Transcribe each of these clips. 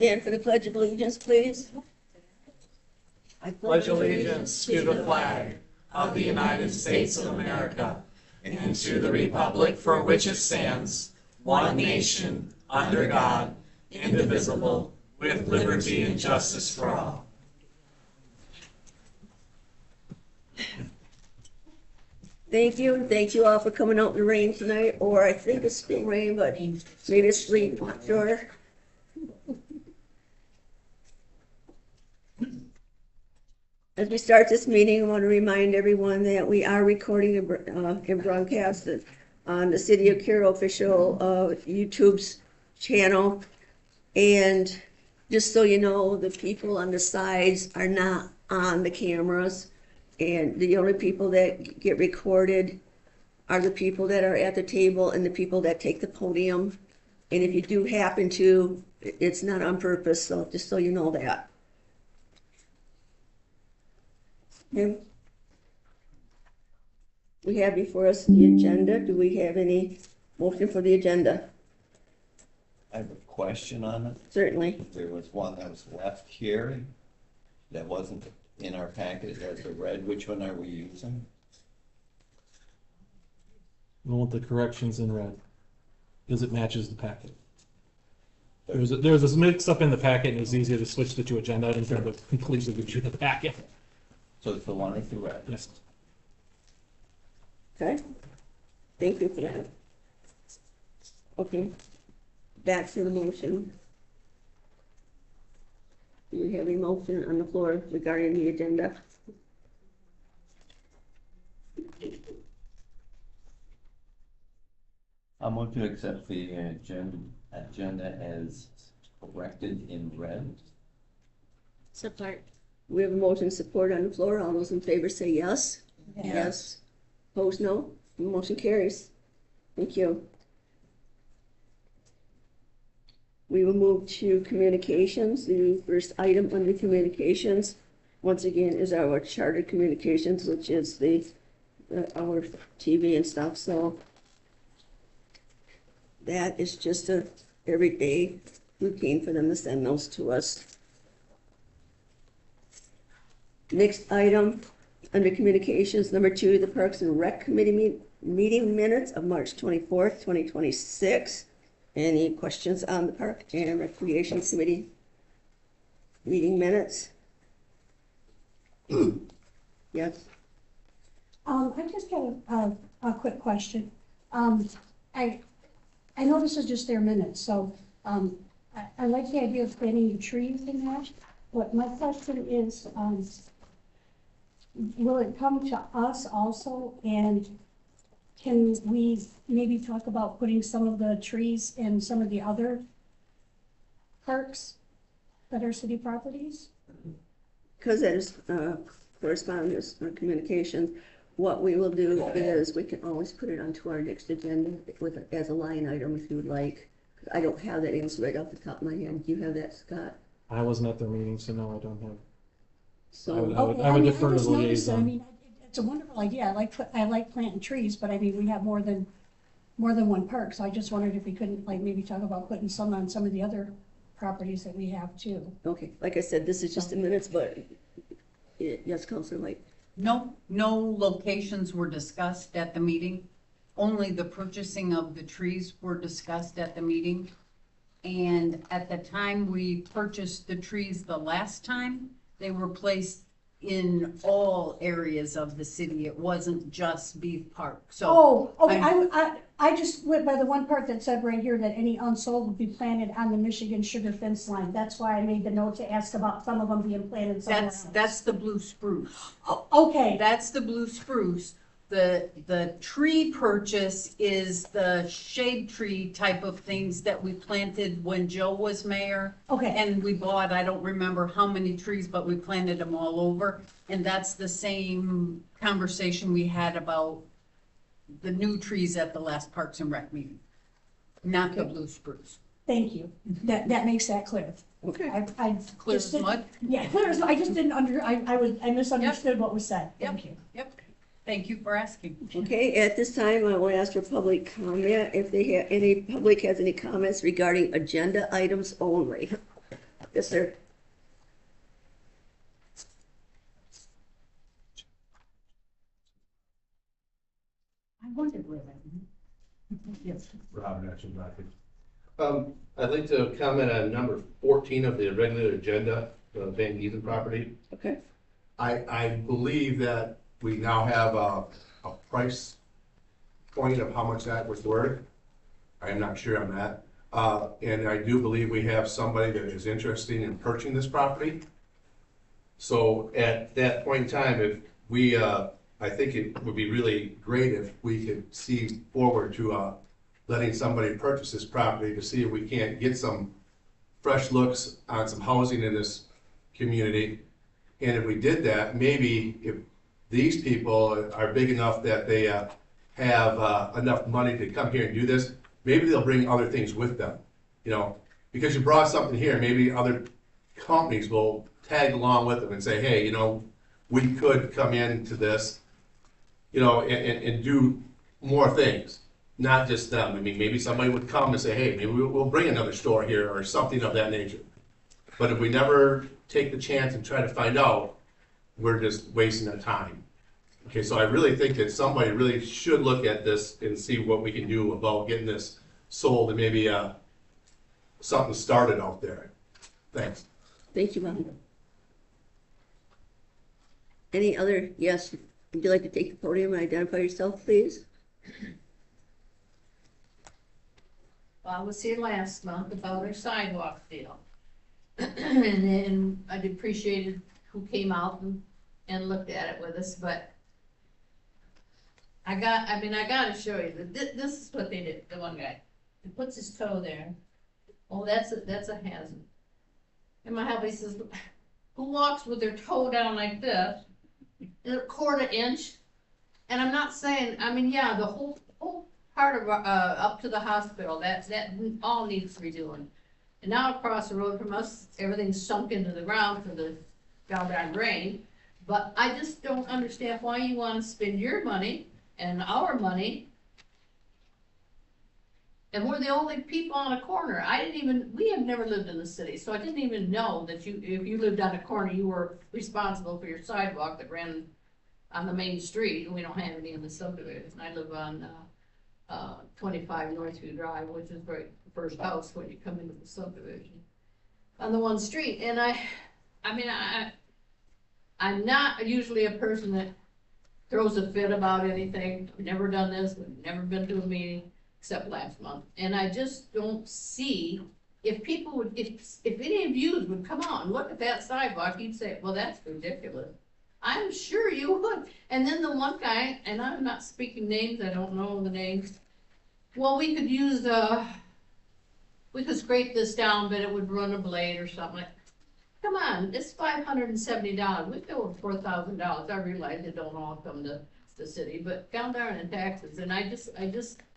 Stand for the Pledge of Allegiance, please. I Pledge allegiance to the flag of the United States of America and to the republic for which it stands, one nation, under God, indivisible, with liberty and justice for all. Thank you, and thank you all for coming out in the rain tonight, or I think it's still rain, but maybe it's sleet, not sure. As we start this meeting, I want to remind everyone that we are recording and broadcast it on the City of Carroll official YouTube's channel. And just so you know, the people on the sides are not on the cameras. And the only people that get recorded are the people that are at the table and the people that take the podium. And if you do happen to, it's not on purpose, so just so you know that. Okay. We have before us the agenda. Do we have any motion for the agenda? I have a question on it. Certainly. There was one that was left here that wasn't in our packet as a red. Which one are we using? We want the corrections in red, because it matches the packet. There was this mix up in the packet, and it was easier to switch the two agenda items than to completely review the packet. So it's the one with the red. Yes. Okay. Thank you for that. Okay. Back to the motion. Do we have a motion on the floor regarding the agenda? I'm going to accept the agenda as corrected in red. Support. We have a motion support on the floor. All those in favor say yes. Yes. Opposed, no. The motion carries. Thank you. We will move to communications. The first item under communications, once again, is our chartered communications, which is our TV and stuff. So that is just a everyday routine for them to send those to us. Next item under communications, number 2, the Parks and Rec Committee meeting minutes of March 24th, 2026. Any questions on the Park and Recreation Committee meeting minutes? Yes. I just got a quick question. I know this is just their minutes, so I like the idea of planting the trees in that. But my question is, will it come to us also, and can we maybe talk about putting some of the trees in some of the other parks that are city properties? Because that is correspondence or communication, what we will do is we can always put it onto our next agenda as a line item if you would like. I don't have that answer right off the top of my head. Do you have that, Scott? I wasn't at their meeting, so no, I don't have. So I would defer to the liaison. I mean, it's a wonderful idea. I like planting trees, but I mean, we have more than one park, so I just wondered if we couldn't maybe talk about putting some on some of the other properties that we have too. okay, like I said, this is just the minutes, but yes, Councilor White. No locations were discussed at the meeting. Only the purchasing of the trees were discussed at the meeting. And at the time we purchased the trees the last time, they were placed in all areas of the city. It wasn't just Beef Park. So Oh, okay, I just went by the one part that said right here that any unsold would be planted on the Michigan sugar fence line. That's why I made the note to ask about some of them being planted somewhere else. that's the blue spruce. Oh, okay, That's the blue spruce. The tree purchase is the shade tree type of things that we planted when Joe was mayor. okay. And we bought, I don't remember how many trees, but we planted them all over. And that's the same conversation we had about the new trees at the last Parks and Rec meeting, not the blue spruce. Thank you. That makes that clear. Okay. I Clear just as didn't- mud? Yeah, clear as mud. I just didn't I misunderstood what was said. Thank you. Yep. Thank you for asking. Okay, at this time, I will ask for public comment. If they have, any public has any comments regarding agenda items only. Yes, sir. I wondered where that. Yes. Robert Aschenbach. I'd like to comment on number 14 of the regular agenda, the Van Giesen property. Okay. I believe that we now have a price point of how much that was worth. I am not sure on that. And I do believe we have somebody that is interested in purchasing this property. So at that point in time, if we, I think it would be really great if we could see forward to letting somebody purchase this property to see if we can't get some fresh looks on some housing in this community. And if we did that, maybe if these people are big enough that they have enough money to come here and do this, maybe they'll bring other things with them. You know, because you brought something here, maybe other companies will tag along with them and say, hey, you know, we could come into this, you know, and do more things, not just them. I mean, maybe somebody would come and say, hey, maybe we'll bring another store here or something of that nature. But if we never take the chance and try to find out, we're just wasting our time. Okay, so I really think that somebody really should look at this and see what we can do about getting this sold and maybe something started out there. Thanks. Thank you, Ron. Any other, yes, would you like to take the podium and identify yourself, please? Well, I was here last month about our sidewalk deal. And then I appreciated who came out and looked at it with us, but I gotta show you, this is what they did, the one guy. He puts his toe there. Oh, that's a hazard. And my hubby says, who walks with their toe down like this, a quarter inch? And I'm not saying, I mean, yeah, the whole part of, up to the hospital, that all needs redoing. And now across the road from us, everything's sunk into the ground for the goddamn rain. But I just don't understand why you wanna spend your money and our money. And we're the only people on a corner. We have never lived in the city, so I didn't even know that if you lived on a corner, you were responsible for your sidewalk that ran on the main street, and we don't have any in the subdivision. I live on 25 Northview Drive, which is right the first house when you come into the subdivision, on the one street. And I'm not usually a person that throws a fit about anything. I've never done this. We've never been to a meeting except last month. And I just don't see, if people would, if any of you would come out and look at that sidewalk, you'd say, well, that's ridiculous. I'm sure you would. And then the one guy, and I'm not speaking names, I don't know the names. Well, we could scrape this down, but it would run a blade or something. Come on, it's $570. We go over $4,000. I realize it don't all come to the city, but down there in taxes. And I just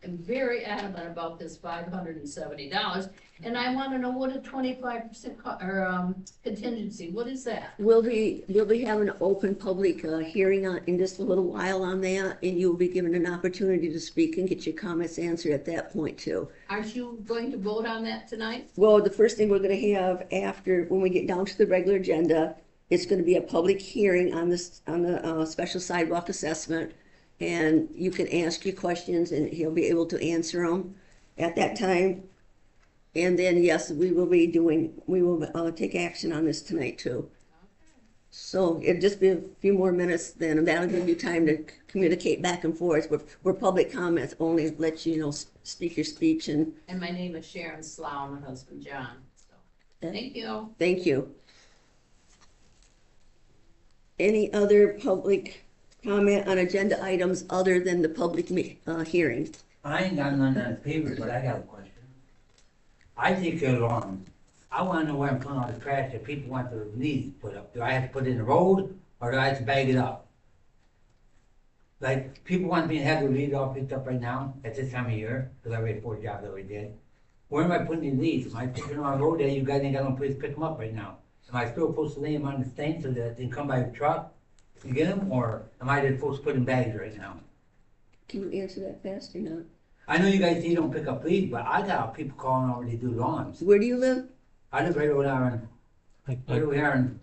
am very adamant about this $570. And I want to know what a 25% contingency. What is that? We'll be having an open public hearing in just a little while on that, and you'll be given an opportunity to speak and get your comments answered at that point too. Aren't you going to vote on that tonight? Well, the first thing we're going to have after, when we get down to the regular agenda, it's going to be a public hearing on the special sidewalk assessment, and you can ask your questions and he'll be able to answer them at that time. And then, yes, we will take action on this tonight too. So it'll just be a few more minutes then, and that'll give you time to communicate back and forth. We're public comments only, let you know, speak your speech. And my name is Sharon Slough, my husband John. So, thank you. Thank you. Any other public comment on agenda items other than the public hearing? I ain't got none on the paper, but I got a question. I take care of lawns. I wanna know where I'm putting all the trash that people want the leaves put up. Do I have to put it in the road, or do I have to bag it up? Like, people want me to have their leaves all picked up right now, at this time of year, because I already had 4 jobs I already did. Where am I putting these leaves? Am I putting them on the road there? You guys ain't got no place to pick them up right now. Am I still supposed to lay them on the stand so that they can come by the truck to get them, or am I just supposed to put them in bags right now? Can you answer that fast or not? I know you guys say you don't pick up leaves, but I got people calling already to do lawns. Where do you live? I live right over there on What are we hearing?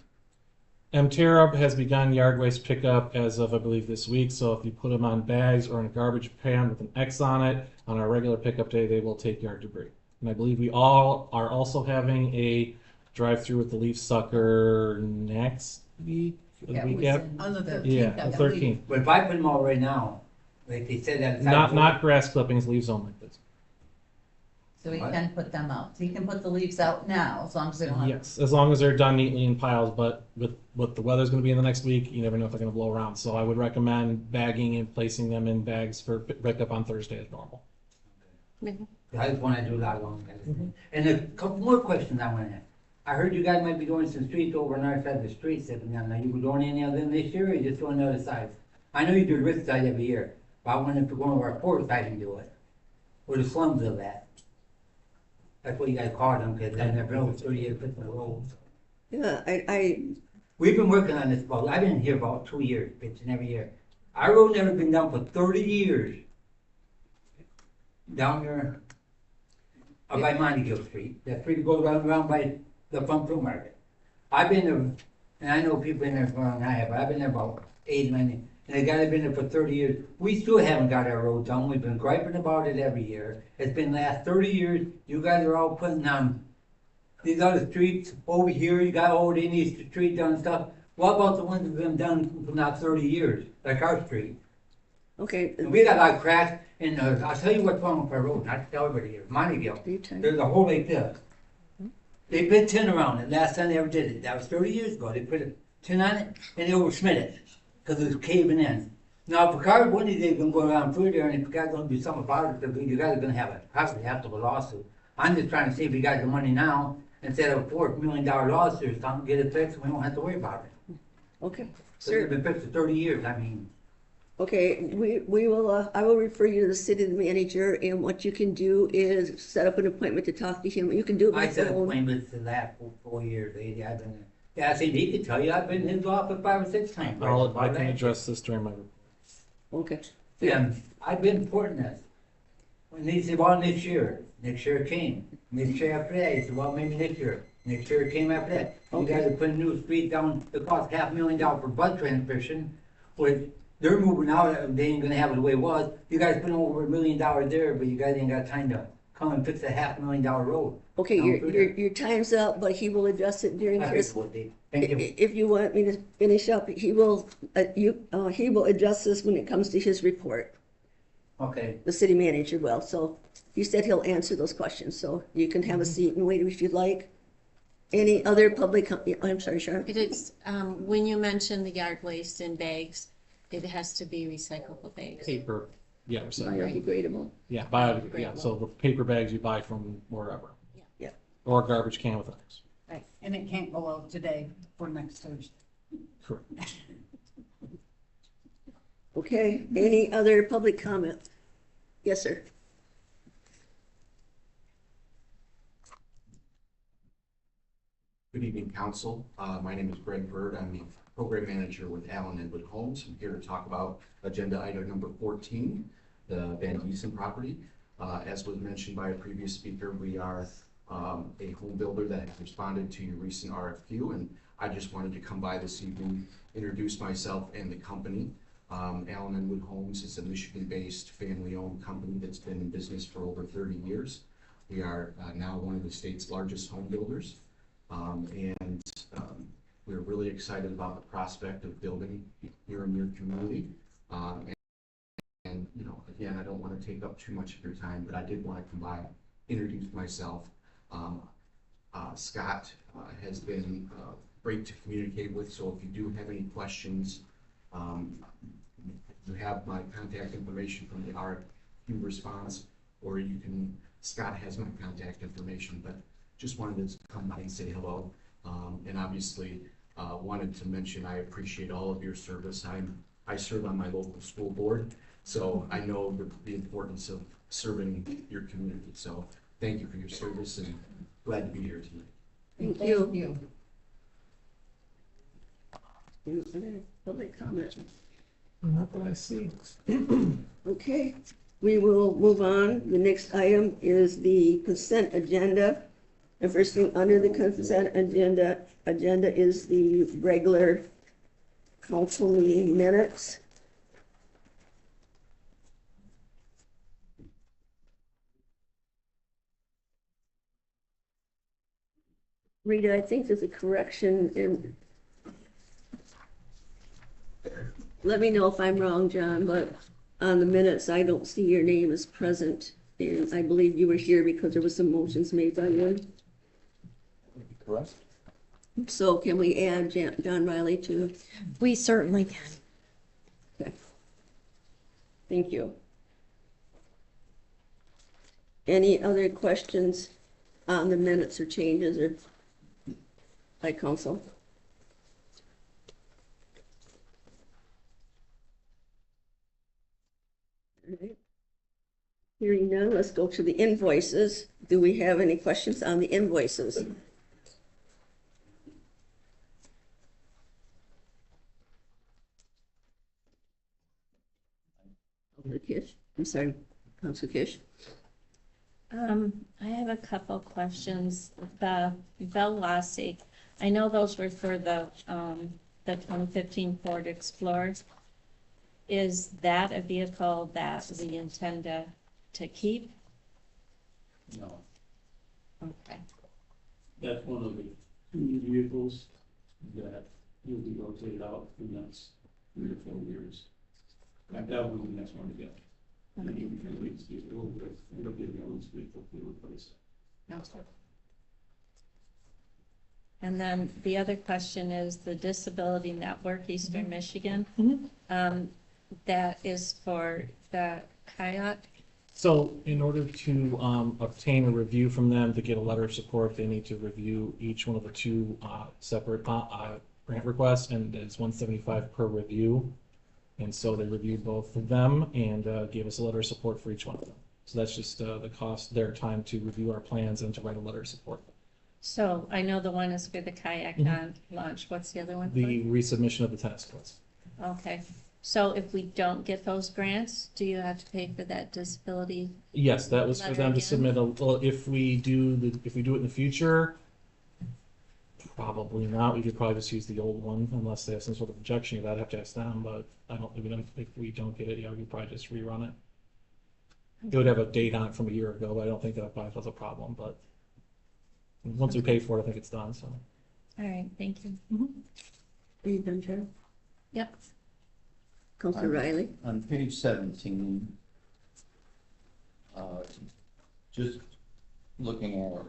Mterra has begun yard waste pickup as of, I believe, this week. So if you put them on bags or in a garbage pan with an X on it, on our regular pickup day, they will take yard debris. And I believe we all are also having a drive-through with the leaf sucker next week. or the Yeah, week we after. said on the 13th. Yeah, I the believe. 13th. But if I put them all right now, like they said that. Not grass clippings, leaves only. So we can put them out. So you can put the leaves out now, as long as they don't have. Yes, as long as they're done neatly in piles, but with what the weather's gonna be in the next week, you never know if they're gonna blow around. So I would recommend bagging and placing them in bags for pickup on Thursday as normal. I just wanna do that long. And a couple more questions I wanna ask. I heard you guys might be doing some streets over on our side of the street, sitting down. Now, you were doing any of them this year, or you just doing the other side? I know you do the rich side every year, but I wonder if you're going over our poor side and do it. Or the slums of that. That's what you guys call them, cause I've never been over 30 years fixing the roads. Yeah, We've been working on this, well, I've been here about 2 years, fixing every year. Our road never been done for 30 years. Down there, up by Montague Street, that street goes around by the front food market. I've been there, and I know people in there for long I have, but I've been there about 8, 9, and the guy that's been there for 30 years. We still haven't got our road done, we've been griping about it every year. It's been the last 30 years, you guys are all putting these other streets over here, you got over in East Street done and stuff. What about the ones that have been done for not 30 years, like our street? okay. And we got a lot of cracks, and I'll tell you what's wrong with our road, not to tell everybody here, Montague. There's a hole like this. They put tin around it, last time they ever did it, that was 30 years ago, they put a tin on it, and they oversmit it, because it was caving in. Now, if Picard, one of these days gonna go around through there, and if Picard's gonna do something about it, you guys are gonna have probably have to have a lawsuit. I'm just trying to see if you got the money now, instead of a $4 million lawsuit or something, get it fixed, and we don't have to worry about it. Okay, So it's sir. been fixed for 30 years, I mean. Okay, we will, I will refer you to the city manager, and what you can do is set up an appointment to talk to him. You can do it by I said phone. appointments the last 4 years, I've been there. Yeah, I said, he could tell you, I've been in his office 5 or 6 times. I can address this during my report. Okay, Yeah, I've been reporting this. When they said, well, next year it came. Next year after that, he said, well, maybe next year. Next year it came after that. You guys are putting a new street down, it cost $500,000 for bus transmission, which they're moving out, they ain't gonna have it the way it was. You guys put over $1 million there, but you guys ain't got time to come and fix a $500,000 road. okay, Down through there. your time's up, but he will address it during I his. fixed what they, thank you. If you want me to finish up, he will address this when it comes to his report. Okay, The city manager will, so he said he'll answer those questions, so you can have a seat and wait if you'd like. Any other I'm sorry, Sharon? It is, when you mention the yard waste in bags, it has to be recyclable bags. Paper, yeah, so, Biodegradable. yeah, so the paper bags you buy from wherever. Yeah. Or a garbage can with ice. Right, and it can't go out today for next Thursday. Correct. Okay, any other public comment? Yes, sir. Good evening, council. My name is Greg Bird. I'm the program manager with Allen Edward Homes. I'm here to talk about agenda item number 14, the Van Dusen property. As was mentioned by a previous speaker, we are a home builder that has responded to your recent RFQ, and I just wanted to come by this evening, introduce myself and the company. Allen Edward Homes is a Michigan-based family-owned company that's been in business for over 30 years. We are now one of the state's largest home builders. We're really excited about the prospect of building here in your community. And you know, again, I don't want to take up too much of your time, but I did want to come by, introduce myself. Scott has been great to communicate with, so if you do have any questions, you have my contact information from the RFQ response, or Scott has my contact information, but just wanted to come by and say hello. And obviously, wanted to mention I appreciate all of your service. I serve on my local school board, so I know the importance of serving your community. So thank you for your service, and glad to be here tonight. Thank you. Any other public comment? Not that I see. Okay, we will move on. The next item is the consent agenda. The first thing under the consent agenda is the regular council meeting minutes. Rita, I think there's a correction in, let me know if I'm wrong, John, but on the minutes, I don't see your name as present. And I believe you were here because there was some motions made by you. Correct. So can we add John Riley to? We certainly can. Okay. Thank you. Any other questions on the minutes or changes or by council? All right. Hearing none, let's go to the invoices. Do we have any questions on the invoices? Kish, I'm sorry, Councilor Kish. I have a couple questions. The Velocity, I know those were for the 2015 Ford Explorer. Is that a vehicle that we intend to keep? No, Okay. that's one of the two vehicles that will be rotated out in the next 3 or 4 years. Like that will be the next one to go. And then you can release the old, it'll be the old vehicle to replace it. Okay. And then the other question is the Disability Network Eastern Michigan. That is for the kayak. So in order to obtain a review from them to get a letter of support, they need to review each one of the two separate grant requests, and it's $175 per review. And so they reviewed both of them and gave us a letter of support for each one of them. So that's just the cost, their time to review our plans and to write a letter of support. So I know the one is for the kayak launch. What's the other one? The resubmission of the tennis courts. Okay. So if we don't get those grants, do you have to pay for that disability? Yes, that was for them to submit a, well, if we do it in the future, probably not. We could probably just use the old one unless they have some sort of objection. I'd have to ask them, but I don't think if we don't get it, yeah, we could probably just rerun it. It would have a date on it from a year ago, but I don't think that probably was a problem, but once we pay for it, I think it's done, so. All right, thank you. Are you done, Chair? Yep. Councilor Riley? On page 17, just looking at,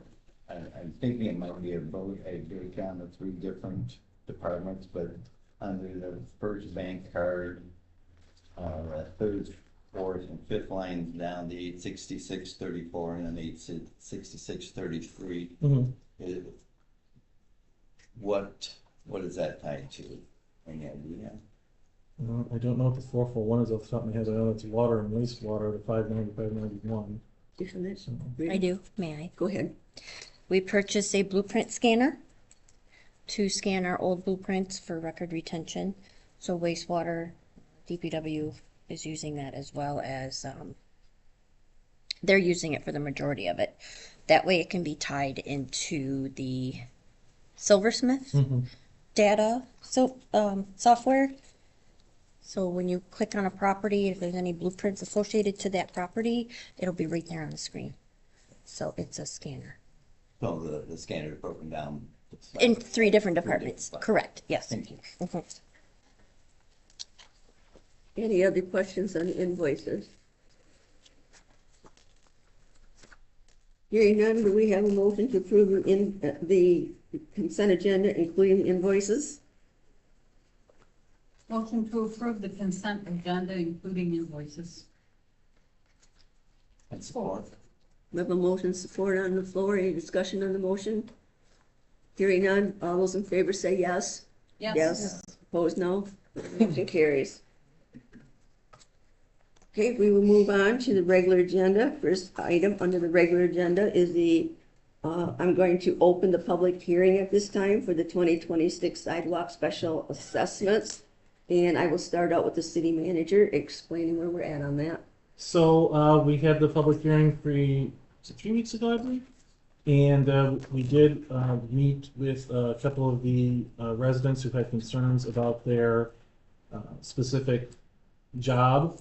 I'm thinking it might be a breakdown of 3 different departments, but under the first bank card, third, fourth, and fifth lines down, the 866.34 and then 866.33. What is that tied to? Any idea? I don't know what the 441 is off the top of my head. I know it's water and wastewater, the 590, 591. I do. May I? Go ahead. We purchased a blueprint scanner to scan our old blueprints for record retention. So wastewater, DPW is using that as well as they're using it for the majority of it. That way it can be tied into the Silversmith data software. So when you click on a property, if there's any blueprints associated to that property, it'll be right there on the screen. So it's a scanner. So the scanner is broken down In 3 different departments. Correct, yes. Thank you. Any other questions on the invoices? Hearing none, do we have a motion to approve the consent agenda, including invoices? Motion to approve the consent agenda, including invoices. And support. We have a motion support on the floor. Any discussion on the motion? Hearing none, all those in favor say yes. Yes. Opposed, no. Motion carries. Okay, we will move on to the regular agenda. First item under the regular agenda is I'm going to open the public hearing at this time for the 2026 sidewalk special assessments. And I will start out with the city manager explaining where we're at on that. So we had the public hearing 3 weeks ago, I believe? And we did meet with a couple of the residents who had concerns about their specific job.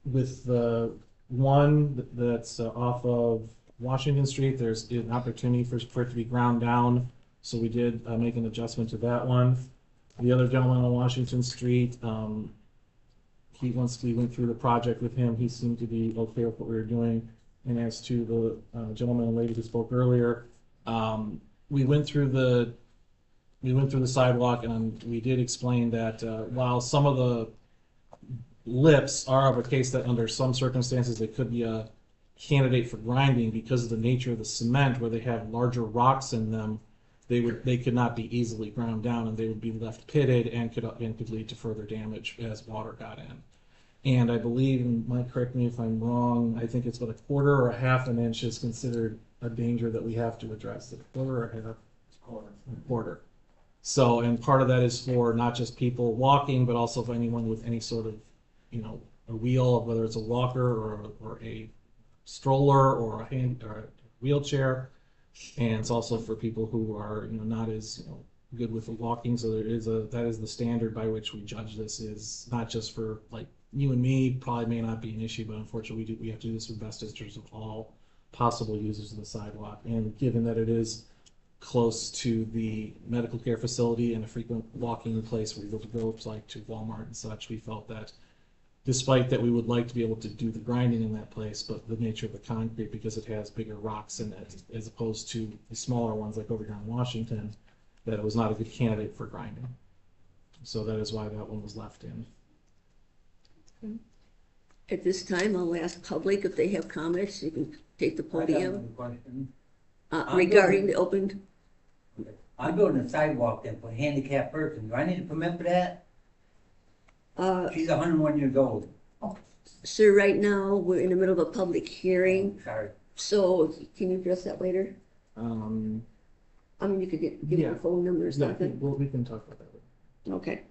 With the one that's off of Washington Street, there's an opportunity for it to be ground down. So we did make an adjustment to that one. The other gentleman on Washington Street, once we went through the project with him, he seemed to be okay with what we were doing. And as to the gentleman and lady who spoke earlier, we went through the sidewalk, and we did explain that while some of the lips are of a case that under some circumstances it could be a candidate for grinding because of the nature of the cement, where they have larger rocks in them, they could not be easily ground down, and they would be left pitted and could lead to further damage as water got in. And I believe, and Mike, correct me if I'm wrong, I think it's about a quarter or a half an inch is considered a danger that we have to address. A quarter or a half? A quarter. So, and part of that is for not just people walking, but also for anyone with any sort of, a wheel, whether it's a walker or a stroller or a wheelchair. And it's also for people who are, not as, good with the walking. So that is the standard by which we judge this, is not just for like you and me, probably may not be an issue, but unfortunately we have to do this for the best interest of all possible users of the sidewalk. And given that it is close to the medical care facility and a frequent walking place where you go to groups like to Walmart and such, we felt that despite that we would like to be able to do the grinding in that place, but the nature of the concrete, because it has bigger rocks in it as opposed to the smaller ones like over here in Washington, that it was not a good candidate for grinding. So that is why that one was left in. At this time, I'll ask public if they have comments. You can take the podium. Regarding the open. I'm building a sidewalk then for a handicapped person. Do I need a permit for that? She's 101 years old. Sir, right now, we're in the middle of a public hearing, Sorry. so can you address that later? You could give Yeah. your phone number or something. We can talk about that later. Okay,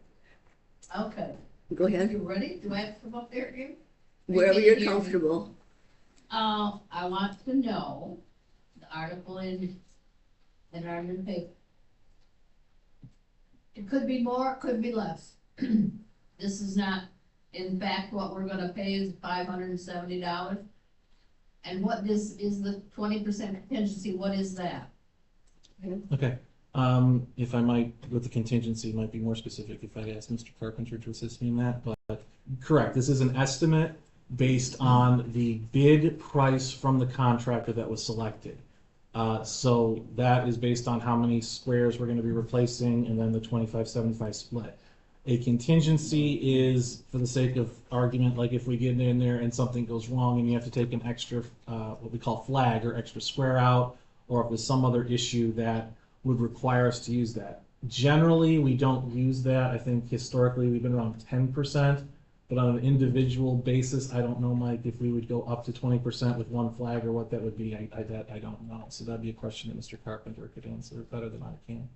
Okay. go ahead. You ready? Do I have to come up there again? Wherever you're comfortable. I want to know the article in our new paper. It could be more, it could be less. This is not, in fact, what we're gonna pay is $570. And what this is, the 20% contingency, what is that? Okay. If I might, with the contingency, it might be more specific if I ask Mr. Carpenter to assist me in that, but correct, this is an estimate based on the bid price from the contractor that was selected. So that is based on how many squares we're gonna be replacing and then the 25-75 split. A contingency is, for the sake of argument, like if we get in there and something goes wrong and you have to take an extra, what we call flag or extra square out, or if there's some other issue that would require us to use that. Generally, we don't use that. I think historically we've been around 10%, but on an individual basis, I don't know, Mike, if we would go up to 20% with one flag or what that would be. I don't know. So that'd be a question that Mr. Carpenter could answer better than I can.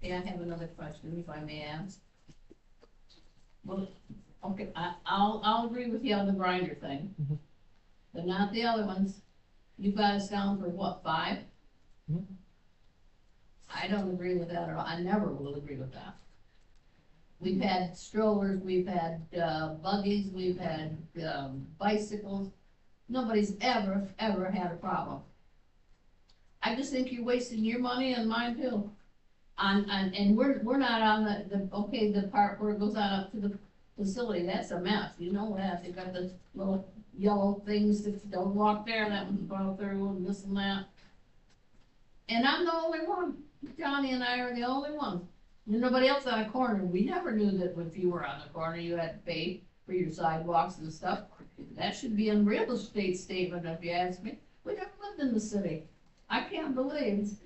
Yeah, I have another question, if I may ask. Well, okay, I'll agree with you on the grinder thing, but not the other ones. You got us down for what, 5? I don't agree with that at all. I never will agree with that. We've had strollers, we've had buggies, we've had bicycles. Nobody's ever had a problem. I just think you're wasting your money and mine too. And we're not on the part where it goes on up to the facility. That's a mess. You know that. They got the little yellow things that don't walk there. That one's gone through and this and that. And I'm the only one. Johnny and I are the only ones. There's nobody else on a corner. We never knew that if you were on the corner, you had to pay for your sidewalks and stuff. That should be in real estate statement, if you ask me. We never lived in the city. I can't believe.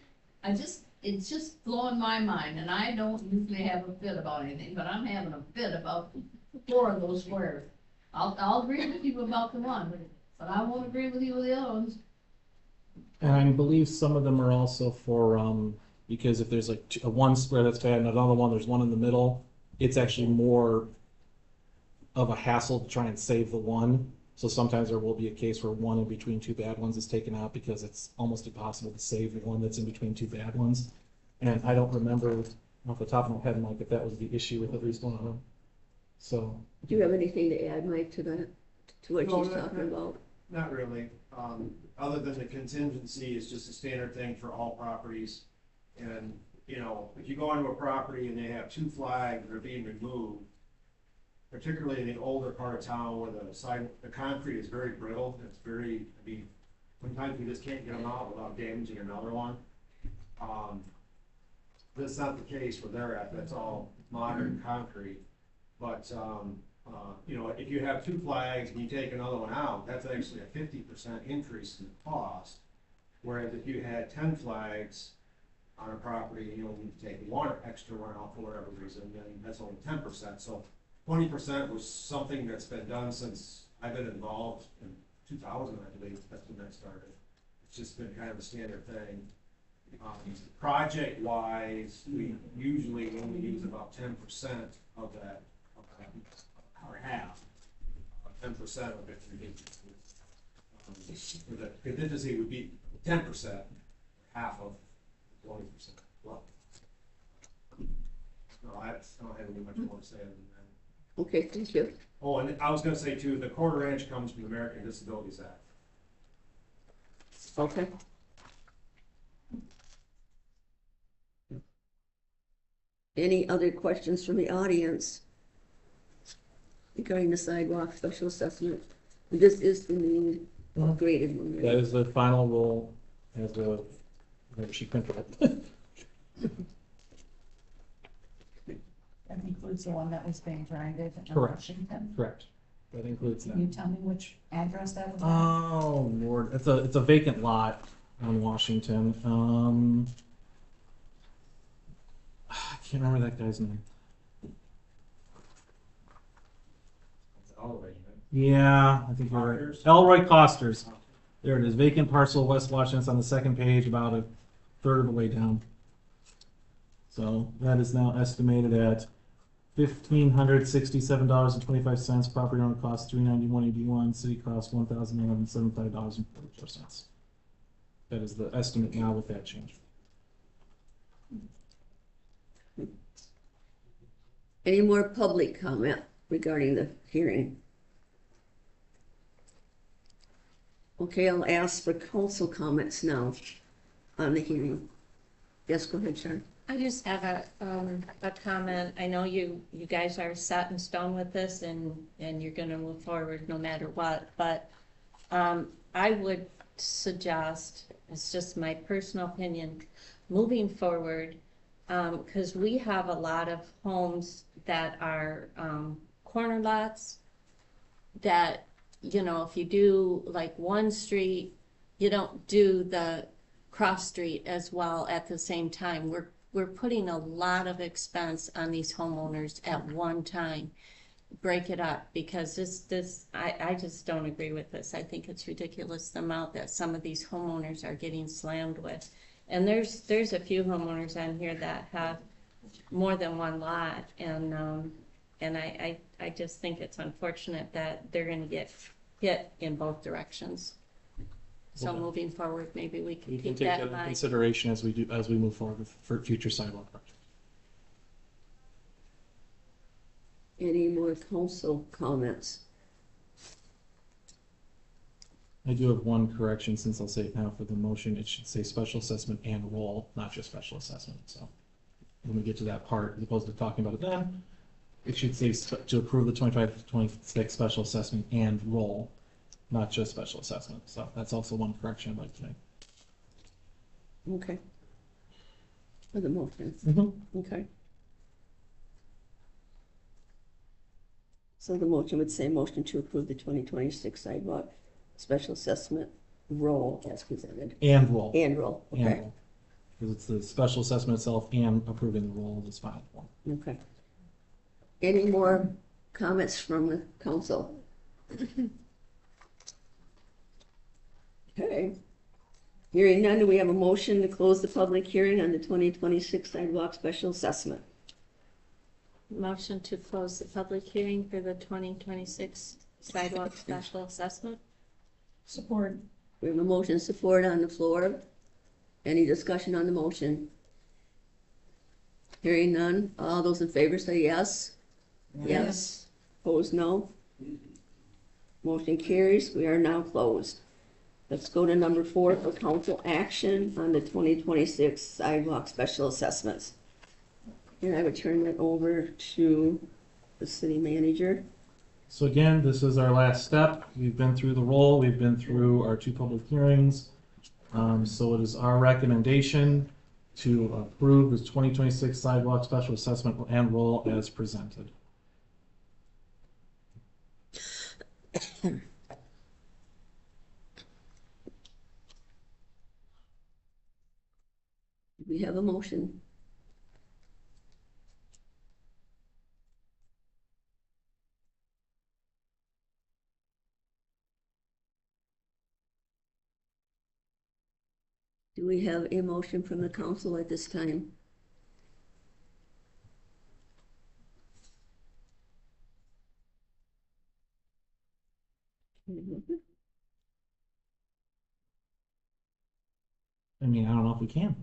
It's just blowing my mind, and I don't usually have a fit about anything, but I'm having a fit about 4 of those squares. I'll agree with you about the one, but I won't agree with you with the other ones. And I believe some of them are also for, because if there's like one square that's bad and another one, there's one in the middle, it's actually more of a hassle to try and save the one. So sometimes there will be a case where one in between two bad ones is taken out because it's almost impossible to save the one that's in between two bad ones. And I don't remember off the top of my head, Mike, if that was the issue with at least one of them. So. Do you have anything to add, Mike, to that, to what No, she's talking about? Not really. Other than the contingency is just a standard thing for all properties. And, you know, if you go onto a property and they have two flags that are being removed, particularly in the older part of town where the concrete is very brittle, it's very, I mean, sometimes we just can't get them out without damaging another one. That's not the case where they're at, that's all modern concrete. But, you know, if you have two flags and you take another one out, that's actually a 50% increase in the cost. Whereas if you had 10 flags on a property, you only take one extra one out for whatever reason, then that's only 10%. So 20% was something that's been done since I've been involved in 2000, I believe, that's when that started. It's just been kind of a standard thing. Project-wise, we usually only use about 10% of that, or half, 10% of it. The contingency would be 10%, half of 20%. Well, no, I don't have any much more to say than that. Okay, thank you. Oh, and I was gonna say too, the quarter inch comes from the American Disabilities Act. Okay. Any other questions from the audience regarding the sidewalk special assessment? This is the new graded one. right? That is the final rule as of, whatever she printed it. That includes the one that was being grinded in Correct. Washington. Correct. That includes that. Can you tell me which address that was at? Oh, Lord, it's a vacant lot on Washington. I can't remember that guy's name. It's all right, right? Yeah, I think you're right. Elroy Costers. There it is, vacant parcel, West Washington. It's on the second page, about a third of the way down. So that is now estimated at $1,567.25. Property owner cost $391.81. City cost $1,175.44. That is the estimate now with that change. Any more public comment regarding the hearing? Okay, I'll ask for council comments now on the hearing. Yes, go ahead, Sharon. I just have a comment. I know you guys are set in stone with this and you're gonna move forward no matter what, but I would suggest, it's just my personal opinion, moving forward, because we have a lot of homes that are corner lots that, you know, if you do like one street, you don't do the cross street as well at the same time. We're putting a lot of expense on these homeowners at one time. Break it up, because I just don't agree with this. I think it's ridiculous the amount that some of these homeowners are getting slammed with. And there's a few homeowners on here that have more than one lot, and I just think it's unfortunate that they're gonna get hit in both directions. So Okay. moving forward, maybe we can We can keep take that that in into mind. consideration as we move forward for future sidewalk projects. Any more council comments? I do have one correction, since I'll say it now for the motion. It should say special assessment and roll, not just special assessment. So when we get to that part, as opposed to talking about it then, it should say to approve the 25-26 special assessment and roll, not just special assessment. So that's also one correction I'd like to make. Okay. For the motion. Okay. So the motion would say motion to approve the 2026 sidewalk special assessment roll as presented. And roll. And roll, And okay. roll. Because it's the special assessment itself and approving the roll is final form. Okay. Any more comments from the council? Okay. Hearing none, do we have a motion to close the public hearing on the 2026 sidewalk special assessment? Motion to close the public hearing for the 2026 sidewalk special assessment. Support. We have a motion support on the floor. Any discussion on the motion? Hearing none, all those in favor say yes. Yes. Opposed, no. Motion carries. We are now closed. Let's go to number 4 for council action on the 2026 sidewalk special assessments. And I would turn that over to the city manager. So again, this is our last step. We've been through the roll, we've been through our 2 public hearings. So it is our recommendation to approve the 2026 sidewalk special assessment and roll as presented. We have a motion. Do we have a motion from the council at this time? I mean, I don't know if we can.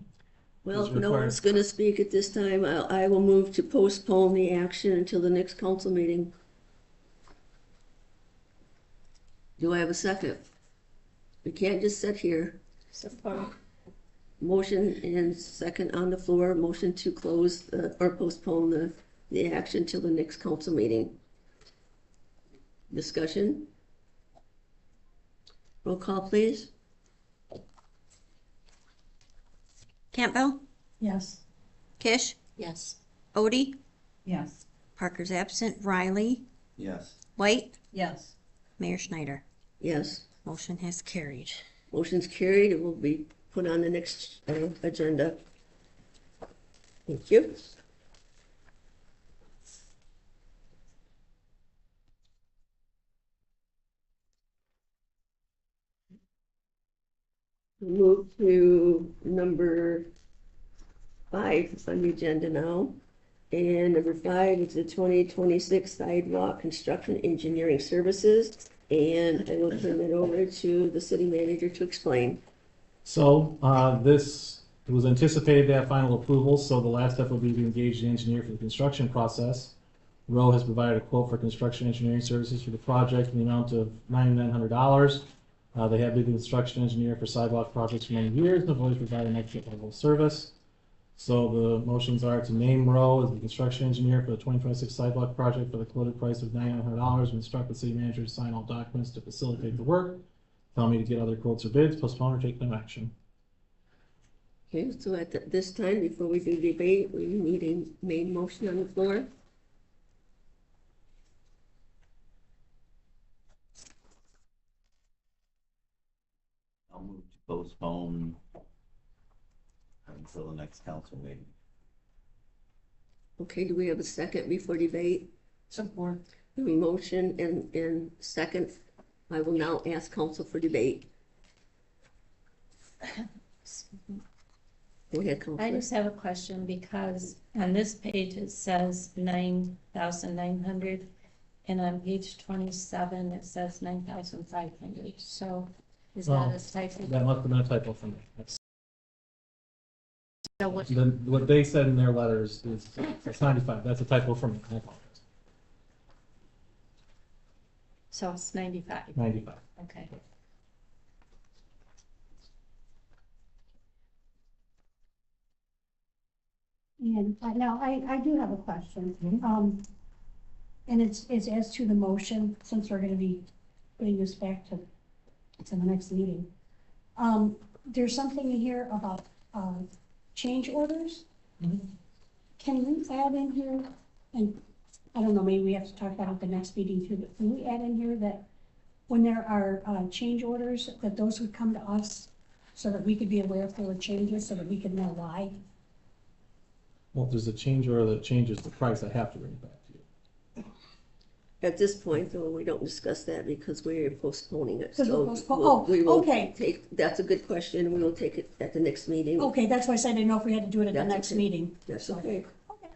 Well, if It's no required. one's gonna speak at this time, I will move to postpone the action until the next council meeting. Do I have a second? We can't just sit here. Support. Motion and second on the floor, motion to close or postpone the action till the next council meeting. Discussion? Roll call, please. Campbell, Yes. Kish, Yes. Odie, Yes. Parker's absent, Riley, Yes. White, Yes. Mayor Schneider. Yes. Motion has carried. Motion's carried. It will be put on the next agenda. Thank you. Move to number 5 on the agenda now. And number 5 is the 2026 sidewalk construction engineering services. And I will turn it over to the city manager to explain. So, this was anticipated to have final approval, so the last step will be to engage the engineer for the construction process. Rowe has provided a quote for construction engineering services for the project in the amount of $9,900. They have been the construction engineer for sidewalk projects for many years and have always provided an excellent level of service. So the motions are to name Rowe as the construction engineer for the 2026 sidewalk project for the quoted price of $9,900 and instruct the city manager to sign all documents to facilitate the work. Tell me to get other quotes or bids, postpone or take no action. Okay, so at this time, before we do debate, we need a main motion on the floor. I'll move to postpone until the next council meeting. Okay, do we have a second before debate? Support. We have a motion and second. I will now ask council for debate. Go ahead, I Councilor. just have a question because on this page it says 9,900 and on page 27 it says 9,500. So is that a typo? That must have been a typo for me. So what- What they said in their letters is, it's 95, that's a typo for me, I apologize. So it's 95. 95. Okay. And now I do have a question. And it's as to the motion, since we're gonna be putting this back to the next meeting. There's something in here about, change orders. Can we add in here, and I don't know, maybe we have to talk about it at the next meeting too, but can we add in here that when there are, change orders, that those would come to us so that we could be aware if there were changes, so that we could know why? Well, if there's a change order that changes the price, I have to bring it back to you. At this point, though, we don't discuss that because we're postponing it. Because we're So postpone- we'll- we will okay. That's a good question. We will take it at the next meeting. Okay, that's why I said I didn't know if we had to do it at the That's next okay. meeting. That's okay. Okay.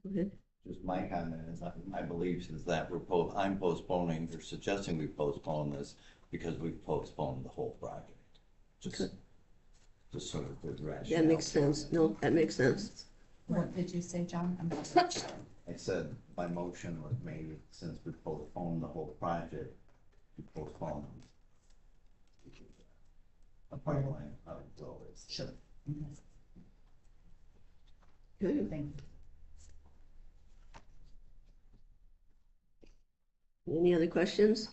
ahead. Just my comment is, my belief is that I'm postponing, or suggesting we postpone this because we've postponed the whole project. Just sort of good rationale. That makes sense. No, that makes sense. What did you say, John? I'm sorry. I said my motion was made, since we postponed the whole project, we postponed the pipeline of Willis. Sure. Okay. Thank you. Any other questions?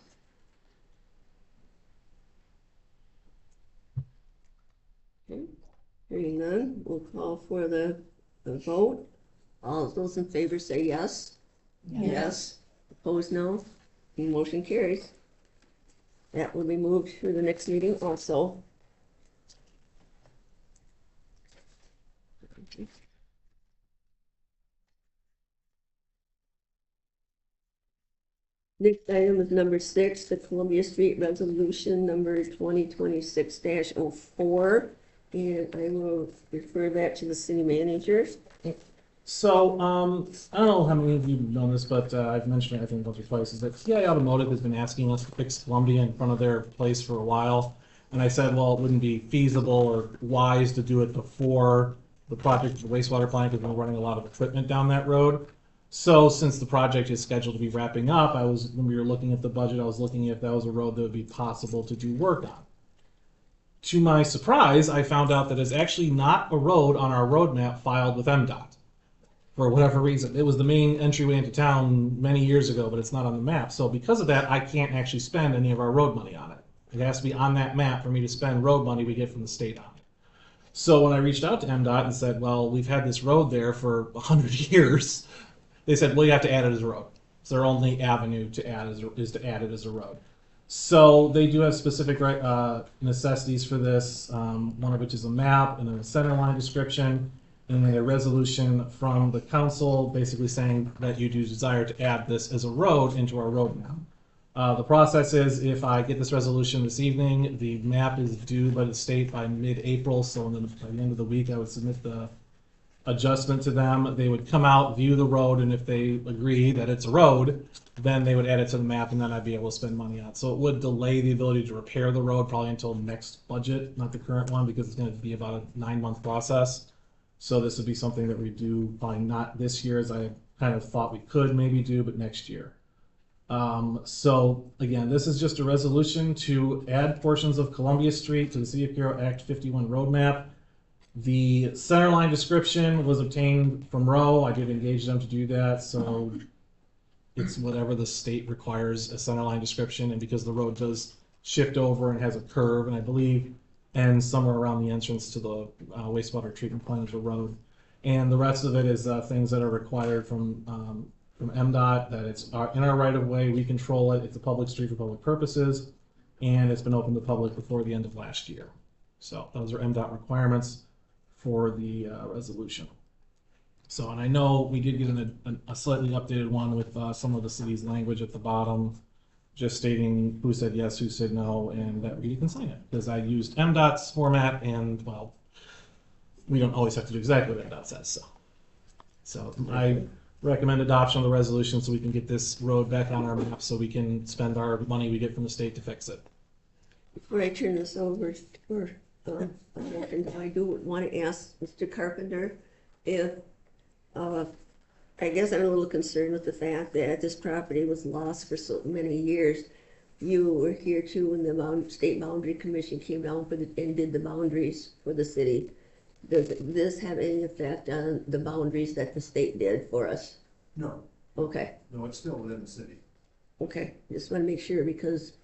Okay. Hearing none, we'll call for the vote. All those in favor say yes. Yes. Opposed, no. And motion carries. That will be moved to the next meeting also. Next item is number 6, the Columbia Street Resolution number 2026-04. And I will refer that to the city manager. So, I don't know how many of you know this, but I've mentioned it, I think, once or twice, is that TI Automotive has been asking us to fix Columbia in front of their place for a while. And I said, well, it wouldn't be feasible or wise to do it before the project, the wastewater plant, because we're running a lot of equipment down that road. So since the project is scheduled to be wrapping up, when we were looking at the budget, I was looking if that was a road that would be possible to do work on. To my surprise, I found out that it's actually not a road on our roadmap filed with MDOT. For whatever reason. It was the main entryway into town many years ago, but it's not on the map. So because of that, I can't actually spend any of our road money on it. It has to be on that map for me to spend road money we get from the state on it. So when I reached out to MDOT and said, well, we've had this road there for 100 years, they said, well, you have to add it as a road. It's their only avenue to add is to add it as a road. So they do have specific necessities for this, one of which is a map and then a center line description, and then a resolution from the council basically saying that you do desire to add this as a road into our road map. The process is, if I get this resolution this evening, the map is due by the state by mid-April, so by the end of the week I would submit the adjustment to them. They would come out, view the road, and if they agree that it's a road, then they would add it to the map, and then I'd be able to spend money on it. So it would delay the ability to repair the road probably until next budget, not the current one, because it's going to be about a 9-month process. So this would be something that we do probably not this year, as I kind of thought we could maybe do, but next year. So again, this is just a resolution to add portions of Columbia Street to the City of Carroll Act 51 roadmap. The center line description was obtained from Rowe. I did engage them to do that, so it's whatever the state requires a center line description, and because the road does shift over and has a curve, and I believe ends somewhere around the entrance to the wastewater treatment plant as a road. And the rest of it is things that are required from MDOT, that it's in our right of way, we control it, it's a public street for public purposes, and it's been open to the public before the end of last year. So those are MDOT requirements for the resolution. So, and I know we did get a slightly updated one with some of the city's language at the bottom, just stating who said yes, who said no, and that we can sign it. Because I used MDOT's format, and well, we don't always have to do exactly what MDOT says. So I recommend adoption of the resolution so we can get this road back on our map, so we can spend our money we get from the state to fix it. Before I turn this over for I do want to ask Mr. Carpenter if, I guess I'm a little concerned with the fact that this property was lost for so many years. You were here too when the State Boundary Commission came down and did the boundaries for the city. Does this have any effect on the boundaries that the state did for us? No. Okay. No, it's still within the city. Okay, just want to make sure, because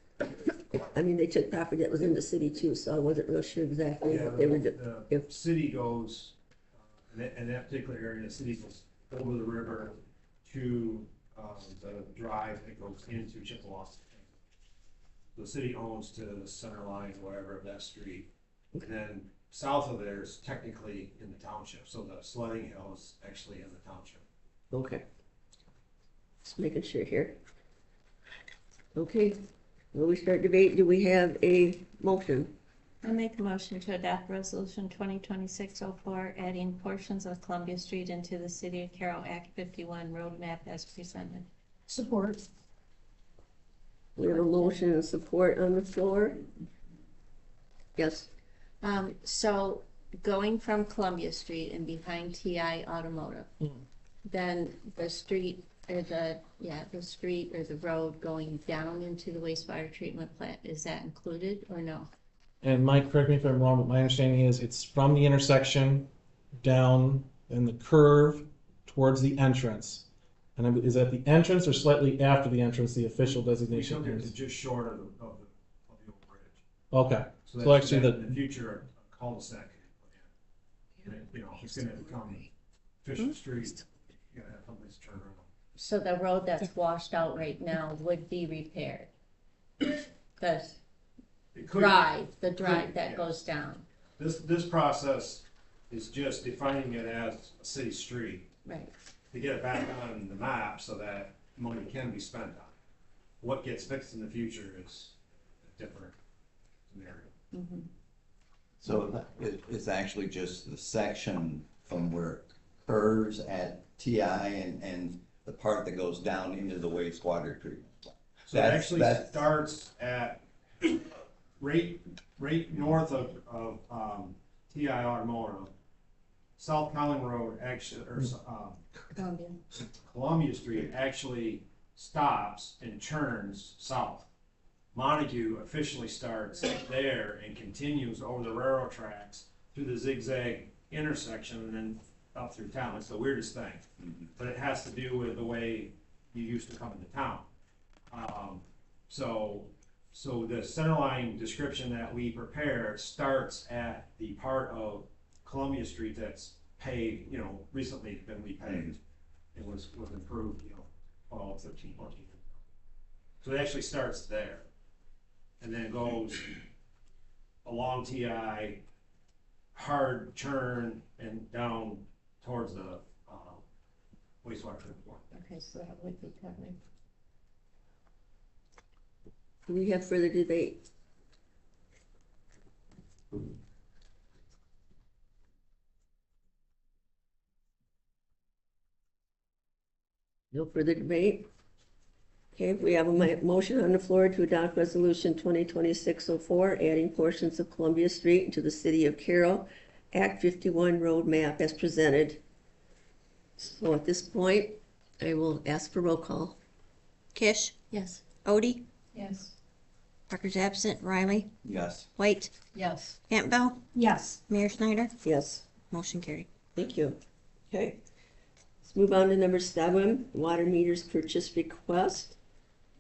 I mean, they took property that was in the city too, so I wasn't real sure exactly what they were doing. The city goes, in that particular area, the city goes over the river to the drive that goes into Chippewa. The city owns to the center line, whatever, of that street. And then south of there is technically in the township, so the sledding hill is actually in the township. Okay. Just making sure here. Okay. Will we start debate? Do we have a motion? I make a motion to adopt resolution 2026-04, adding portions of Columbia Street into the City of Carroll Act 51 roadmap as presented. Support. We have a motion and support on the floor. Yes, So going from Columbia Street and behind TI Automotive, then the street or the street or the road going down into the wastewater treatment plant, is that included or no? And Mike, correct me if I'm wrong, but my understanding is it's from the intersection down and the curve towards the entrance. And is that the entrance or slightly after the entrance, the official We designation come into is? just short of the old bridge. Okay, So so that's, actually in the future, a cul-de-sac can be put in. You know, it's gonna become Fisher Street, you gotta have someplace to turn around. So the road that's washed out right now would be repaired? Because It could- the drive could, that yes. goes down, This process is just defining it as a city street right? to get it back on the map so that money can be spent on it. What gets fixed in the future is a different scenario. So it's actually just the section from where it curves at TI and the part that goes down into the wastewater treatment. So it actually starts at right north of TI Automotive. South Collin Road actually, or Columbia. Columbia Street actually stops and turns south. Montague officially starts there and continues over the railroad tracks through the zigzag intersection and then up through town. It's the weirdest thing, but it has to do with the way you used to come into town. So the centerline description that we prepared starts at the part of Columbia Street that's paved, you know, recently been repaved. It was improved, you know, 13, 14 years ago. So it actually starts there and then goes along TI, hard turn and down towards the wastewater treatment plant. Okay, so that would be covered. do we have further debate? No further debate? Okay, we have a motion on the floor to adopt resolution 2026-04, adding portions of Columbia Street into the City of Carroll Act 51 roadmap as presented. So at this point, I will ask for roll call. Kish, Yes. Odie, Yes. Parker's absent, Riley, Yes. White, Yes. Campbell, Yes. Mayor Schneider, Yes. motion carried. Thank you. Okay. Let's move on to number 7, water meters purchase request.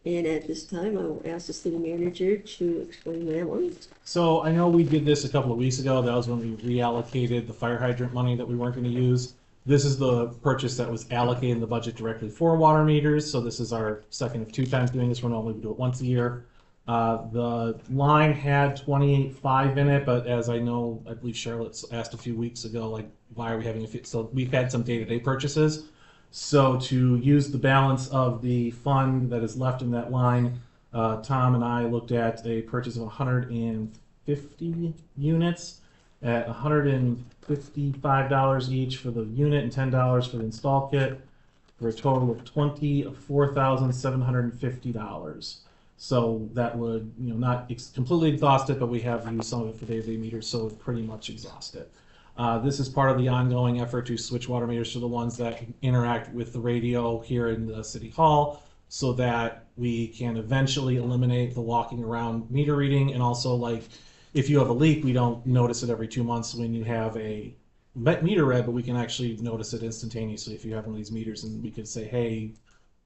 And at this time, I will ask the city manager to explain that one. So I know we did this a couple of weeks ago. That was when we reallocated the fire hydrant money that we weren't going to use. This is the purchase that was allocated in the budget directly for water meters. So this is our second of 2 times doing this. We're normally do it once a year. The line had 28.5 in it, but as I know, I believe Charlotte asked a few weeks ago, like, why are we having so we've had some day-to-day purchases. So to use the balance of the fund that is left in that line, Tom and I looked at a purchase of 150 units at $155 each for the unit and $10 for the install kit, for a total of $24,750. So that would, not completely exhaust it, but we have used some of it for day-to-day meters, so it pretty much exhaust it. This is part of the ongoing effort to switch water meters to the ones that interact with the radio here in the city hall, so that we can eventually eliminate the walking around meter reading. And also, like, if you have a leak, we don't notice it every 2 months when you have a meter read, but we can actually notice it instantaneously if you have one of these meters, and we could say, hey,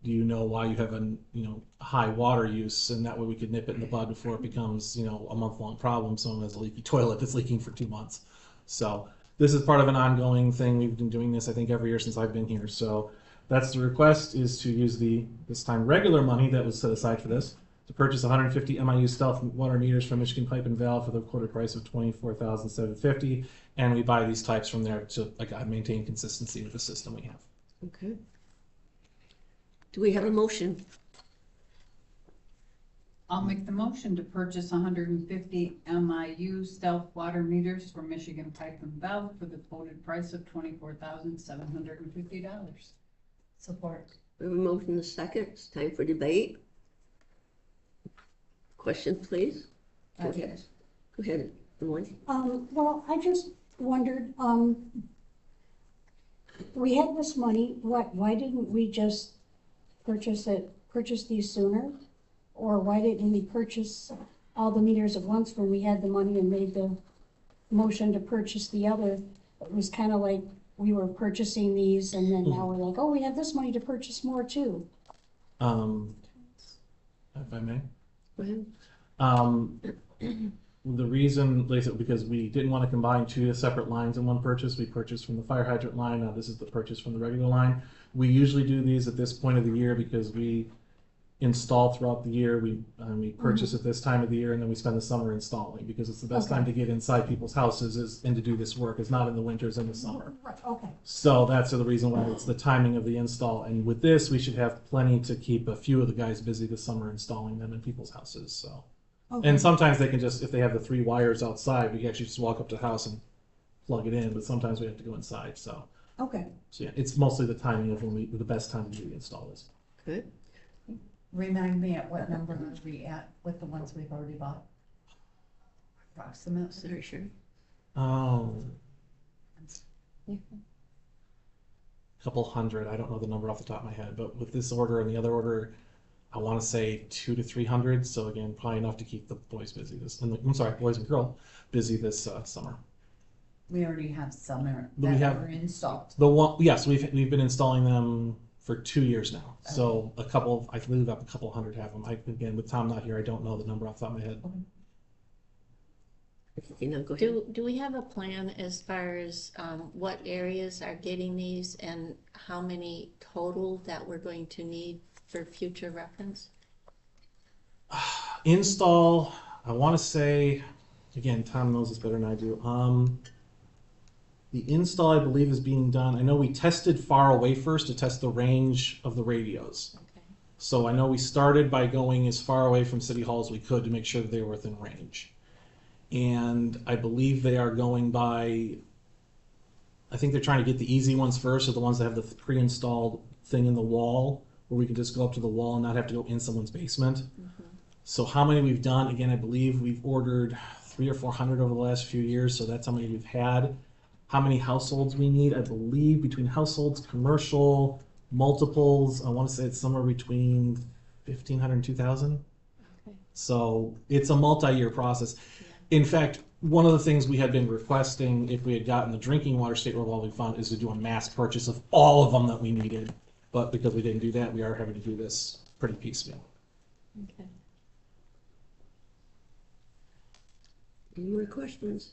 do you know why you have a high water use? And that way we could nip it in the bud before it becomes a month-long problem. Someone has a leaky toilet that's leaking for 2 months. So this is part of an ongoing thing. We've been doing this, I think, every year since I've been here. So that's the request, is to use this time regular money that was set aside for this to purchase 150 MIU stealth water meters from Michigan Pipe and Valve for the quoted price of $24,750. And we buy these types from there to maintain consistency with the system we have. Okay. Do we have a motion? I'll make the motion to purchase 150 MIU stealth water meters from Michigan Pipe and Valve for the quoted price of $24,750. Support. We have a motion and a second. It's time for debate. Questions, please? Go ahead. Go ahead, Lauren. Well, I just wondered, we had this money, why didn't we just purchase these sooner? Or why didn't we purchase all the meters at once when we had the money and made the motion to purchase the other? It was kind of like we were purchasing these and then now we're like, oh, we have this money to purchase more too. If I may. Go ahead. The reason, like I said, because we didn't want to combine two separate lines in one purchase. We purchased from the fire hydrant line. Now this is the purchase from the regular line. We usually do these at this point of the year because we install throughout the year. We purchase at this time of the year, and then we spend the summer installing because it's the best time to get inside people's houses and to do this work. It's not in the winters and the summer. Right, okay. So that's the reason why it's the timing of the install. And with this, we should have plenty to keep a few of the guys busy this summer installing them in people's houses. So. Okay. And sometimes they can just, if they have the 3 wires outside, we can actually just walk up to the house and plug it in, but sometimes we have to go inside, so. Okay. So yeah, it's mostly the timing of when the best time to do the install is. Okay. Remind me at what number are we at with the ones we've already bought? Approximate. Sorry, sure. Oh. Couple hundred, I don't know the number off the top of my head, but with this order and the other order, I want to say 200 to 300. So again, probably enough to keep the boys busy boys and girls busy this summer. We already have some that are installed. The one, yes, we've been installing them for 2 years now. Okay. So I believe a couple hundred have them. Again, with Tom not here, I don't know the number off the top of my head. Okay. Go ahead. Do we have a plan as far as what areas are getting these and how many total that we're going to need for future reference? Install, I want to say, again, Tom knows this better than I do. The install, I believe, is being done. I know we tested far away first to test the range of the radios. Okay. So I know we started by going as far away from City Hall as we could to make sure that they were within range. And I believe they are going by, I think they're trying to get the easy ones first, or the ones that have the pre-installed thing in the wall, where we can just go up to the wall and not have to go in someone's basement. Mm-hmm. So how many we've done, again, I believe we've ordered 300 or 400 over the last few years, so that's how many we've had. How many households we need, I believe between households, commercial, multiples, I want to say it's somewhere between 1,500 and 2,000. Okay. So it's a multi-year process. Yeah. In fact, one of the things we had been requesting, if we had gotten the drinking water state revolving fund, is to do a mass purchase of all of them that we needed. But because we didn't do that, we are having to do this pretty piecemeal. Okay. Any more questions?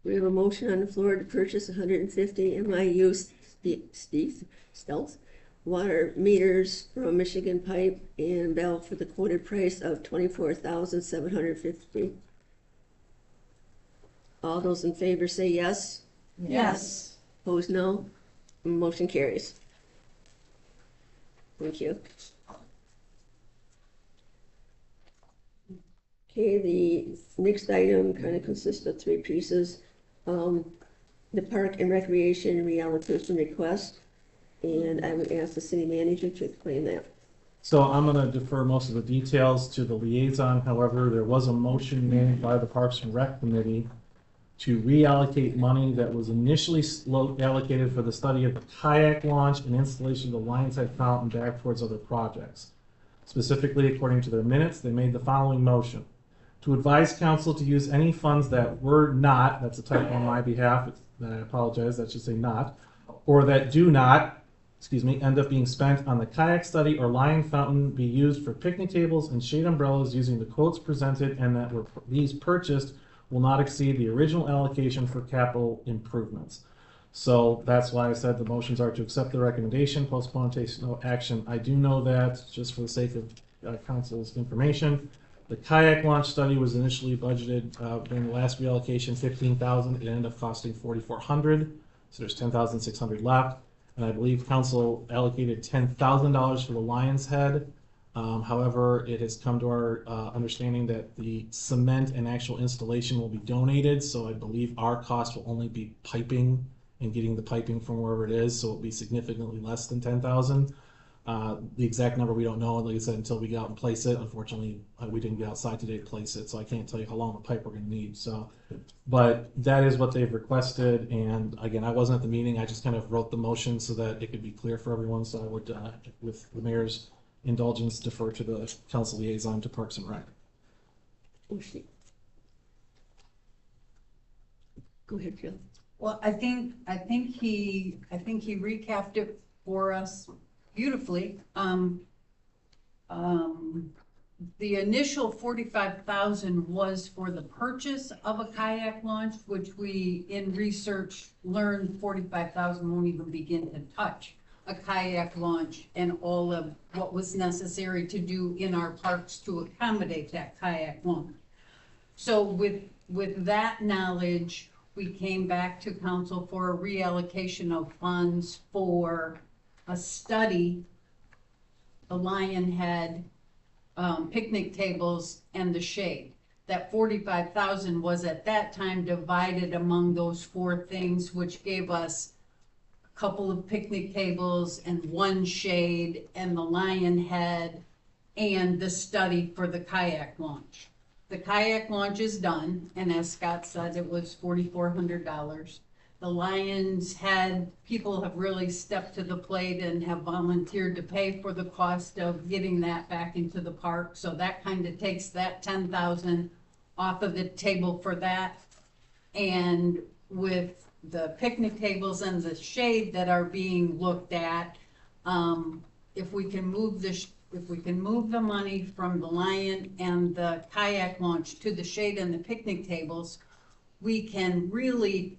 We have a motion on the floor to purchase 150 MIU stealth water meters from Michigan Pipe and Valve for the quoted price of $24,750. All those in favor say yes. Yes. Opposed, no. Motion carries. Thank you. Okay, the next item kind of consists of 3 pieces. The Park and Recreation reallocation request, and I would ask the city manager to explain that. So I'm going to defer most of the details to the liaison. However, there was a motion made by the Parks and Rec Committee to reallocate money that was initially allocated for the study of the kayak launch and installation of the Lionshead Fountain back towards other projects. Specifically, according to their minutes, they made the following motion: to advise council to use any funds that were not, that's a typo on my behalf, I apologize, that should say not, or that do not, end up being spent on the kayak study or lion fountain be used for picnic tables and shade umbrellas using the quotes presented, and that these purchased will not exceed the original allocation for capital improvements. So that's why I said the motions are to accept the recommendation, postpone, take no action. I do know that, just for the sake of council's information, the kayak launch study was initially budgeted during the last reallocation $15,000. It ended up costing $4,400, so there's $10,600 left. and I believe council allocated $10,000 for the Lion's Head. However, it has come to our understanding that the cement and actual installation will be donated, so I believe our cost will only be piping and getting the piping from wherever it is, so it'll be significantly less than 10,000. The exact number we don't know, like I said, until we get out and place it. Unfortunately, we didn't get outside today to place it, so I can't tell you how long the pipe we're gonna need, so. But that is what they've requested, and again, I wasn't at the meeting, I just kind of wrote the motion so that it could be clear for everyone, so I would, with the mayor's indulgence, defer to the council liaison to Parks and Rec. Go ahead, Phil. Well, I think he recapped it for us beautifully. The initial 45,000 was for the purchase of a kayak launch, which we, in research, learned 45,000 won't even begin to touch a kayak launch and all of what was necessary to do in our parks to accommodate that kayak launch. So with that knowledge, we came back to council for a reallocation of funds for a study, the Lion Head, picnic tables, and the shade. That 45,000 was at that time divided among those four things, which gave us a couple of picnic tables and one shade and the Lion Head and the study for the kayak launch. The kayak launch is done, and as Scott said, it was $4,400. The Lions Head, people have really stepped to the plate and have volunteered to pay for the cost of getting that back into the park. So that kind of takes that 10,000 off of the table for that. And with the picnic tables and the shade that are being looked at, if we can move the money from the Lion and the kayak launch to the shade and the picnic tables, we can really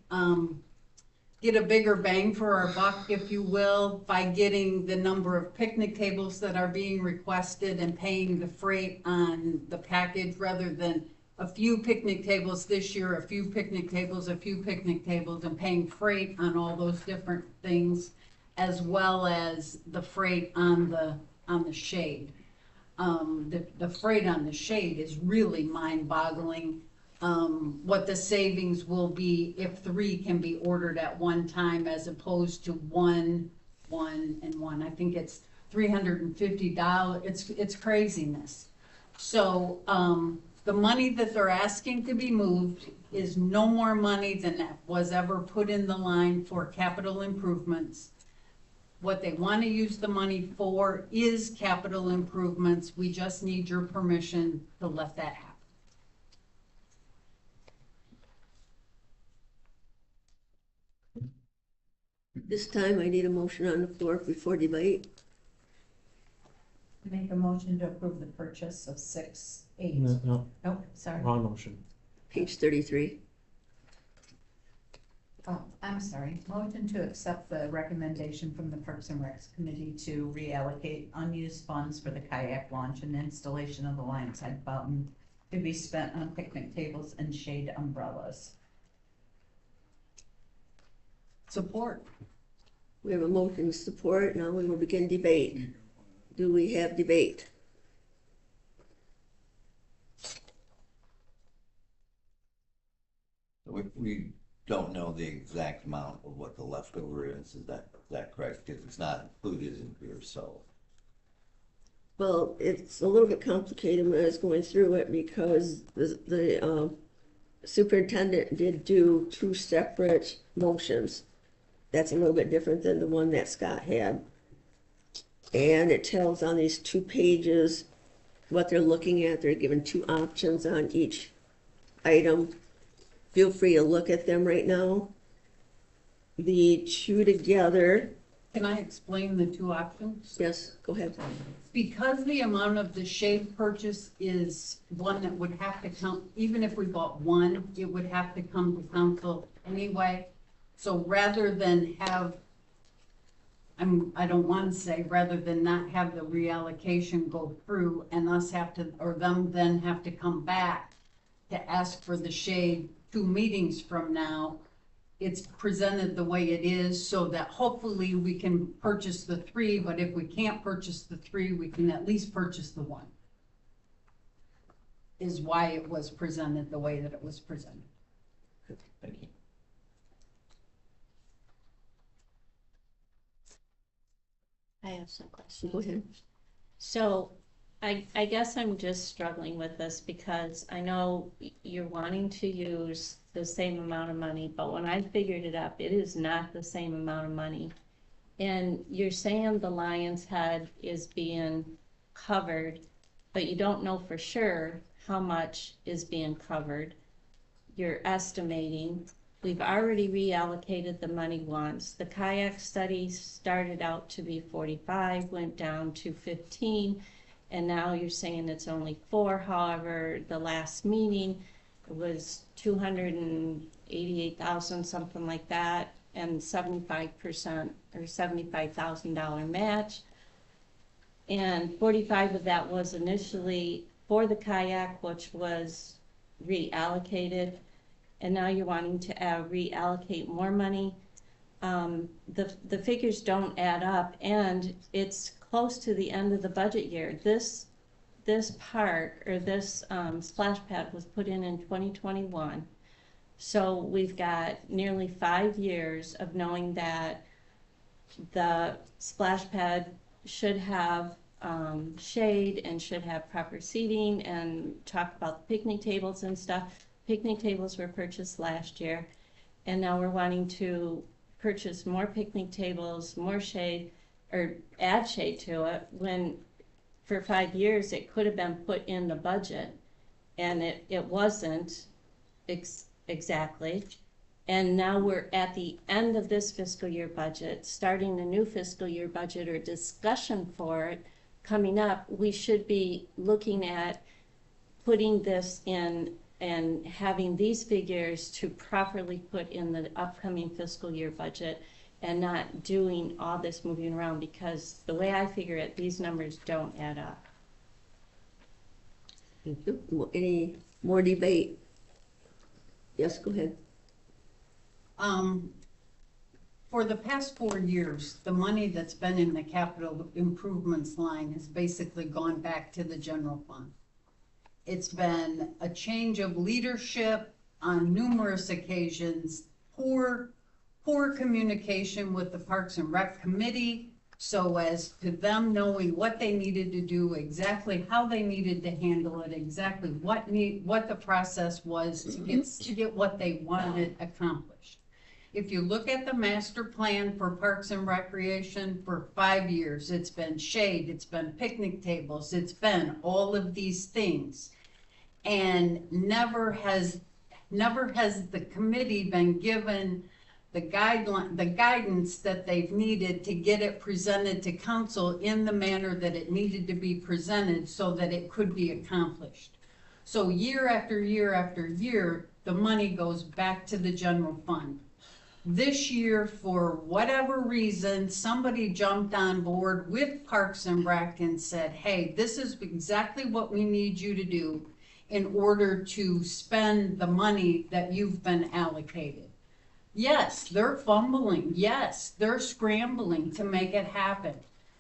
get a bigger bang for our buck, if you will, by getting the number of picnic tables that are being requested and paying the freight on the package rather than a few picnic tables this year, a few picnic tables, a few picnic tables, and paying freight on all those different things, as well as the freight on the shade. The freight on the shade is really mind-boggling. What the savings will be if 3 can be ordered at one time as opposed to one, and one. I think it's $350. It's craziness. So the money that they're asking to be moved is no more money than was ever put in the line for capital improvements. What they want to use the money for is capital improvements. We just need your permission to let that happen. This time I need a motion on the floor before debate. Make a motion to approve the purchase of 6-8. No, Oh, sorry. wrong motion. Page 33. Oh, I'm sorry. Motion to accept the recommendation from the Parks and Recs Committee to reallocate unused funds for the kayak launch and installation of the Lion's Head fountain to be spent on picnic tables and shade umbrellas. Support. We have a motion to support. Now we will begin debate. Do we have debate? We don't know the exact amount of what the leftover is that correct? Because it's not included in here, so. Well, it's a little bit complicated when I was going through it because the superintendent did do 2 separate motions. That's a little bit different than the one that Scott had. And it tells on these 2 pages what they're looking at. They're given 2 options on each item. Feel free to look at them right now. The 2 together. Can I explain the 2 options? Yes, go ahead. Because the amount of the shade purchase is one that would have to come, even if we bought 1, it would have to come to council anyway. So rather than have, I don't want to say, rather than not have the reallocation go through and us have to, or them then have to come back to ask for the shade 2 meetings from now, it's presented the way it is, so that hopefully we can purchase the 3, but if we can't purchase the 3, we can at least purchase the 1. Is why it was presented the way that it was presented. Thank you. I have some questions. Go ahead. So I guess I'm just struggling with this because I know you're wanting to use the same amount of money, but when I figured it up, it is not the same amount of money. And you're saying the Lion's Head is being covered, but you don't know for sure how much is being covered. You're estimating. We've already reallocated the money once. The kayak study started out to be 45, went down to 15, and now you're saying it's only 4. However, the last meeting it was 288,000, something like that, and 75% or $75,000 match. And 45 of that was initially for the kayak, which was reallocated. And now you're wanting to reallocate more money. The figures don't add up, and it's close to the end of the budget year. This park, or this splash pad was put in 2021. So we've got nearly 5 years of knowing that the splash pad should have shade and should have proper seating, and talk about the picnic tables and stuff. Picnic tables were purchased last year, and now we're wanting to purchase more picnic tables, more shade, or add shade to it, when for 5 years it could have been put in the budget, and it wasn't exactly. And now we're at the end of this fiscal year budget, starting the new fiscal year budget or discussion for it coming up. We should be looking at putting this in and having these figures to properly put in the upcoming fiscal year budget, and not doing all this moving around, because the way I figure it, these numbers don't add up. Any more debate? Yes, go ahead. For the past 4 years, the money that's been in the capital improvements line has basically gone back to the general fund. It's been a change of leadership on numerous occasions, poor communication with the Parks and Rec Committee, so as to them knowing what they needed to do, exactly how they needed to handle it, exactly what the process was to get what they wanted accomplished. If you look at the master plan for Parks and Recreation for 5 years, it's been shade, it's been picnic tables, it's been all of these things. And never has the committee been given the guidance that they've needed to get it presented to council in the manner that it needed to be presented, so that it could be accomplished. So year after year after year, the money goes back to the general fund. This year, for whatever reason, somebody jumped on board with Parks and Rec and said, hey, this is exactly what we need you to do in order to spend the money that you've been allocated. Yes, they're fumbling. Yes, they're scrambling to make it happen.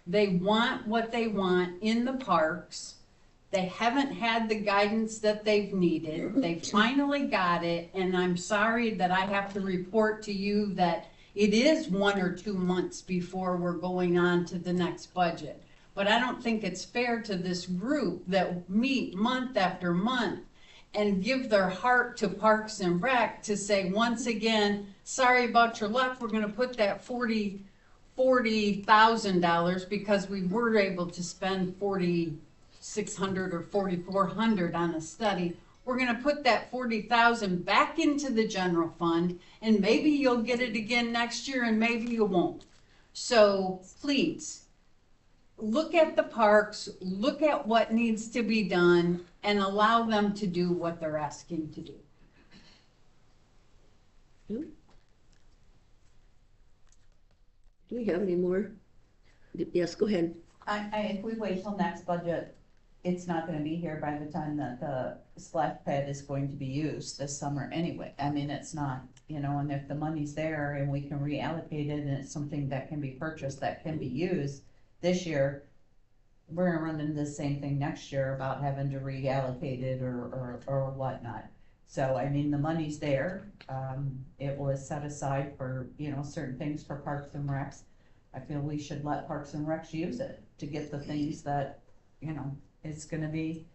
They want what they want in the parks. They haven't had the guidance that they've needed. They finally got it, and I'm sorry that I have to report to you that it is 1 or 2 months before we're going on to the next budget. But I don't think it's fair to this group that meet month after month and give their heart to Parks and Rec to say, once again, sorry about your luck, we're gonna put that $40,000 because we were able to spend $4,600 or $4,400 on a study. We're gonna put that $40,000 back into the general fund, and maybe you'll get it again next year and maybe you won't. So please, look at the parks, look at what needs to be done, and allow them to do what they're asking to do. Do we have any more? Yes, go ahead. If we wait till next budget, it's not gonna be here by the time that the splash pad is going to be used this summer anyway. I mean, it's not you know, and if the money's there and we can reallocate it and it's something that can be purchased, that can be used this year, we're gonna run into the same thing next year about having to reallocate it or whatnot. So, I mean, the money's there, it was set aside for, you know, certain things for Parks and Recs. I feel we should let Parks and Recs use it to get the things that, you know, it's gonna be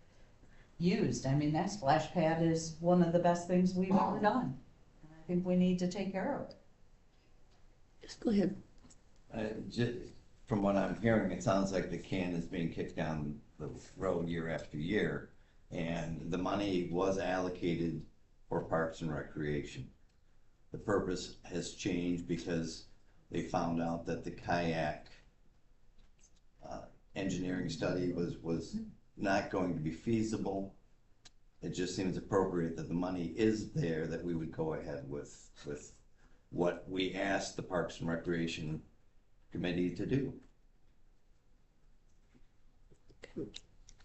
used. I mean, that splash pad is one of the best things we've ever done. I think we need to take care of it. Just go ahead. From what I'm hearing, it sounds like the can is being kicked down the road year after year. And the money was allocated for Parks and Recreation. The purpose has changed because they found out that the kayak engineering study was not going to be feasible. It just seems appropriate that the money is there, that we would go ahead with what we asked the Parks and Recreation Committee to do.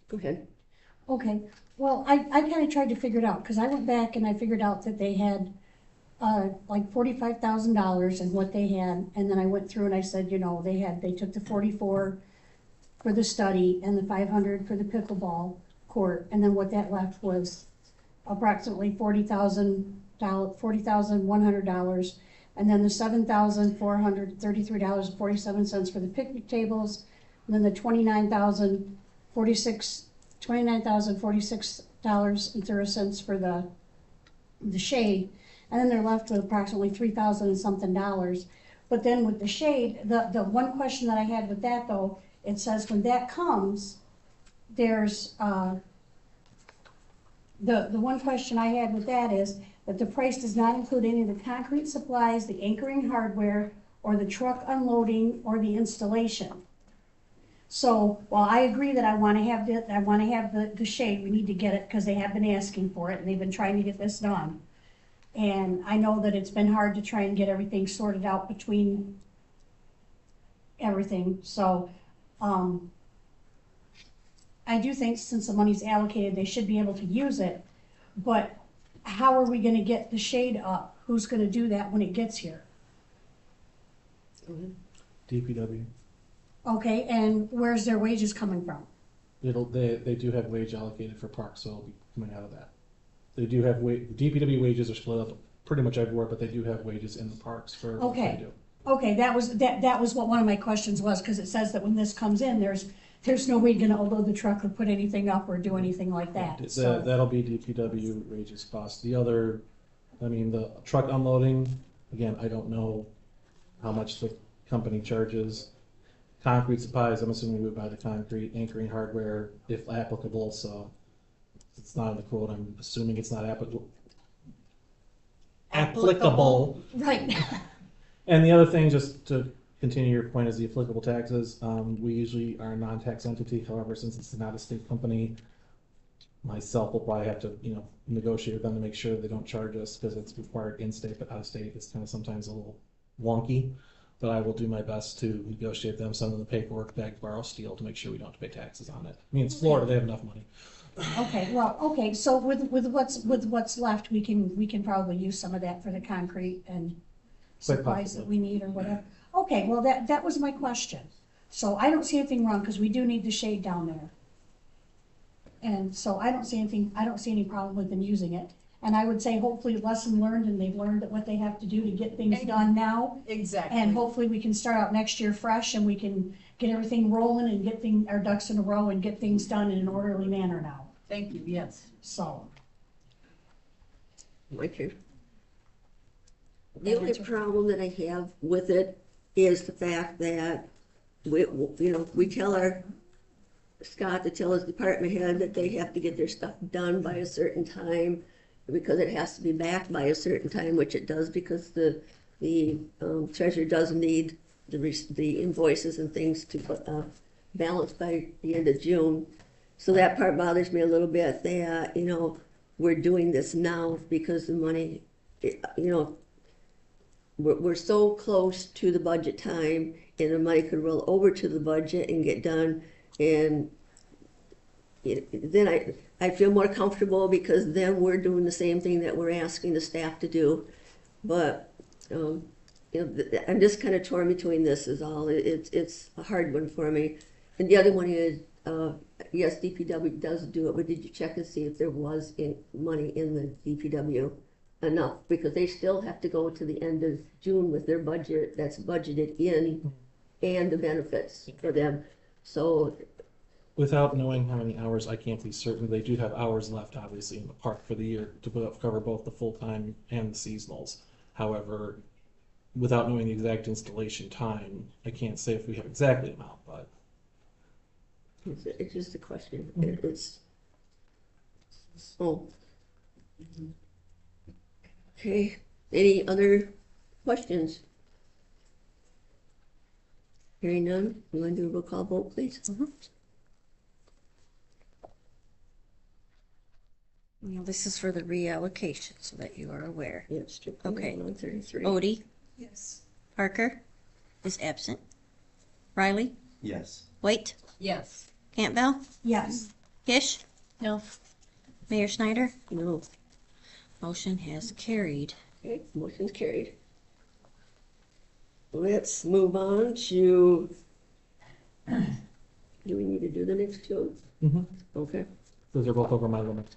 Go ahead. Okay, well, I kind of tried to figure it out, because I went back and I figured out that they had like $45,000 and what they had, and then I went through and I said, you know, they took the 44 for the study and the 500 for the pickleball court, and then what that left was approximately $40,100, and then the $7,433.47 for the picnic tables, and then the $29,046.30 for the shade, and then they're left with approximately $3,000 and something dollars. But then with the shade, the one question that I had with that though, it says when that comes, there's the one question I had with that is that the price does not include any of the concrete supplies, the anchoring hardware, or the truck unloading or the installation. So while I agree that I want to have the shade, we need to get it because they have been asking for it and they've been trying to get this done. And I know that it's been hard to try and get everything sorted out between everything. So I do think since the money's allocated, they should be able to use it. But how are we going to get the shade up? Who's going to do that when it gets here? DPW. Okay, and where's their wages coming from? They do have wage allocated for parks, so it'll be coming out of that. They do have DPW wages are split up pretty much everywhere, but they do have wages in the parks for what they do. Okay, that was what one of my questions was, because it says that when this comes in, there's nobody gonna load the truck or put anything up or do anything like that. So That'll be DPW wages cost. The other, I mean, the truck unloading, again, I don't know how much the company charges. Concrete supplies, I'm assuming we would buy the concrete, anchoring hardware, if applicable, so it's not in the quote, I'm assuming it's not applicable. Right. And the other thing, just to continue your point, is the applicable taxes. We usually are a non-tax entity, however, since it's not a state company, myself will probably have to, negotiate with them to make sure they don't charge us because it's required in-state, but out-of-state, it's kind of sometimes a little wonky. But I will do my best to negotiate them, send them the paperwork, bag, borrow, steal to make sure we don't have to pay taxes on it. I mean, it's Florida, they have enough money. Okay, so with what's left, we can probably use some of that for the concrete and supplies that we need or whatever. Okay, well, that was my question. So I don't see anything wrong, because we do need the shade down there. And so I don't see any problem with them using it. And I would say hopefully lesson learned, and they've learned what they have to do to get things done now. Exactly. And hopefully we can start out next year fresh and we can get everything rolling and get our ducks in a row and get things done in an orderly manner now. Thank you, yes. So. Okay. The only problem that I have with it is the fact that we tell Scott to tell his department head that they have to get their stuff done by a certain time, because it has to be back by a certain time, which it does, because the treasurer does need the invoices and things to balance by the end of June. So that part bothers me a little bit, that, we're doing this now because the money, we're so close to the budget time, and the money could roll over to the budget and get done, and then I feel more comfortable, because then we're doing the same thing that we're asking the staff to do. But, I'm just kind of torn between this is all. It's a hard one for me. And the other one is, yes, DPW does do it, but did you check and see if there was money in the DPW enough? Because they still have to go to the end of June with their budget that's budgeted in and the benefits for them. So, Without knowing how many hours, I can't be certain. They do have hours left, obviously, in the park for the year to cover both the full-time and the seasonals. However, without knowing the exact installation time, I can't say if we have exactly amount, but. it's just a question. It's, oh. Okay, any other questions? Hearing none, you want to do a roll call vote, please? Well, this is for the reallocation, so that you are aware. Yes, strictly Okay. 133. Odie? Yes. Parker is absent. Riley? Yes. White? Yes. Campbell? Yes. Kish? No. Mayor Schneider? No. Motion has carried. Okay, motion's carried. Let's move on to, do we need to do the next two? Okay, Those are both over my limit.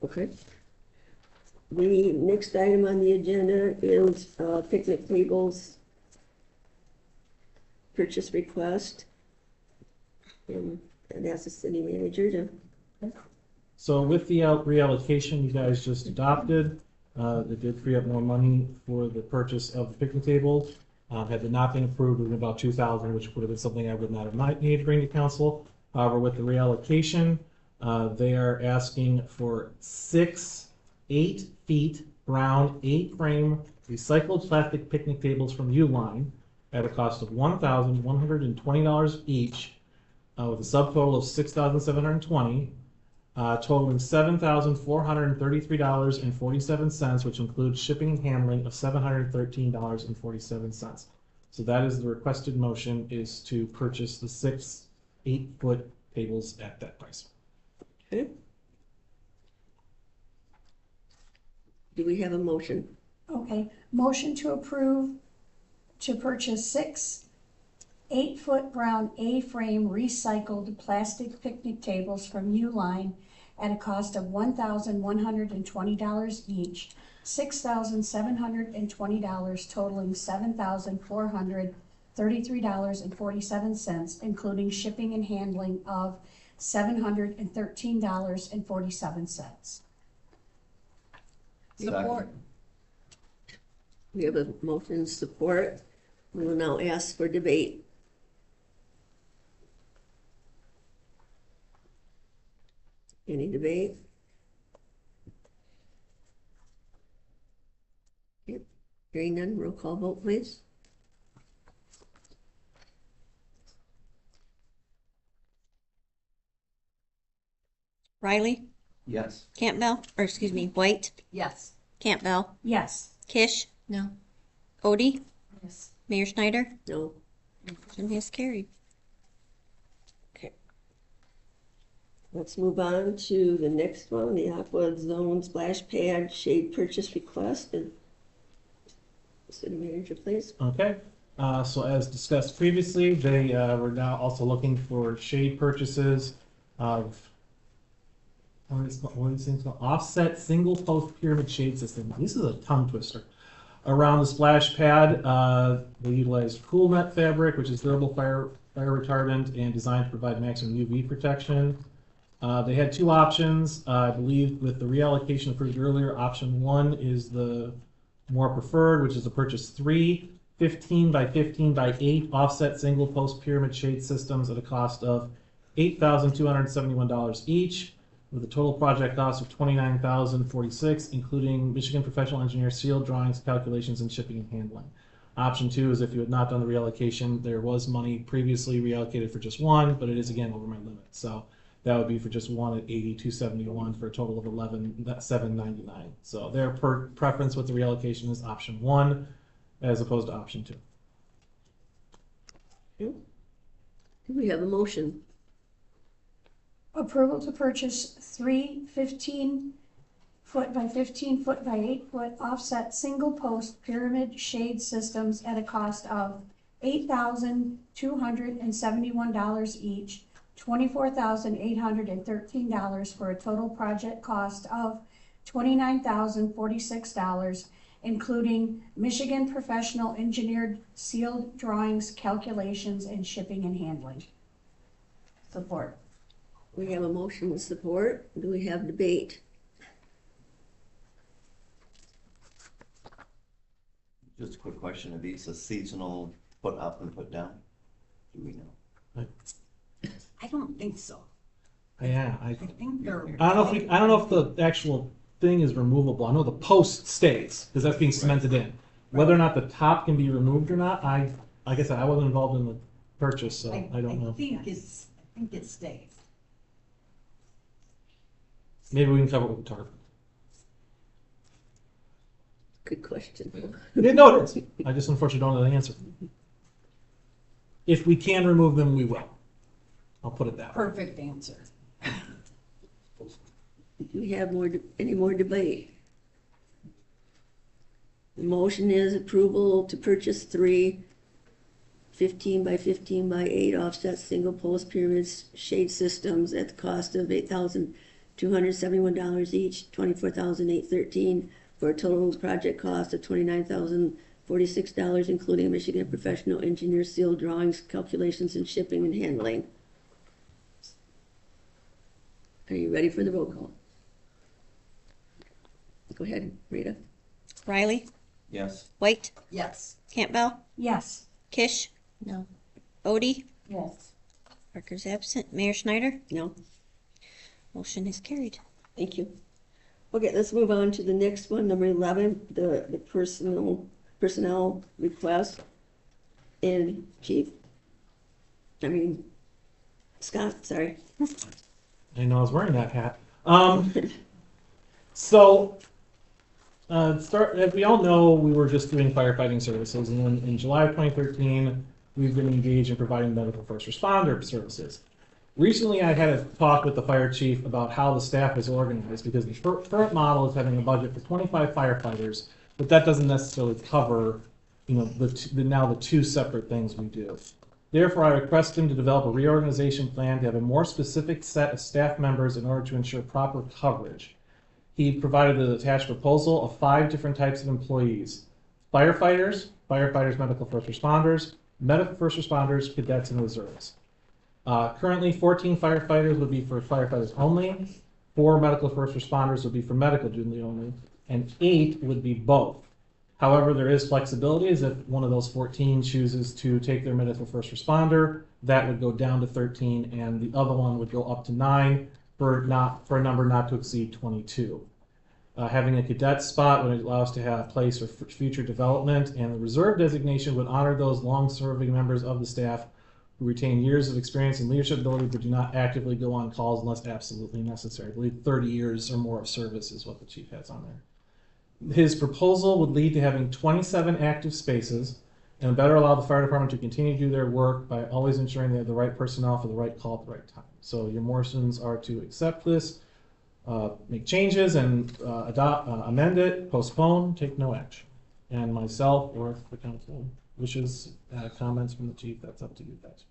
okay. The next item on the agenda is picnic tables purchase request. And that's the city manager to. So with the reallocation you guys just adopted, it did free up more money for the purchase of the picnic tables. Had it not been approved, it would have been about $2,000, which would have been something I would not have needed to bring to council. However, with the reallocation, they are asking for 6 8-feet brown 8-frame recycled plastic picnic tables from Uline at a cost of $1,120 each, with a subtotal of $6,720. Totaling $7,433.47, which includes shipping and handling of $713.47. So that is the requested motion, is to purchase the 6 8-foot tables at that price. Okay. Do we have a motion? Okay, motion to approve to purchase 6 8-foot brown A-frame recycled plastic picnic tables from Uline at a cost of $1,120 each, $6,720 totaling $7,433.47, including shipping and handling of $713.47. Support. We have a motion support. We will now ask for debate. Any debate? Yep. Hearing none, roll call vote, please. Riley? Yes. Campbell? Or excuse me, White? Yes. Campbell? Yes. Kish? No. Odie? Yes. Mayor Schneider? No. Motion has carried. Let's move on to the next one, the Aqua Zone Splash Pad Shade Purchase Request. And City Manager, please. Okay, so as discussed previously, they were now also looking for shade purchases of what is these things called? Offset single post pyramid shade system. This is a tongue twister. Around the splash pad, they utilized cool net fabric, which is durable fire retardant and designed to provide maximum UV protection. They had two options. I believe with the reallocation approved earlier, option 1 is the more preferred, which is to purchase 3 15 by 15 by 8 offset single post pyramid shade systems at a cost of $8,271 each, with a total project cost of $29,046, including Michigan Professional Engineer sealed drawings, calculations, and shipping and handling. Option 2 is if you had not done the reallocation, there was money previously reallocated for just one, but it is again over my limit. So that would be for just one at $8,271 for a total of $11,799. So their preference with the reallocation is option 1 as opposed to option 2. Do we have a motion? Approval to purchase 3 15-foot foot by 15 foot by 8 foot offset single post pyramid shade systems at a cost of $8,271 each, $24,813 for a total project cost of $29,046, including Michigan Professional Engineered Sealed Drawings, calculations, and shipping and handling. Support. We have a motion with support. Do we have debate? Just a quick question, are these a seasonal put up and put down? Do we know? I don't think so. Yeah, I think they're. I don't know if the actual thing is removable. I know the post stays, because that's being cemented in. Whether or not the top can be removed or not, like I said, I wasn't involved in the purchase, so I don't know. I think it stays. Maybe we can cover it with the tarp. Good question. Yeah, no, it is. I just unfortunately don't know the answer. If we can remove them, we will. I'll put it that way. Perfect answer. Do we have any more debate? The motion is approval to purchase 3 15 by 15 by 8 offset single post pyramid shade systems at the cost of $8,271 each, $24,813 for a total project cost of $29,046, including Michigan Professional Engineer Sealed Drawings, calculations, and shipping and handling. Are you ready for the roll call? Go ahead, Rita. Riley? Yes. White? Yes. Campbell? Yes. Kish? No. Odie? Yes. Parker's absent. Mayor Schneider? No. Motion is carried. Thank you. Okay, let's move on to the next one, number 11, the personnel request. And Scott, sorry. I know I was wearing that hat. As we all know, we were just doing firefighting services, and then in July of 2013, we've been engaged in providing medical first responder services. Recently, I had a talk with the fire chief about how the staff is organized, because the current model is having a budget for 25 firefighters, but that doesn't necessarily cover, the two separate things we do. Therefore, I request him to develop a reorganization plan to have a more specific set of staff members in order to ensure proper coverage. He provided an attached proposal of 5 different types of employees: firefighters, medical first responders, cadets, and reserves. Currently, 14 firefighters would be for firefighters only, 4 medical first responders would be for medical duty only, and 8 would be both. However, there is flexibility, as if one of those 14 chooses to take their medical first responder, that would go down to 13, and the other one would go up to 9 for a number not to exceed 22. Having a cadet spot would allow us to have a place for future development, and the reserve designation would honor those long-serving members of the staff who retain years of experience and leadership ability but do not actively go on calls unless absolutely necessary. I believe 30 years or more of service is what the chief has on there. His proposal would lead to having 27 active spaces and better allow the fire department to continue to do their work by always ensuring they have the right personnel for the right call at the right time. So your motions are to accept this, make changes, and amend it, postpone, take no action. And myself, or if the council wishes comments from the chief, that's up to you guys.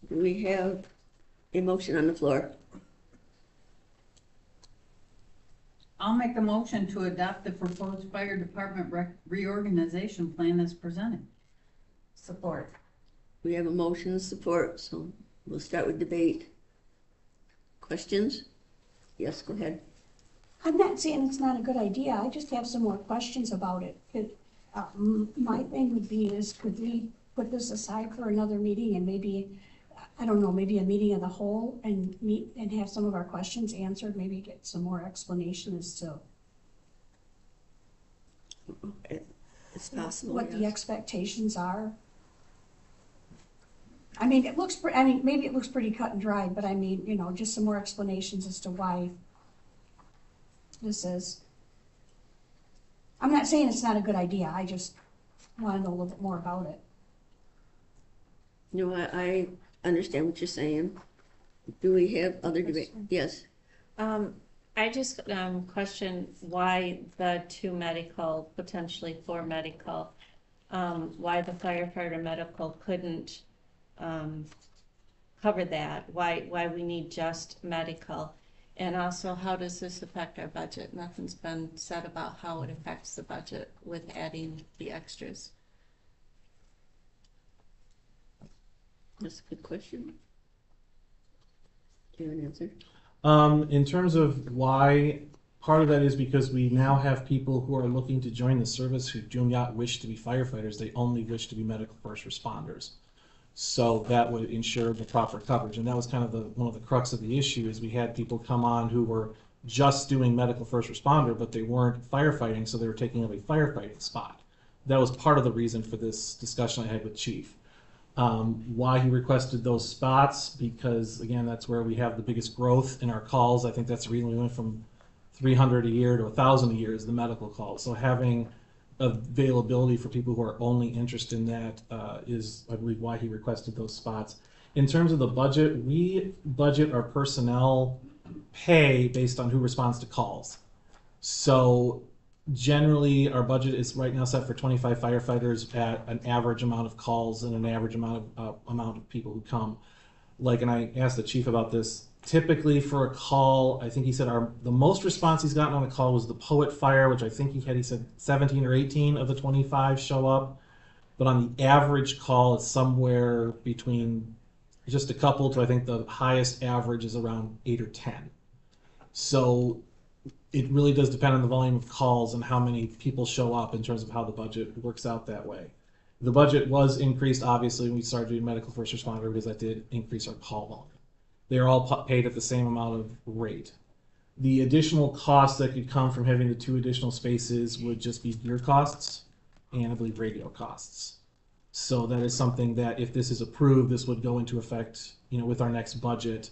Do we have a motion on the floor? I'll make a motion to adopt the proposed fire department reorganization plan as presented. Support. We have a motion and support, so we'll start with debate. Questions? Yes, go ahead. I'm not saying it's not a good idea, I just have some more questions about it. My thing would be is, could we put this aside for another meeting and maybe, I don't know, maybe a meeting of the whole and meet and have some of our questions answered, maybe get some more explanation as to It's possible, what the yes. expectations are. I mean, it looks, maybe it looks pretty cut and dried, but I mean, just some more explanations as to why this is. I'm not saying it's not a good idea, I just want to know a little bit more about it. No, I understand what you're saying. Do we have other debate? Yes. I just question why the 2 medical, potentially 4 medical, why the firefighter medical couldn't cover that, why we need just medical. And also, how does this affect our budget? Nothing's been said about how it affects the budget with adding the extras. That's a good question. Do you have an answer? In terms of why, part of that is because we now have people who are looking to join the service who do not wish to be firefighters. They only wish to be medical first responders. So that would ensure the proper coverage. And that was kind of one of the crux of the issue is we had people come on who were just doing medical first responder, but they weren't firefighting, so they were taking up a firefighting spot. That was part of the reason for this discussion I had with Chief. Why he requested those spots, because again, that's where we have the biggest growth in our calls. I think that's the reason we went from 300 a year to 1,000 a year is the medical calls. So having availability for people who are only interested in that is, I believe, why he requested those spots. In terms of the budget, we budget our personnel pay based on who responds to calls. So generally, our budget is right now set for 25 firefighters at an average amount of calls and an average amount of people who come. Like, and I asked the chief about this. Typically, for a call, I think he said the most response he's gotten on a call was the Poet Fire, which I think he said 17 or 18 of the 25 show up. But on the average call, it's somewhere between just a couple to I think the highest average is around 8 or 10. So it really does depend on the volume of calls and how many people show up in terms of how the budget works out that way. The budget was increased, obviously, when we started doing medical first responder because that did increase our call volume. They're all paid at the same amount of rate. The additional cost that could come from having the 2 additional spaces would just be gear costs and I believe radio costs. So that is something that if this is approved, this would go into effect, with our next budget,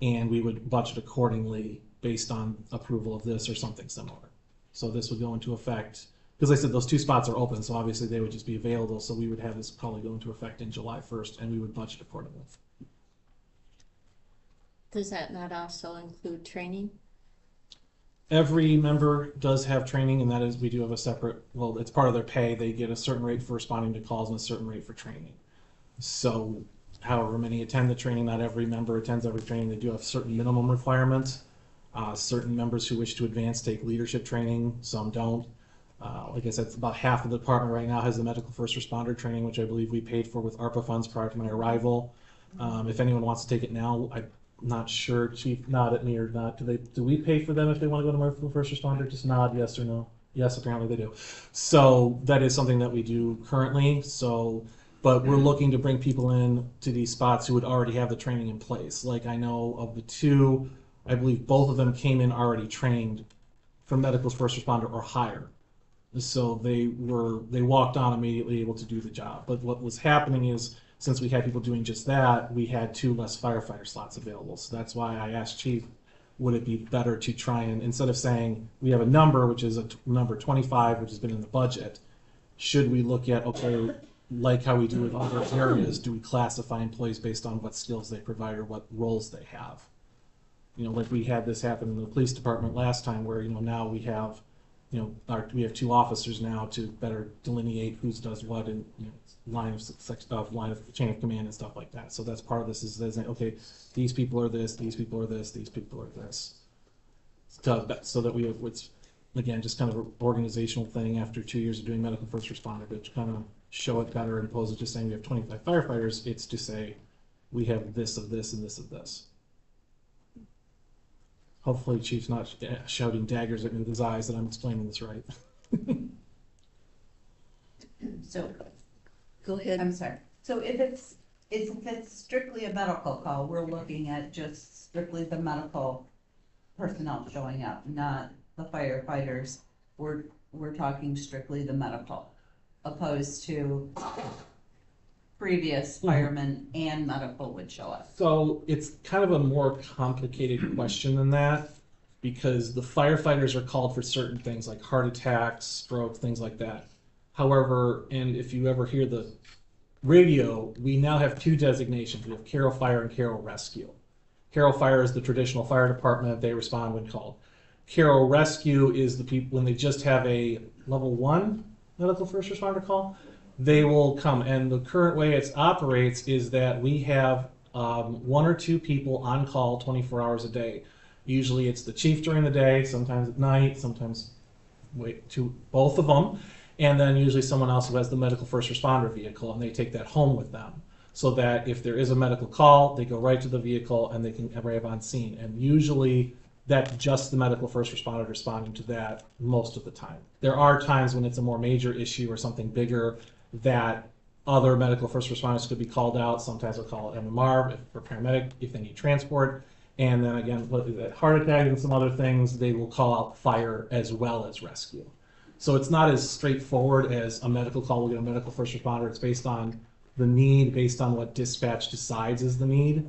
and we would budget accordingly based on approval of this or something similar. So this would go into effect, because I said those 2 spots are open, so obviously they would just be available, so we would have this probably go into effect in July 1st, and we would budget accordingly. Does that not also include training? Every member does have training, and that is, we do have a separate, well, it's part of their pay. They get a certain rate for responding to calls and a certain rate for training. So however many attend the training, not every member attends every training. They do have certain minimum requirements. Certain members who wish to advance take leadership training, some don't. Like I said, about half of the department right now has the medical first responder training, which I believe we paid for with ARPA funds prior to my arrival. If anyone wants to take it now, I'm not sure, Chief, nod at me or not. Do we pay for them if they want to go to medical first responder? Just nod yes or no. Yes, apparently they do. So that is something that we do currently. So, but we're looking to bring people in to these spots who would already have the training in place. Like I know of the 2, I believe both of them came in already trained for medical first responder or higher. So they walked on immediately able to do the job. But what was happening is, since we had people doing just that, we had 2 less firefighter slots available. So that's why I asked Chief, would it be better to try and, instead of saying we have a number, which is a number 25, which has been in the budget, should we look at, okay, like how we do with other areas, do we classify employees based on what skills they provide or what roles they have? Like we had this happen in the police department last time where, now we have, we have 2 officers now to better delineate who does what and line of chain of command and stuff like that. So that's part of this is okay, these people are this, these people are this, these people are this. So that we have, it's again just kind of an organizational thing after 2 years of doing medical first responder, but to kind of show it better, and opposed to just saying we have 25 firefighters, it's to say we have this of this and this of this. Hopefully Chief's not shouting daggers at me with his eyes that I'm explaining this right. So, Go ahead. I'm sorry. So if it's strictly a medical call, we're looking at just strictly the medical personnel showing up, not the firefighters. We're talking strictly the medical, opposed to previous firemen and medical would show up. So it's kind of a more complicated question than that, because the firefighters are called for certain things like heart attacks, stroke, things like that. However, and if you ever hear the radio, we now have 2 designations. We have Carroll Fire and Carroll Rescue. Carroll Fire is the traditional fire department. They respond when called. Carroll Rescue is the people when they just have a level 1 medical first responder call, they will come. And the current way it operates is that we have 1 or 2 people on call 24 hours a day. Usually it's the chief during the day, sometimes at night, sometimes both of them, and then usually someone else who has the medical first responder vehicle, and they take that home with them. So that if there is a medical call, they go right to the vehicle and they can arrive on scene. And usually that's just the medical first responder responding to that most of the time. There are times when it's a more major issue or something bigger that other medical first responders could be called out. Sometimes they'll call MMR for paramedic if they need transport. And then again, that heart attack and some other things, they will call out fire as well as rescue. So it's not as straightforward as a medical call will get a medical first responder. It's based on the need, based on what dispatch decides is the need.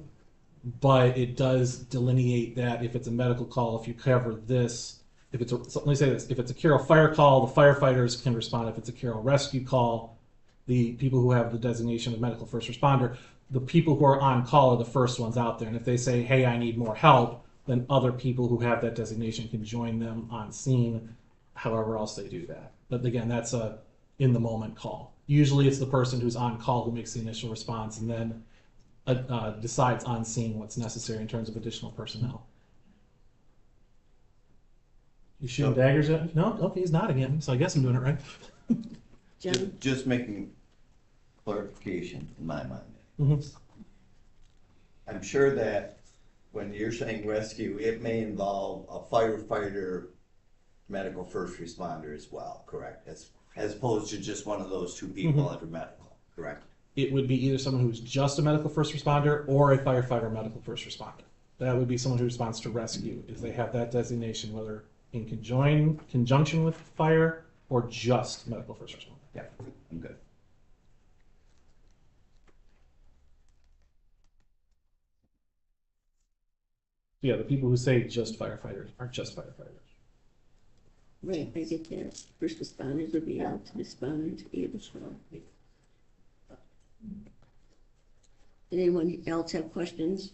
But it does delineate that if it's a medical call, if you cover this, if it's a, so let me say this, if it's a Carroll fire call, the firefighters can respond. If it's a Carroll rescue call, the people who have the designation of medical first responder, the people who are on call are the first ones out there. And if they say, hey, I need more help, then other people who have that designation can join them on scene, however else they do that. But again, that's a in the moment call. Usually it's the person who's on call who makes the initial response and then decides on scene what's necessary in terms of additional personnel. You shooting daggers at me? No? Okay, he's nodding at me, so I guess I'm doing it right. Just making clarification in my mind. Mm-hmm. I'm sure that when you're saying rescue, it may involve a firefighter, medical first responder as well, correct? As opposed to just one of those 2 people under medical, correct? It would be either someone who's just a medical first responder or a firefighter medical first responder. That would be someone who responds to rescue if they have that designation, whether in conjunction with fire or just medical first responder. Yeah, I'm good. Yeah, the people who say just firefighters are just firefighters. Right, I get that. First responders would be out to respond to either one. Anyone else have questions?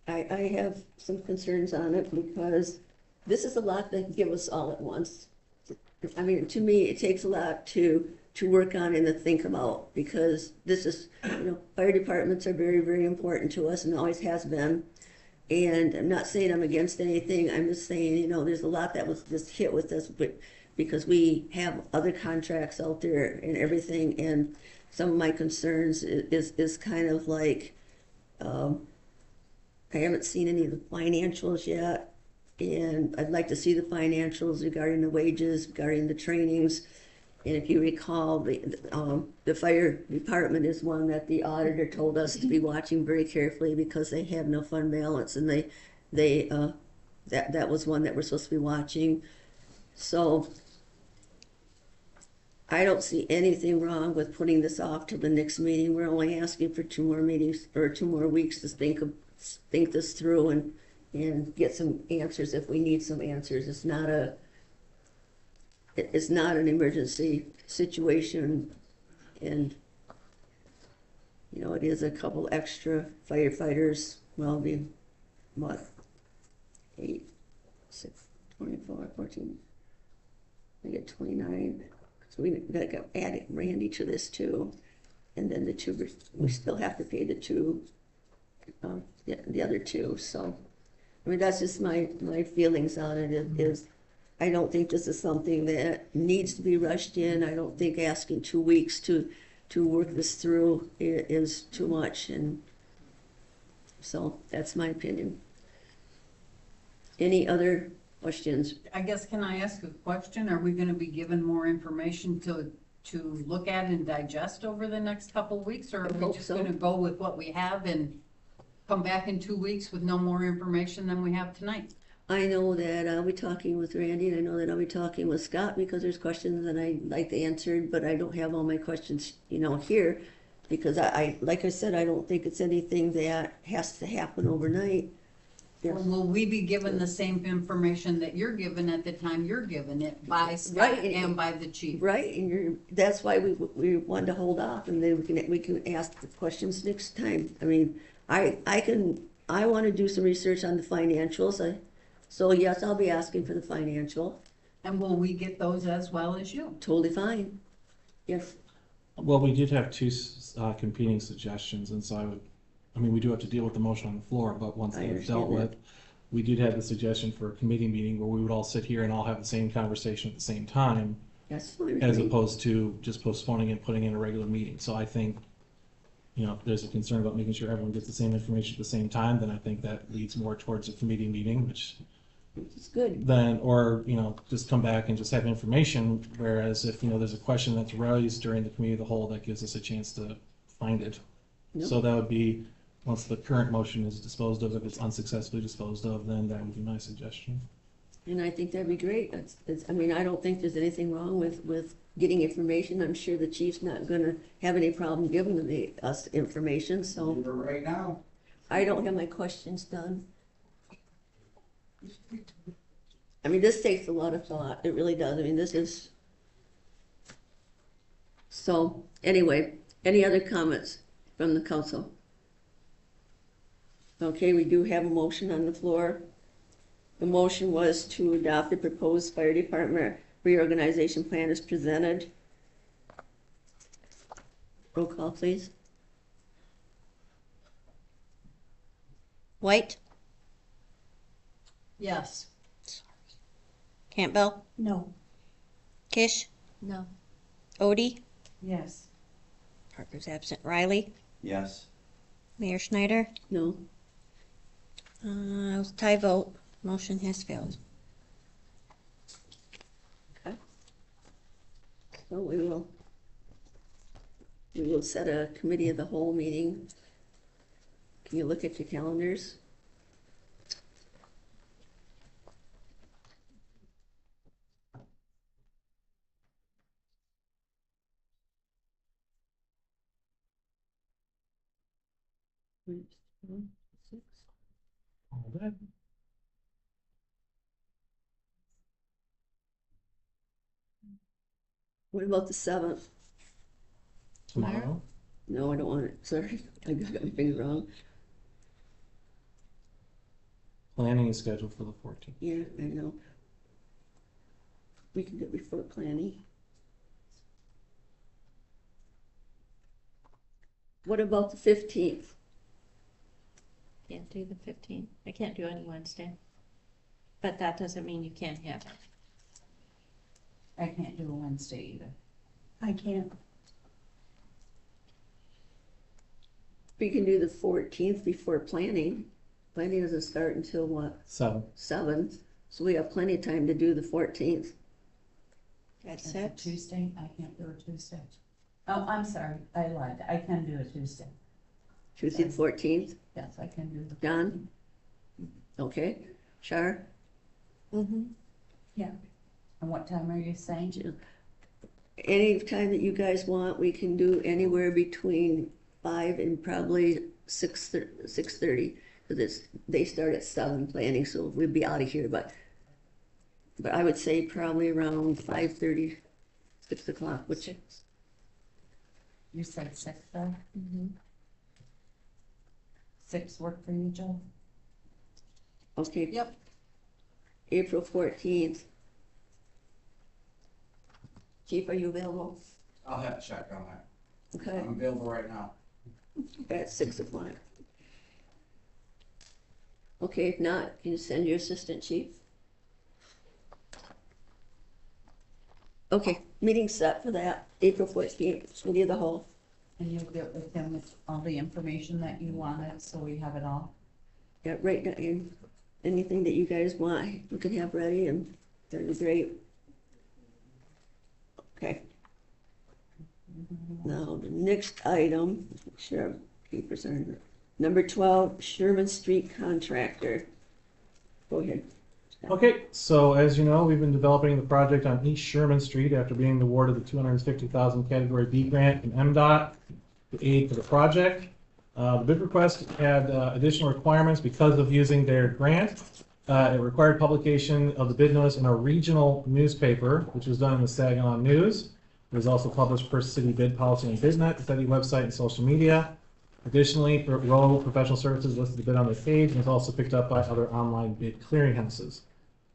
I have some concerns on it because this is a lot they can give us all at once. I mean, to me, it takes a lot to work on and to think about because this is, fire departments are very, very important to us and always has been. And I'm not saying I'm against anything. I'm just saying, there's a lot that was just hit with us, but because we have other contracts out there and everything. And some of my concerns is kind of like, I haven't seen any of the financials yet. And I'd like to see the financials regarding the wages, regarding the trainings. And if you recall, the fire department is one that the auditor told us to be watching very carefully because they have no fund balance, and that was one that we're supposed to be watching. So I don't see anything wrong with putting this off to the next meeting. We're only asking for 2 more meetings or 2 more weeks to think this through and get some answers if we need some answers. It's not an emergency situation, and it is a couple extra firefighters. Well, be what, 8, 6, 24, 14. I get 29. So we got to add Randy to this too, and then the 2 we still have to pay the 2, the other 2. So, I mean, that's just my feelings on it. Is I don't think this is something that needs to be rushed in. I don't think asking 2 weeks to work this through is too much. And so that's my opinion. Any other questions? I guess, can I ask a question? Are we gonna be given more information to look at and digest over the next couple of weeks? Or are we just gonna go with what we have and come back in 2 weeks with no more information than we have tonight? I know that I'll be talking with Randy, and I know that I'll be talking with Scott because there's questions that I'd like to answer, but I don't have all my questions, here, because I like I said, I don't think it's anything that has to happen overnight. Well, will we be given the same information that you're given at the time you're given it by Scott and by the chief? Right, and that's why we wanted to hold off, and then we can ask the questions next time. I mean, I can I want to do some research on the financials. So yes, I'll be asking for the financial. And will we get those as well as you? Totally fine. Yes. Well, we did have two competing suggestions, and so I mean, we do have to deal with the motion on the floor, but once I they're understand dealt with, we did have the suggestion for a committee meeting where we would all sit here and all have the same conversation at the same time, Yes. as opposed to just postponing and putting in a regular meeting. So I think, you know, if there's a concern about making sure everyone gets the same information at the same time, then I think that leads more towards a committee meeting, which It's good. then, or, you know, just come back and just have information, whereas if, you know, there's a question that's raised during the committee of the whole, that gives us a chance to find it. Yep. So that would be, once the current motion is disposed of, if it's unsuccessfully disposed of, then that would be my suggestion. And I think that'd be great. I mean, I don't think there's anything wrong with getting information. I'm sure the chief's not gonna have any problem giving us information, so. Right now. I don't have my questions done. I mean, this takes a lot of thought. It really does. I mean, this is. So, anyway, any other comments from the council? Okay, we do have a motion on the floor. The motion was to adopt the proposed fire department reorganization plan as presented. Roll call, please. White, Yes. Campbell, No. Kish, No. Odie, Yes. Parker's absent, Riley, Yes. Mayor Schneider. No. It was a tie vote. Motion has failed. Okay. So we will set a committee of the whole meeting. Can you look at your calendars? All that. What about the 7th? Tomorrow? No, I don't want it. Sorry, I got my finger wrong. Planning is scheduled for the 14th. Yeah, I know. We can do it before planning. What about the 15th? Can't do the 15th. I can't do any Wednesday. But that doesn't mean you can't have it. I can't do a Wednesday either. I can't. We can do the 14th before planning. Planning doesn't start until what? 7. 7. So we have plenty of time to do the 14th. That's It's a it. Tuesday, I can't do a Tuesday. Oh, I'm sorry, I lied, I can do a Tuesday. Tuesday the 14th. Yes, I can do the. John? Okay. Shar? Mm-hmm. Yeah. And what time are you saying? Any time that you guys want, we can do anywhere between 5 and probably 6:30, because they start at 7 planning, so we'll be out of here, but I would say probably around 5:30, 6 o'clock, which, You said 6 though? Mm-hmm. 6 work for you, Joe? okay. Yep. April 14th. Chief, are you available? I'll have to check on that. Okay, I'm available right now. at 6 o'clock. Okay, if not, can you send your assistant chief? Okay, meeting set for that, April 14th, committee of the whole. And you'll get with him with all the information that you wanted, so we have it all? Yeah, right, and anything that you guys want, you can have ready, and that'd be great. Okay. Now, the next item, sure, papers are, number 12, Sherman Street contractor. Go ahead. Okay, so as you know, we've been developing the project on East Sherman Street after being awarded the $250,000 Category B grant from MDOT to aid for the project. The bid request had additional requirements because of using their grant. It required publication of the bid notice in a regional newspaper, which was done in the Saginaw News. It was also published per city bid policy on BidNet, the city website, and social media. Additionally, Rowe Professional Services listed the bid on the page and is also picked up by other online bid clearinghouses.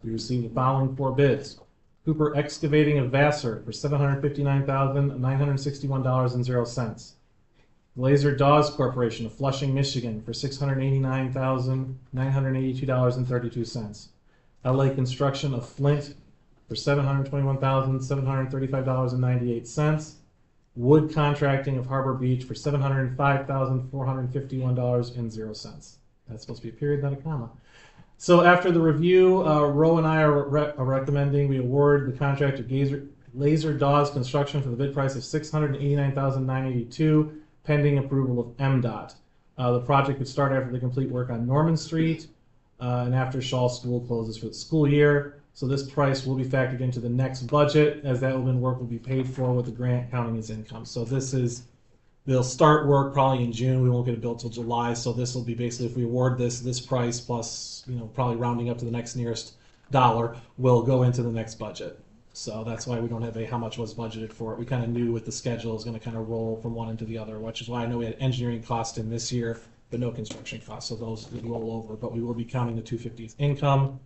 We received the following 4 bids. Cooper Excavating of Vassar for $759,961.00. Glazer Dawes Corporation of Flushing, Michigan for $689,982.32. LA Construction of Flint for $721,735.98. Wood Contracting of Harbor Beach for $705,451.00. That's supposed to be a period, not a comma. So after the review, Roe and I are recommending we award the contract to Glazer Dawes Construction for the bid price of $689,982, pending approval of MDOT. The project would start after the complete work on Norman Street and after Shaw School closes for the school year. So this price will be factored into the next budget, as that work will be paid for with the grant counting as income. So they'll start work probably in June. We won't get it built till July. So this will be basically, if we award this price plus, probably rounding up to the next nearest dollar, will go into the next budget. So that's why we don't have how much was budgeted for it. We kind of knew with the schedule is going to kind of roll from one into the other, which is why I know we had engineering cost in this year, but no construction costs. So those would roll over, but we will be counting the 250th income.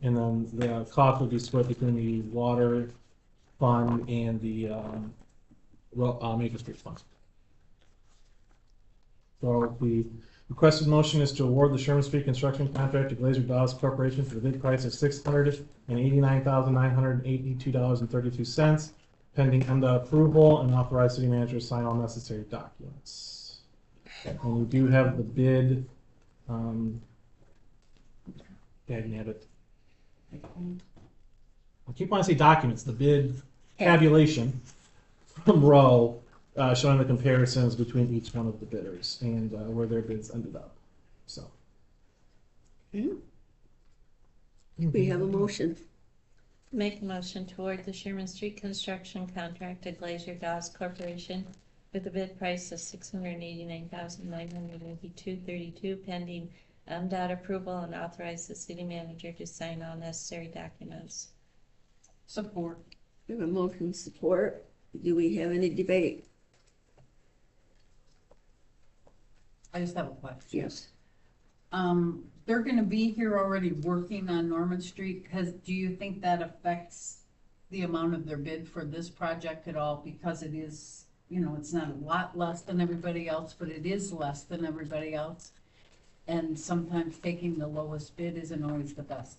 And then the cost would be split between the water fund and the Maple Street fund. So the requested motion is to award the Sherman Street construction contract to Glazer Dawes Corporation for the bid price of $689,982.32, pending MDOT approval, and authorize city manager to sign all necessary documents. And we do have the bid. Yeah, you can have it. I keep wanting to say documents, the bid tabulation from Rowe showing the comparisons between each one of the bidders and where their bids ended up. So. We have a motion. Make a motion to award the Sherman Street construction contract to Glazer Dawes Corporation with a bid price of $689,982.32, pending MDOT approval, and authorize the city manager to sign all necessary documents. Support. We have a motion support. Do we have any debate? I just have a question. Yes. They're gonna be here already working on Norman Street, because do you think that affects the amount of their bid for this project at all? Because it is, it's not a lot less than everybody else, but it is less than everybody else. And sometimes taking the lowest bid isn't always the best.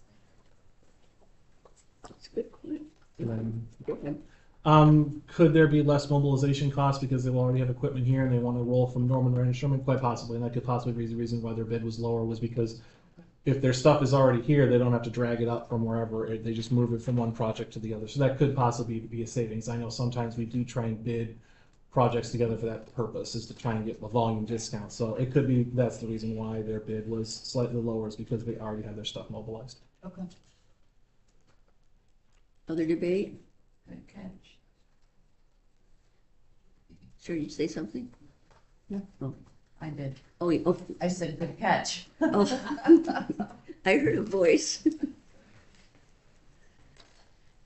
That's a good point. Go ahead. Could there be less mobilization costs because they already have equipment here and they want to roll from Norman to Sherman? Quite possibly, and that could possibly be the reason why their bid was lower, was because if their stuff is already here, they don't have to drag it up from wherever. They just move it from one project to the other. So that could possibly be a savings. I know sometimes we do try and bid projects together for that purpose, is to try and get a volume discount. So it could be that's the reason why their bid was slightly lower, is because they already have their stuff mobilized. Okay. Other debate? Good catch. Sure, you say something? No. Oh. I did. Oh, I said good catch. Oh. I heard a voice.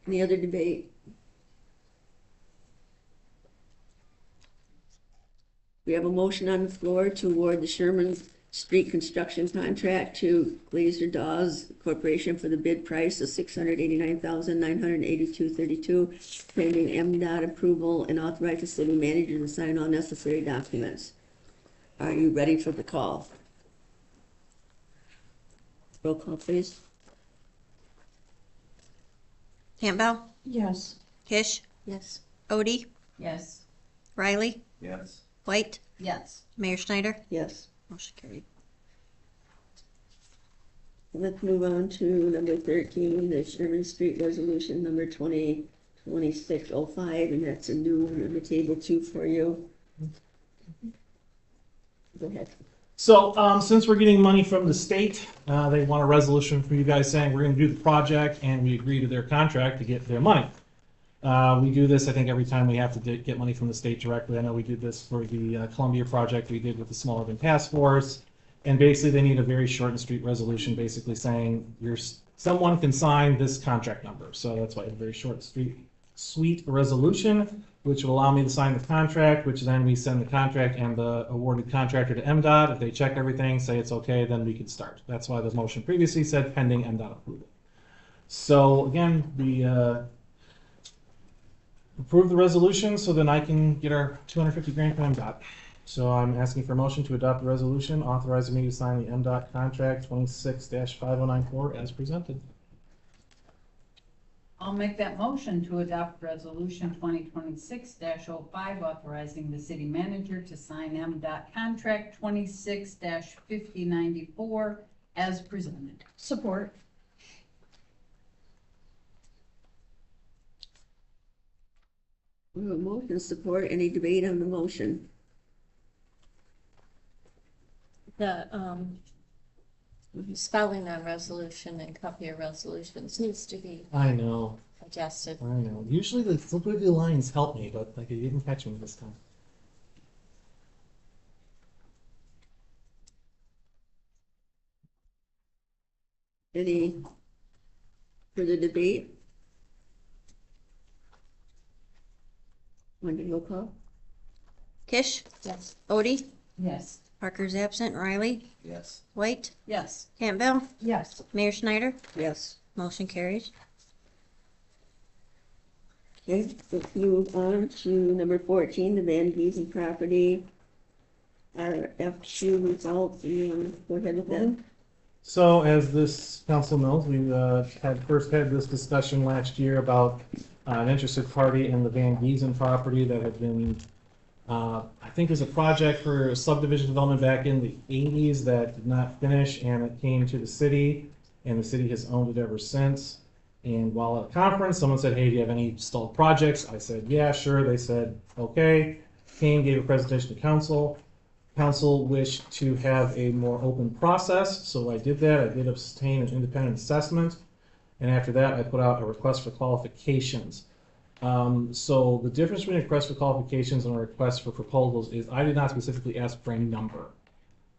Any other debate? We have a motion on the floor to award the Sherman Street construction contract to Glazer Dawes Corporation for the bid price of $689,982.32, pending MDOT approval, and authorize the city manager to sign all necessary documents. Are you ready for the call? Roll call, please. Campbell, Yes. Kish, Yes. Odie, Yes. Riley, Yes. White, Yes. Mayor Schneider. Yes. Motion carried. Let's move on to number 13, the Sherman Street Resolution number 2026-05, and that's a new one on the table too for you. Go ahead. So since we're getting money from the state, they want a resolution from you guys saying we're going to do the project and we agree to their contract to get their money. We do this, I think, every time we have to get money from the state directly. I know we did this for the Columbia project we did with the Small Urban Task Force. And basically, they need a very short and sweet resolution, basically saying someone can sign this contract number. So that's why a very short, sweet resolution. which will allow me to sign the contract, which then we send the contract and the awarded contractor to MDOT. If they check everything, say it's okay, then we can start. That's why the motion previously said pending MDOT approval. So again, we approve the resolution so then I can get our 250 grand from MDOT. So I'm asking for a motion to adopt the resolution authorizing me to sign the MDOT contract 26-5094 as presented. I'll make that motion to adopt resolution 2026-05, authorizing the city manager to sign MDOT contract 26-5094 as presented. Support. We have a motion support. Any debate on the motion? The spelling on resolution and copy of resolutions needs to be I know. adjusted. I know. Usually the flippity lines help me, but like it didn't catch me this time. Any further debate? Want to roll call? Kish? Yes. Odie? Yes. Parker's absent. Riley? Yes. White? Yes. Campbell? Yes. Mayor Schneider? Yes. Motion carries. Okay, let's move on to number 14, the Van Giesen property. Our FQ results, you want to go ahead with that? So as this council knows, we had this discussion last year about an interested party in the Van Giesen property that had been, I think it was a project for subdivision development back in the 80s that did not finish, and it came to the city, and the city has owned it ever since. And while at a conference, someone said, hey, do you have any stalled projects? I said, yeah, sure. They said, okay. Came, gave a presentation to council. Council wished to have a more open process, so I did that. I did obtain an independent assessment, and after that, I put out a request for qualifications. So the difference between a request for qualifications and a request for proposals is I did not specifically ask for a number.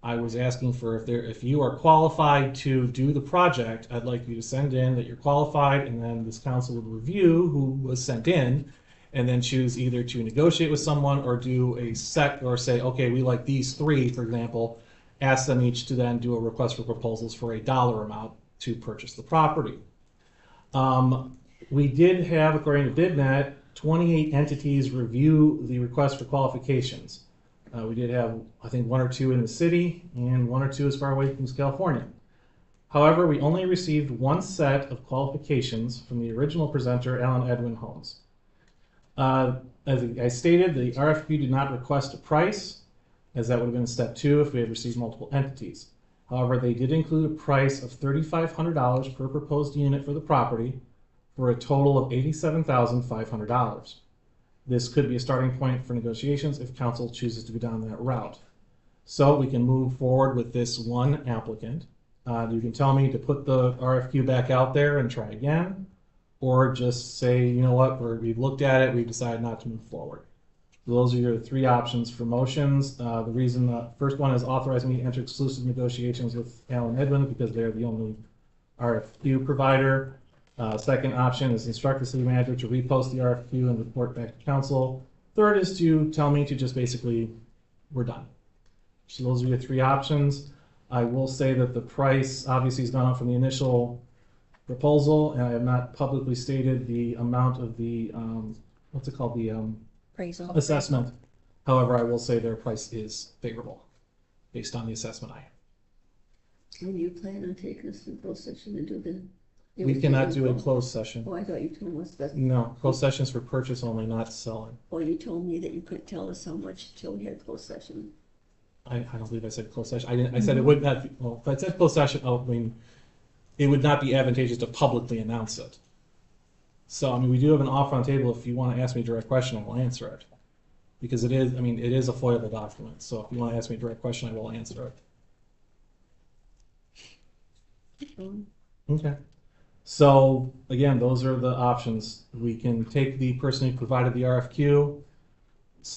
I was asking for if you are qualified to do the project, I'd like you to send in that you're qualified, and then this council would review who was sent in, and then choose either to negotiate with someone or do a set or say, okay, we like these three, for example, ask them each to then do a request for proposals for a dollar amount to purchase the property. We did have, according to BidNet, 28 entities review the request for qualifications. We did have, I think, 1 or 2 in the city and 1 or 2 as far away from California. However, we only received 1 set of qualifications from the original presenter, Alan Edwin Holmes. As I stated, the RFQ did not request a price, as that would have been step 2 if we had received multiple entities. However, they did include a price of $3,500 per proposed unit for the property, for a total of $87,500. This could be a starting point for negotiations if council chooses to go down that route. So we can move forward with this one applicant. You can tell me to put the RFQ back out there and try again, or just say, you know what, we've looked at it, we've decided not to move forward. Those are your 3 options for motions. The reason the first one is authorizing me to enter exclusive negotiations with Alan Edwin because they're the only RFQ provider. Second option is instruct the city manager to repost the RFQ and report back to council. Third is to tell me to just basically, we're done. So those are your 3 options. I will say that the price obviously has gone up from the initial proposal, and I have not publicly stated the amount of the, what's it called, the Appraisal. assessment. However, I will say their price is favorable based on the assessment I have. And you plan on taking us to closed session and do the? We cannot do a closed session. Oh, I thought you told us that. No, closed sessions for purchase only, not selling. Oh, you told me that you couldn't tell us how much until we had closed session. I don't believe I said closed session. I said it would not, well, if I said closed session, I mean, it would not be advantageous to publicly announce it. So, I mean, we do have an offer on the table. If you want to ask me a direct question, I will answer it. Because it is, I mean, it is a foilable document. So if you want to ask me a direct question, I will answer it. Okay. So again, those are the options. We can take the person who provided the RFQ,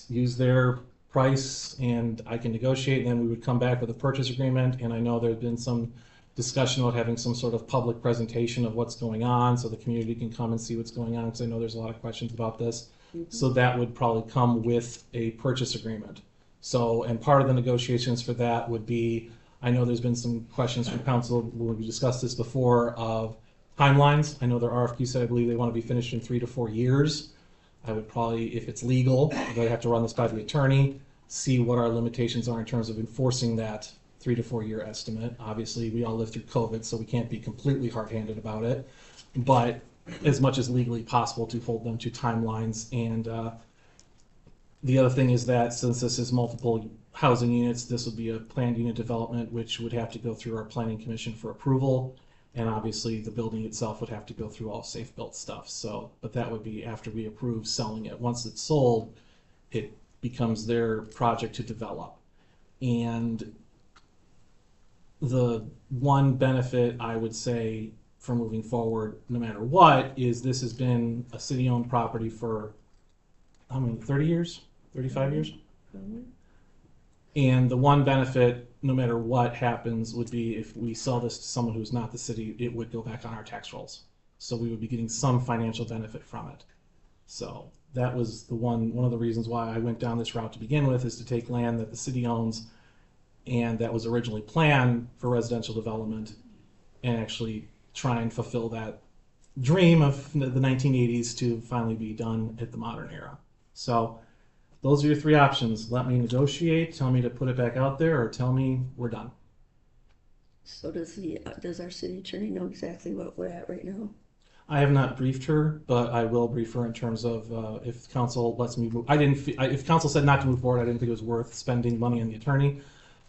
use their price, and I can negotiate, and then we would come back with a purchase agreement. And I know there's been some discussion about having some sort of public presentation of what's going on so the community can come and see what's going on, because I know there's a lot of questions about this. So that would probably come with a purchase agreement. So, and part of the negotiations for that would be, I know there's been some questions from council when we discussed this before of timelines. I know their RFQ said, I believe they want to be finished in 3 to 4 years. I would probably, if it's legal, I'd have to run this by the attorney, see what our limitations are in terms of enforcing that 3 to 4 year estimate. Obviously, we all lived through COVID, so we can't be completely hard-handed about it. But as much as legally possible to hold them to timelines. And the other thing is that since this is multiple housing units, this would be a planned unit development, which would have to go through our planning commission for approval. And obviously the building itself would have to go through all safe built stuff. So, but that would be after we approve selling it. Once it's sold, it becomes their project to develop. And the one benefit I would say for moving forward, no matter what, is this has been a city-owned property for, how many, 30 years, 35 years? And the one benefit, no matter what happens, would be if we sell this to someone who's not the city, it would go back on our tax rolls. So we would be getting some financial benefit from it. So that was the one of the reasons why I went down this route to begin with, is to take land that the city owns and that was originally planned for residential development and actually try and fulfill that dream of the 1980s to finally be done at the modern era. So those are your three options. Let me negotiate, tell me to put it back out there, or tell me we're done. So does our city attorney know exactly what we're at right now? I have not briefed her, but I will brief her in terms of if council lets me move. If council said not to move forward, I didn't think it was worth spending money on the attorney.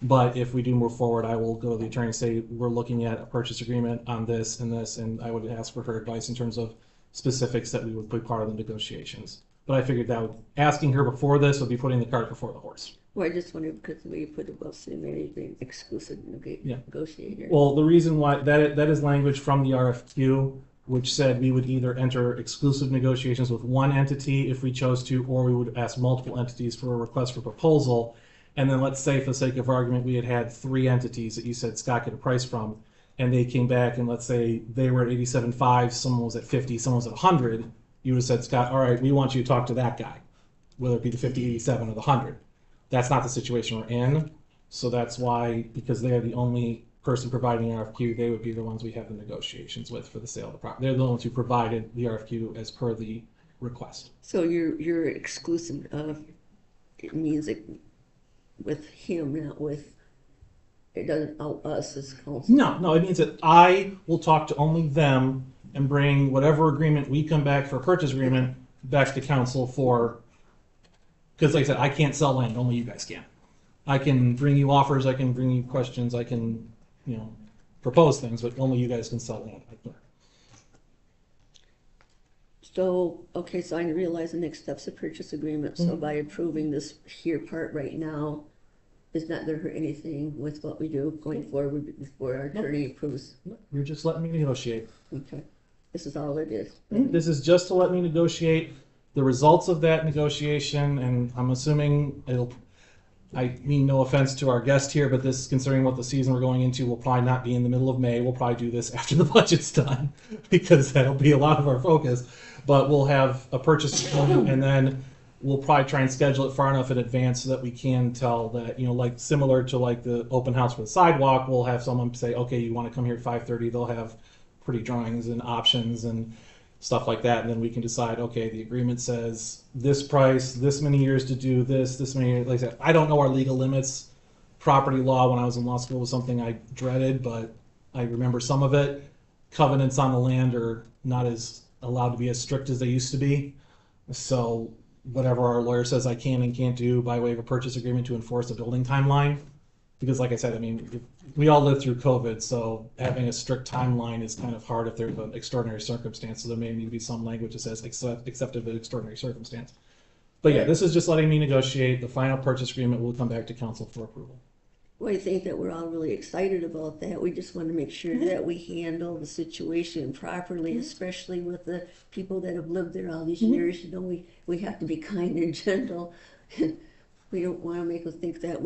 But if we do move forward, I will go to the attorney and say, we're looking at a purchase agreement on this, and I would ask for her advice in terms of specifics that we would put part of the negotiations. But I figured that asking her before this would be putting the cart before the horse. Well, I just wondered because we put above city management exclusive negotiator. Well, the reason why that is language from the RFQ, which said we would either enter exclusive negotiations with one entity if we chose to, or we would ask multiple entities for a request for proposal. And then let's say, for the sake of argument, we had 3 entities that you said Scott get a price from, and they came back and let's say they were at 87.5, someone was at 50, someone was at 100. You would have said, Scott, all right, we want you to talk to that guy, whether it be the 50, 87, or the 100. That's not the situation we're in. So that's why, because they're the only person providing an RFQ, they would be the ones we have the negotiations with for the sale of the property. They're the ones who provided the RFQ as per the request. So you're exclusive. It means it with him, not with. It doesn't out us as council. No, it means that I will talk to only them and bring whatever agreement we come back for a purchase agreement back to council for. Because like I said, I can't sell land, only you guys can. I can bring you offers, I can bring you questions, I can, propose things, but only you guys can sell land. I can't. So, okay, so I realize the next step's a purchase agreement. So by approving this here part right now, is not going to hurt anything with what we do going forward before our attorney approves? You're just letting me negotiate. Okay. This is all it is. This is just to let me negotiate the results of that negotiation, and I'm assuming I mean no offense to our guest here, but this, considering what the season we're going into, will probably not be in the middle of May. We'll probably do this after the budget's done because that'll be a lot of our focus. But we'll have a purchase agreement, and then we'll probably try and schedule it far enough in advance so that we can tell that, like similar to like the open house for the sidewalk, we'll have someone say, okay, you want to come here at 5:30. They'll have pretty drawings and options and stuff like that, and then we can decide, okay, the agreement says this price, this many years to do this many years. Like I said, I don't know our legal limits. Property law when I was in law school was something I dreaded, but I remember some of it. Covenants on the land are not as allowed to be as strict as they used to be. So whatever our lawyer says I can and can't do by way of a purchase agreement to enforce a building timeline. Because like I said, I mean, we all lived through COVID, so having a strict timeline is kind of hard if there's an extraordinary circumstance. So there may need to be some language that says except of an extraordinary circumstance. But yeah, this is just letting me negotiate. The final purchase agreement will come back to council for approval. Well, I think that we're all really excited about that. We just want to make sure that we handle the situation properly, especially with the people that have lived there all these years. We have to be kind and gentle. We don't want to make them think that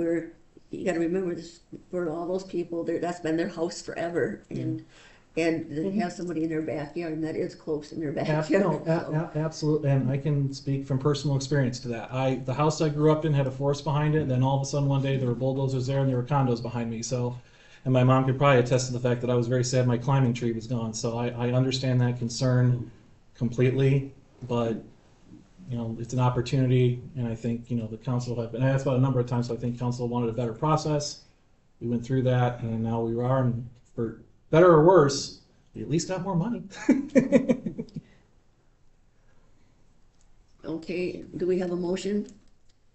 you got to remember this, for all those people, that's been their house forever. And and they have somebody in their backyard, and that is close in their No, backyard. so. absolutely, and I can speak from personal experience to that. The house I grew up in had a forest behind it, and then all of a sudden one day there were bulldozers there and there were condos behind me, so, and my mom could probably attest to the fact that I was very sad my climbing tree was gone, so I understand that concern completely, but, you know, it's an opportunity, and I think, you know, the council have been asked about a number of times, so I think council wanted a better process. We went through that, and now we are, and for better or worse, we at least got more money. Okay, do we have a motion?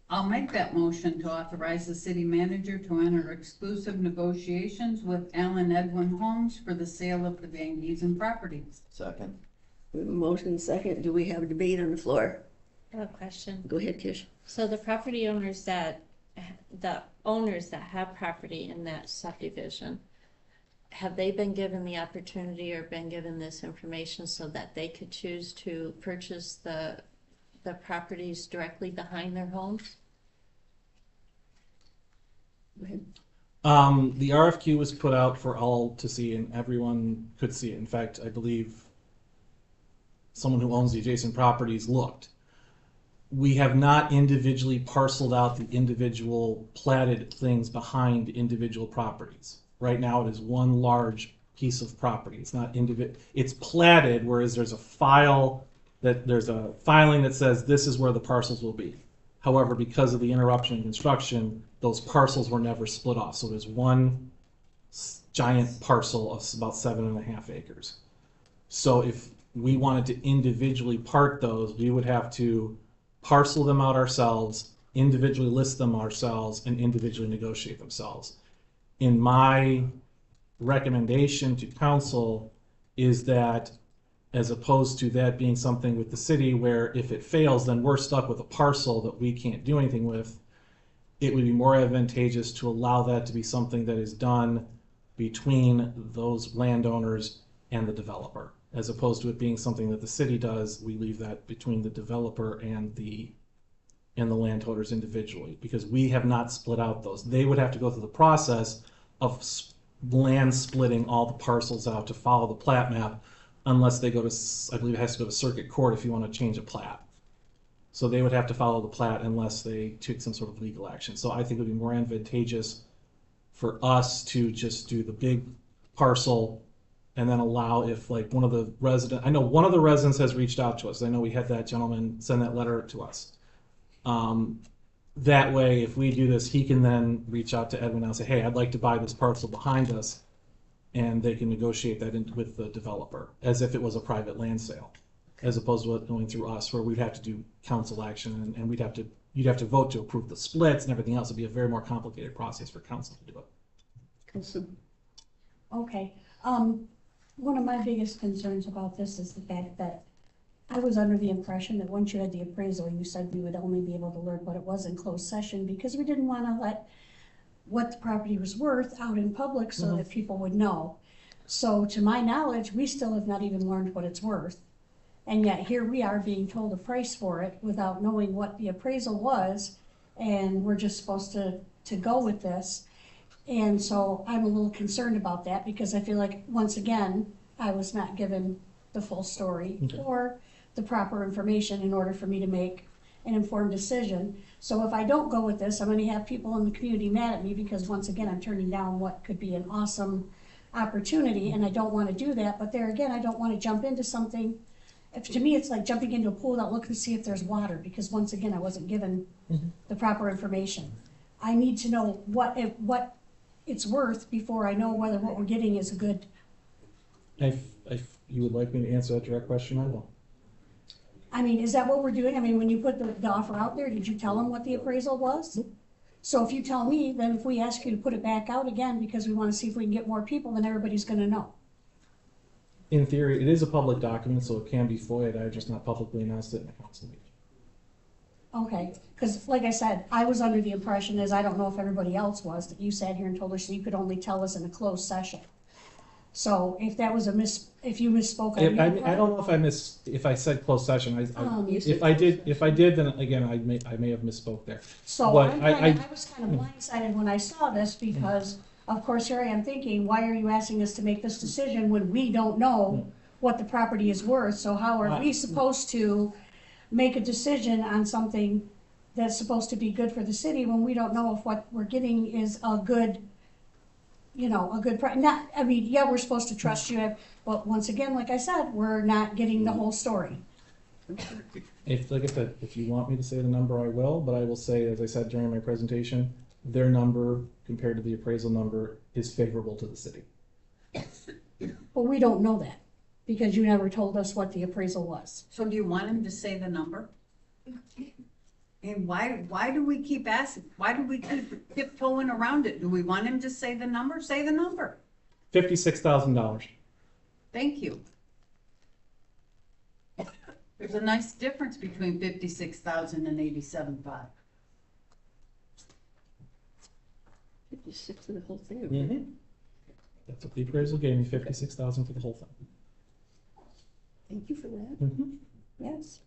I'll make that motion to authorize the city manager to enter exclusive negotiations with Allen Edwin Homes for the sale of the Van Giesen properties. Second. We have a motion second. Do we have a debate on the floor? I have a question. Go ahead, Kish. So the owners that have property in that subdivision, have they been given the opportunity or been given this information so that they could choose to purchase the properties directly behind their homes? Go ahead. The RFQ was put out for all to see, and everyone could see it. In fact, I believe someone who owns the adjacent properties looked. We have not individually parceled out the individual platted things behind individual properties. Right now, it is one large piece of property. It's not it's platted, whereas there's a filing that says this is where the parcels will be. However, because of the interruption in construction, those parcels were never split off. So there's one giant parcel of about 7.5 acres. So if we wanted to individually part those, we would have to parcel them out ourselves, individually list them ourselves, and individually negotiate themselves. In my recommendation to council is that, as opposed to that being something with the city where if it fails, then we're stuck with a parcel that we can't do anything with, it would be more advantageous to allow that to be something that is done between those landowners and the developer. As opposed to it being something that the city does, we leave that between the developer and the landowners individually, because we have not split out those. They would have to go through the process of land splitting all the parcels out to follow the plat map, unless they go to, I believe it has to go to circuit court if you want to change a plat. So they would have to follow the plat unless they took some sort of legal action. So I think it would be more advantageous for us to just do the big parcel and then allow, if like one of the residents, I know one of the residents has reached out to us. I know we had that gentleman send that letter to us. That way, if we do this, he can then reach out to Edwin and say, hey, I'd like to buy this parcel behind us. And they can negotiate that with the developer as if it was a private land sale, as opposed to it going through us where we'd have to do council action and you'd have to vote to approve the splits and everything else. It'd be a very more complicated process for council to do it. Okay, one of my biggest concerns about this is the fact that I was under the impression that once you had the appraisal, you said we would only be able to learn what it was in closed session because we didn't want to let what the property was worth out in public so that people would know. So to my knowledge, we still have not even learned what it's worth. And yet here we are being told a price for it without knowing what the appraisal was. And we're just supposed to go with this. And so I'm a little concerned about that because I feel like, once again, I was not given the full story or the proper information in order for me to make an informed decision. So if I don't go with this, I'm going to have people in the community mad at me because, once again, I'm turning down what could be an awesome opportunity, and I don't want to do that. But there again, I don't want to jump into something. To me, it's like jumping into a pool without looking to see if there's water because, once again, I wasn't given the proper information. I need to know what it's worth before I know whether what we're getting is a good. If you would like me to answer that direct question, I will. I mean, is that what we're doing? I mean, when you put the offer out there, did you tell them what the appraisal was? So if you tell me, then if we ask you to put it back out again because we want to see if we can get more people, then everybody's going to know. In theory, it is a public document, so it can be FOIA'd. I just not publicly announced it in a council meeting. Okay, because like I said, I was under the impression, as I don't know if everybody else was, that you sat here and told us that you could only tell us in a closed session. So if that was if you misspoke, I don't know if I said closed session. If I did, then again, I may have misspoke there. So but I was kind of blindsided when I saw this because of course, here I am thinking, why are you asking us to make this decision when we don't know what the property is worth? So how are we supposed to make a decision on something that's supposed to be good for the city when we don't know if what we're getting is a good, you know, a good price? Not, I mean, yeah, we're supposed to trust you, but once again, like I said, we're not getting the whole story. If, like I said, if you want me to say the number, I will, but I will say, as I said during my presentation, their number compared to the appraisal number is favorable to the city. But we don't know that, because you never told us what the appraisal was. So do you want him to say the number? And why do we keep asking, why do we keep tiptoeing around it? Do we want him to say the number? Say the number. $56,000. Thank you. There's a nice difference between 56,000 and 87,500. 56 for the whole thing. Mm-hmm. That's what the appraisal gave me, $56,000 for the whole thing. Thank you for that. Mm-hmm. Yes.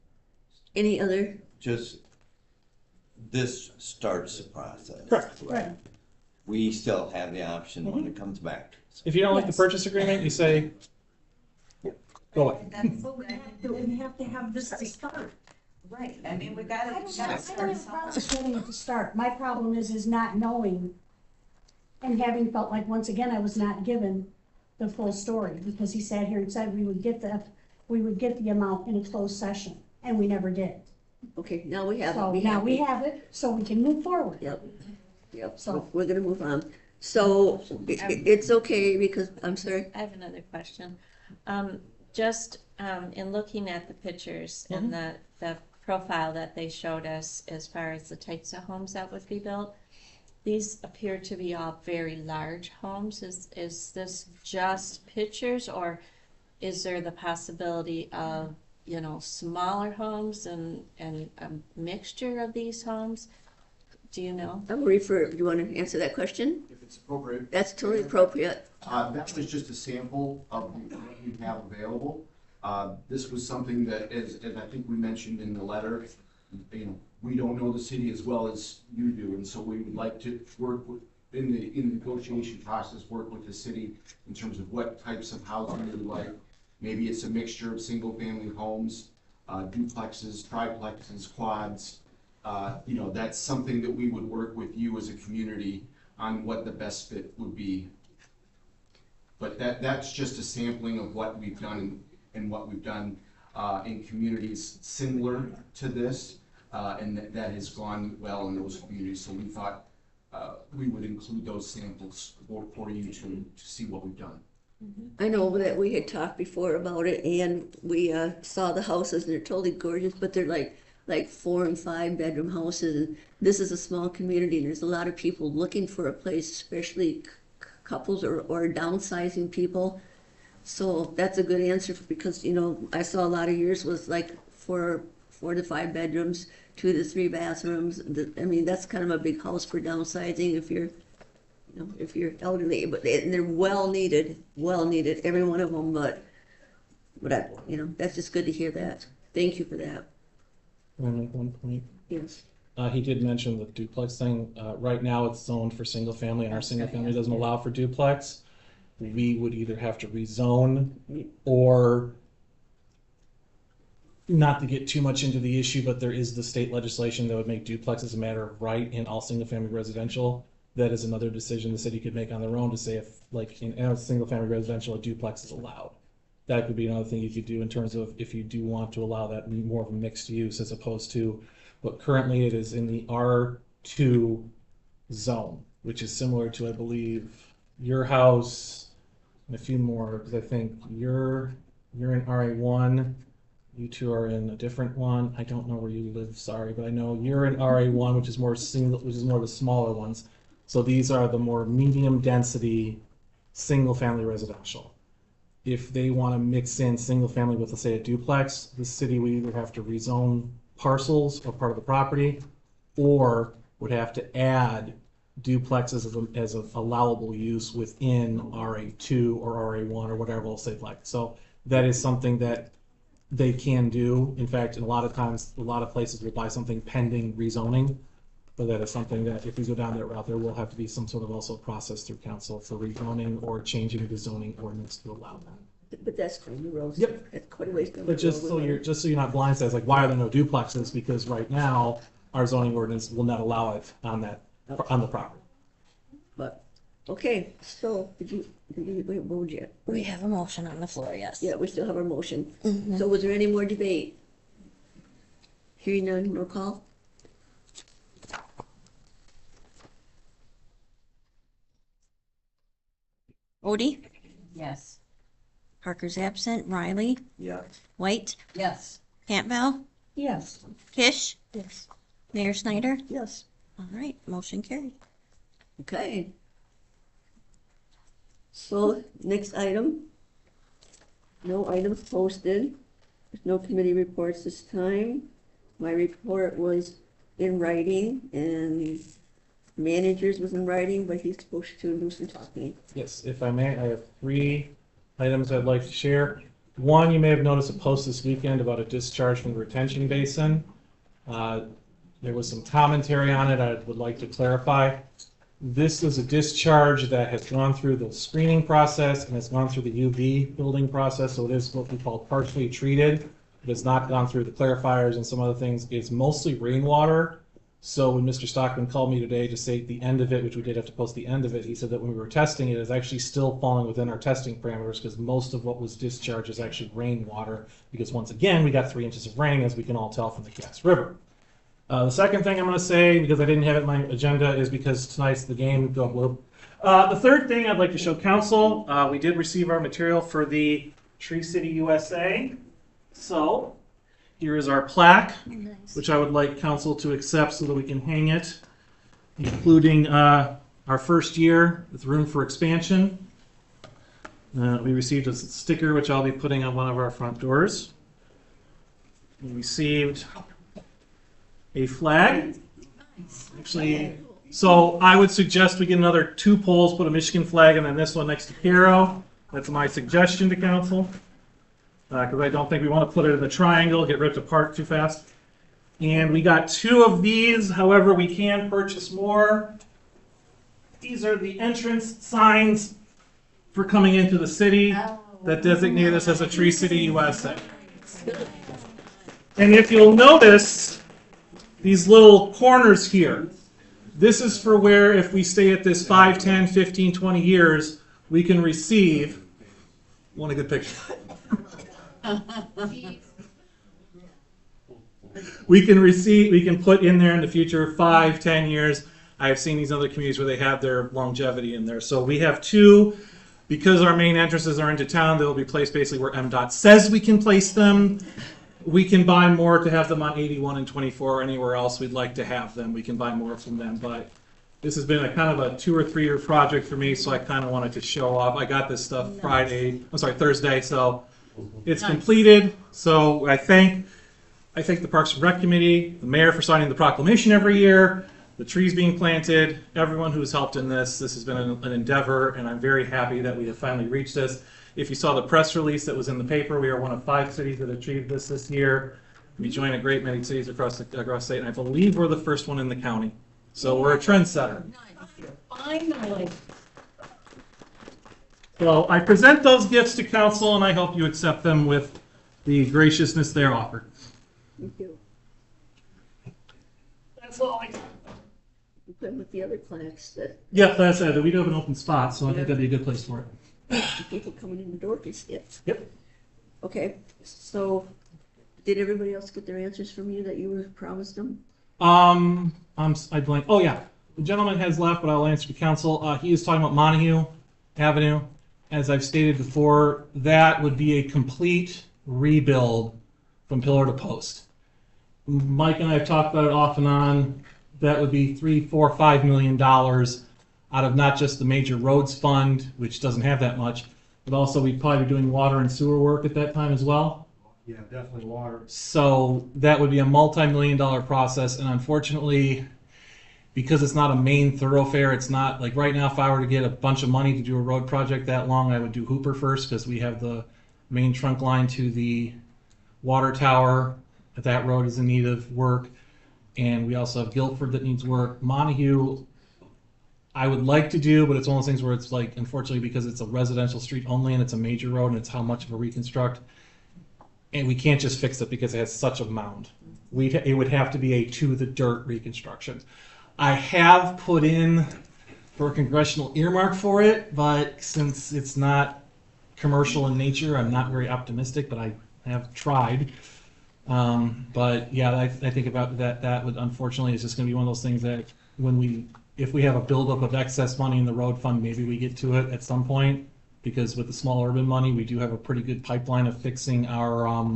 Any other? Just, this starts the process. Correct. Right. We still have the option when it comes back to us. If you don't like the Yes. purchase agreement, you say, go away. We have to have this to start. Right, I mean, we I gotta don't start have a problem somewhere. getting it to start. My problem is not knowing and having felt like, once again, I was not given the full story, because he sat here and said we would get the amount in a closed session, and we never did. Okay, now we have it. So now we have it, so we can move forward. Yep, yep, So- so we're gonna move on. So it's okay because, I'm sorry. I have another question. Just in looking at the pictures and the profile that they showed us as far as the types of homes that would be built, these appear to be all very large homes. Is this just pictures, or is there the possibility of, you know, smaller homes and a mixture of these homes? Do you know? I'm refer, you want to answer that question? If it's appropriate. That's totally appropriate. That was just a sample of what we have available. This was something that, as I think we mentioned in the letter, you know, we don't know the city as well as you do, and so we would like to work with, in the negotiation process, work with the city in terms of what types of housing we would like. Maybe it's a mixture of single-family homes, duplexes, triplexes, quads. You know, that's something that we would work with you as a community on what the best fit would be. But that's just a sampling of what we've done and what we've done in communities similar to this, and that has gone well in those communities. So we thought we would include those samples for you to see what we've done. I know that we had talked before about it, and we saw the houses, and they're totally gorgeous, but they're like 4 and 5 bedroom houses. And this is a small community, and there's a lot of people looking for a place, especially couples or downsizing people. So that's a good answer, because, you know, I saw a lot of yours was like 4 to 5 bedrooms, 2 to 3 bathrooms. I mean, that's kind of a big house for downsizing if you're, you know, if you're elderly, but they're well needed, every one of them. But I, you know, that's just good to hear that. Thank you for that. Can I make one point? Yes. He did mention the duplex thing. Right now, it's zoned for single family, and our single family doesn't allow for duplex. We would either have to rezone, or, not to get too much into the issue, but there is the state legislation that would make duplexes a matter of right in all single family residential. That is another decision the city could make on their own to say if, like, in a single family residential, a duplex is allowed. That could be another thing you could do in terms of if you do want to allow that more of a mixed use, as opposed to, but currently it is in the R2 zone, which is similar to, I believe, your house and a few more, because I think you're in RA1, you two are in a different one. I don't know where you live, sorry, but I know you're in RA1, which is more single, which is more of the smaller ones. So these are the more medium density single family residential. If they want to mix in single family with, let's say, a duplex, the city would either have to rezone parcels or part of the property, or would have to add duplexes as an allowable use within RA2 or RA1 or whatever else they'd like. So that is something that they can do. In fact, a lot of times, a lot of places will buy something pending rezoning. But that is something that if we go down that route, there will have to be some sort of also process through council for rezoning or changing the zoning ordinance to allow that. But that's from the road. Yep. That's quite a ways down the But road. just so you're not blindsided, like, why are there no duplexes? Because right now, our zoning ordinance will not allow it on the property. But, okay, so, wait, what would you? We have a motion on the floor, yes. Yeah, we still have our motion. Mhm. So was there any more debate? Hearing none, roll call? Odie? Yes. Parker's absent. Riley? Yeah. White? Yes. Campbell? Yes. Kish? Yes. Mayor Snyder? Yes. All right, motion carried. Okay. So, next item. No items posted. There's no committee reports this time. My report was in writing and managers was in writing, but he's supposed to do some talking. Yes, if I may, I have 3 items I'd like to share. One, you may have noticed a post this weekend about a discharge from the retention basin. There was some commentary on it I would like to clarify. This is a discharge that has gone through the screening process and has gone through the UV building process, so it is what we call partially treated. It has not gone through the clarifiers and some other things. It's mostly rainwater. So when Mr. Stockman called me today to say the end of it, which we did have to post the end of it, he said that when we were testing it is actually still falling within our testing parameters because most of what was discharged is actually rainwater because once again, we got 3 inches of rain as we can all tell from the Cass River. The second thing I'm going to say, because I didn't have it in my agenda, is because tonight's the game. Go Blue. The third thing I'd like to show council, we did receive our material for the Tree City USA. So here is our plaque, which I would like council to accept so that we can hang it, including our first year with room for expansion. We received a sticker, which I'll be putting on one of our front doors. We received a flag. Actually, so I would suggest we get another 2 poles, put a Michigan flag, and then this one next to Caro. That's my suggestion to council. Because I don't think we want to put it in the triangle, get ripped apart too fast. And we got 2 of these, however, we can purchase more. These are the entrance signs for coming into the city that designate us as a Tree City USA. And if you'll notice, these little corners here, this is for where if we stay at this 5, 10, 15, 20 years, we can receive, want a good picture? We can put in there in the future 5, 10 years. I have seen these other communities where they have their longevity in there. So we have 2, because our main entrances are into town, they will be placed basically where MDOT says we can place them. We can buy more to have them on 81 and 24 or anywhere else we'd like to have them. We can buy more from them, but this has been a kind of a 2 or 3 year project for me, so I kind of wanted to show off. I got this stuff Thursday, so it's completed. So I thank the Parks and Rec Committee, the mayor for signing the proclamation every year, the trees being planted, everyone who's helped in this. This has been an endeavor, and I'm very happy that we have finally reached this. If you saw the press release that was in the paper, we are one of 5 cities that achieved this year. We join a great many cities across the state, and I believe we're the first one in the county. So we're a trendsetter. Finally. So I present those gifts to council, and I hope you accept them with the graciousness they're offered. Thank you. That's all I got. We put with the other plaques that Yeah, that's it. We do have an open spot, so I think that'd be a good place for it. people coming in the door can see it. Yep. Okay, so did everybody else get their answers from you that you were promised them? I blank. Oh yeah, the gentleman has left, but I'll answer to council. He is talking about Montague Avenue. As I've stated before, that would be a complete rebuild from pillar to post. Mike and I have talked about it off and on. That would be $3, $4, $5 million out of not just the major roads fund, which doesn't have that much, but also we'd probably be doing water and sewer work at that time as well. Yeah, definitely water. So that would be a multi-million-dollar process, and unfortunately, because it's not a main thoroughfare, it's not like right now if I were to get a bunch of money to do a road project that long, I would do Hooper first because we have the main trunk line to the water tower. That road is in need of work. and we also have Guilford that needs work. Montague, I would like to do, but it's one of those things where it's like, unfortunately, because it's a residential street only and it's a major road and it's how much of a reconstruct, and we can't just fix it because it has such a mound. It would have to be a to the dirt reconstruction. I have put in for a congressional earmark for it, but since it's not commercial in nature, I'm not very optimistic, but I have tried. But yeah, I think about that. That would, unfortunately, is just going to be one of those things that if we have a buildup of excess money in the road fund, maybe we get to it at some point. Because with the small urban money, we do have a pretty good pipeline of fixing our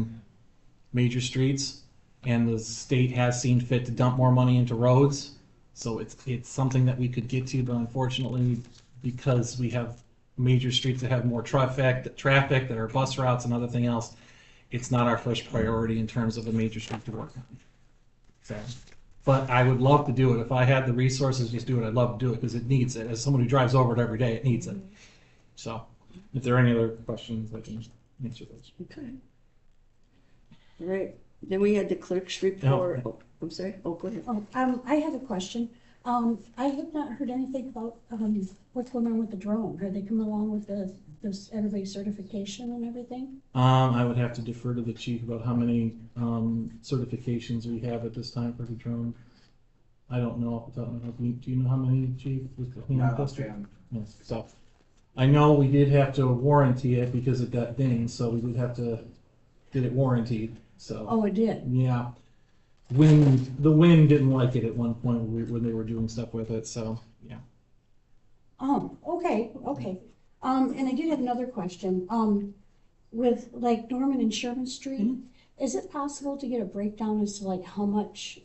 major streets, and the state has seen fit to dump more money into roads. So it's something that we could get to, but unfortunately, because we have major streets that have more traffic that are bus routes and everything else, it's not our first priority in terms of a major street to work on. So, but I would love to do it. If I had the resources, just do it. I'd love to do it because it needs it. As someone who drives over it every day, it needs it. So, if there are any other questions, I can answer those. Okay. All right, then we had the clerk's report. Oh, I'm sorry, oh, go ahead. I have a question. I have not heard anything about, what's going on with the drone. Are they coming along with this everybody's certification and everything? I would have to defer to the chief about how many certifications we have at this time for the drone. I don't know off the top of my head. Do you know how many, chief? Not offhand. Yes, so I know we did have to warranty it because it got dinged, so we would have to get it warranted. So. Oh, it did? Yeah. The wind didn't like it at one point when they were doing stuff with it, so yeah. Okay. And I did have another question. With like Norman and Sherman Street, is it possible to get a breakdown as to like how much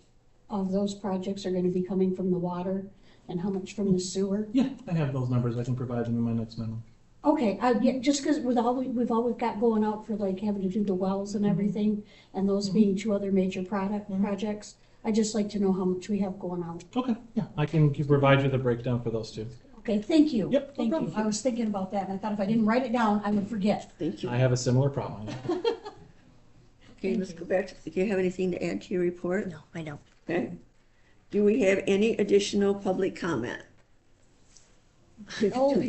of those projects are gonna be coming from the water and how much from the sewer? Yeah, I have those numbers. I can provide them in my next memo. Okay, yeah, just because with all we've always got going out for like having to do the wells and everything, and those being two other major projects, I just like to know how much we have going out. Okay, yeah, I can provide you the breakdown for those two. Okay, thank you. Yep, Thank you. I was thinking about that, and I thought if I didn't write it down, I would forget. Thank you. I have a similar problem. Okay, let's go back to, do you have anything to add to your report? No, I don't. Okay. Do we have any additional public comment? Oh.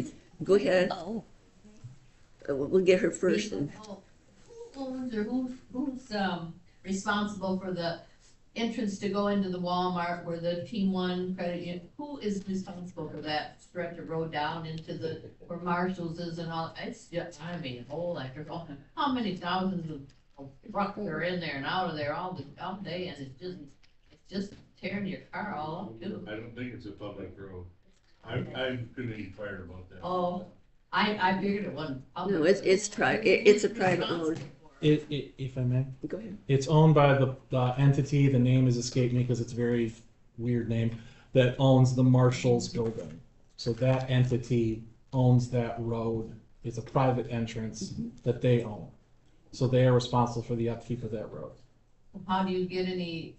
Go ahead. Oh. We'll get her first. And Who owns or who's responsible for the entrance to go into the Walmart where the Team One credit union, who is responsible for that stretch of road down into where Marshall's is and all? It's just, I mean, whole electrical, how many thousands of trucks are in there and out of there all day, and it's just tearing your car all up too. I don't think it's a public road. I'm gonna inquire about that. Oh, I figured it wasn't public. no, it's a private road. If I may. Go ahead. It's owned by the entity, the name has escaped me because it's a very weird name, that owns the Marshalls building. So that entity owns that road. It's a private entrance that they own. So they are responsible for the upkeep of that road. How do you get any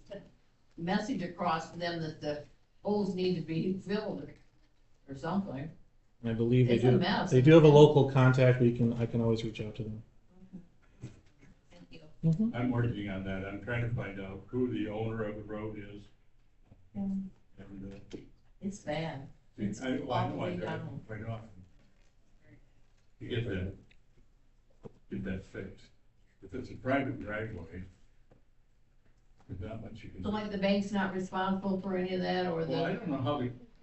message across to them that the holes need to be filled or something? I believe they It's a do. mess. They do have a local contact. I can always reach out to them. I'm working on that. I'm trying to find out who the owner of the road is. And, It's bad. It's I know all the I way drive down. quite often. To get that fixed. If it's a private driveway, there's not much you can So do. like the bank's not responsible for any of that, or Well, I the don't know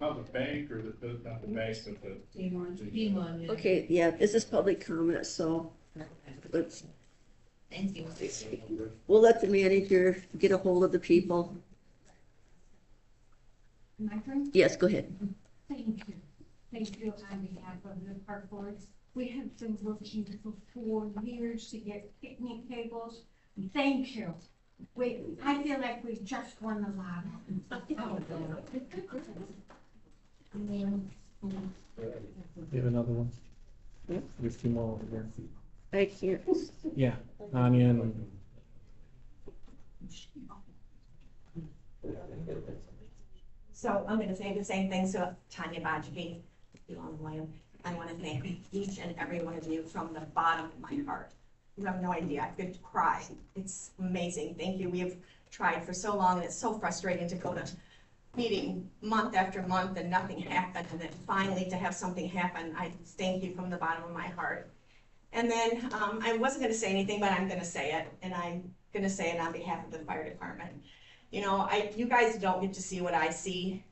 how the bank or not the bank, but the. FEMA, yeah. Okay, yeah, this is public comment, so let's, Thank you. we'll let the manager get a hold of the people. My turn? Yes, go ahead. Thank you. Thank you on behalf of the park boards. We have been working for 4 years to get picnic tables. Thank you. I feel like we just won the lottery. You have another one? Yep. There's two more over there. I can't. Yeah, Anya and. So I'm gonna say the same thing, so Tanya Bajbi, Long Land. I wanna thank each and every one of you from the bottom of my heart You have no idea. I could cry. It's amazing. Thank you. We have tried for so long, and it's so frustrating to go to meeting month after month and nothing happened, and then finally to have something happen. I thank you from the bottom of my heart. And then I wasn't going to say anything, but I'm going to say it, and I'm going to say it on behalf of the fire department. You know, you guys don't get to see what I see.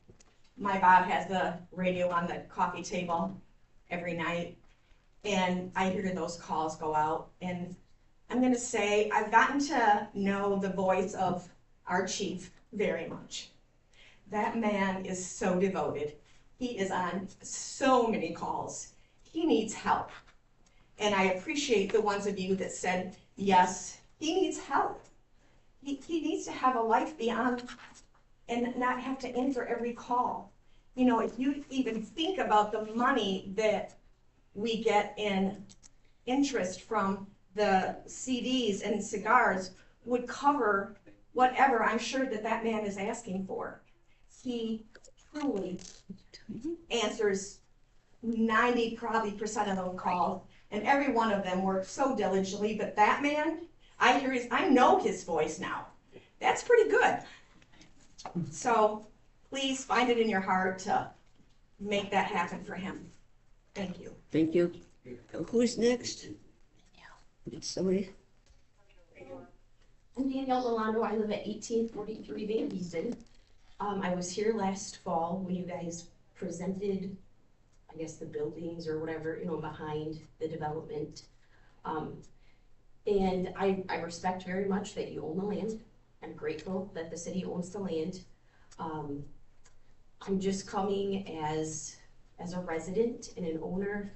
My Bob has the radio on the coffee table every night, and I hear those calls go out. And I'm going to say I've gotten to know the voice of our chief very much. That man is so devoted. He is on so many calls. He needs help. And I appreciate the ones of you that said, yes, he needs help. He needs to have a life beyond and not have to answer every call. You know, if you even think about the money that we get in interest from the CDs and cigars would cover whatever I'm sure that that man is asking for. He truly answers 90% of those calls, and every one of them works so diligently, but that man, I know his voice now. That's pretty good. So please find it in your heart to make that happen for him. Thank you. Thank you. Who's next? Somebody? I'm Danielle Rolando. I live at 1843 Van Giesen. I was here last fall when you guys presented, I guess, the buildings or whatever, you know, behind the development. And I respect very much that you own the land. I'm grateful that the city owns the land. I'm just coming as a resident and an owner,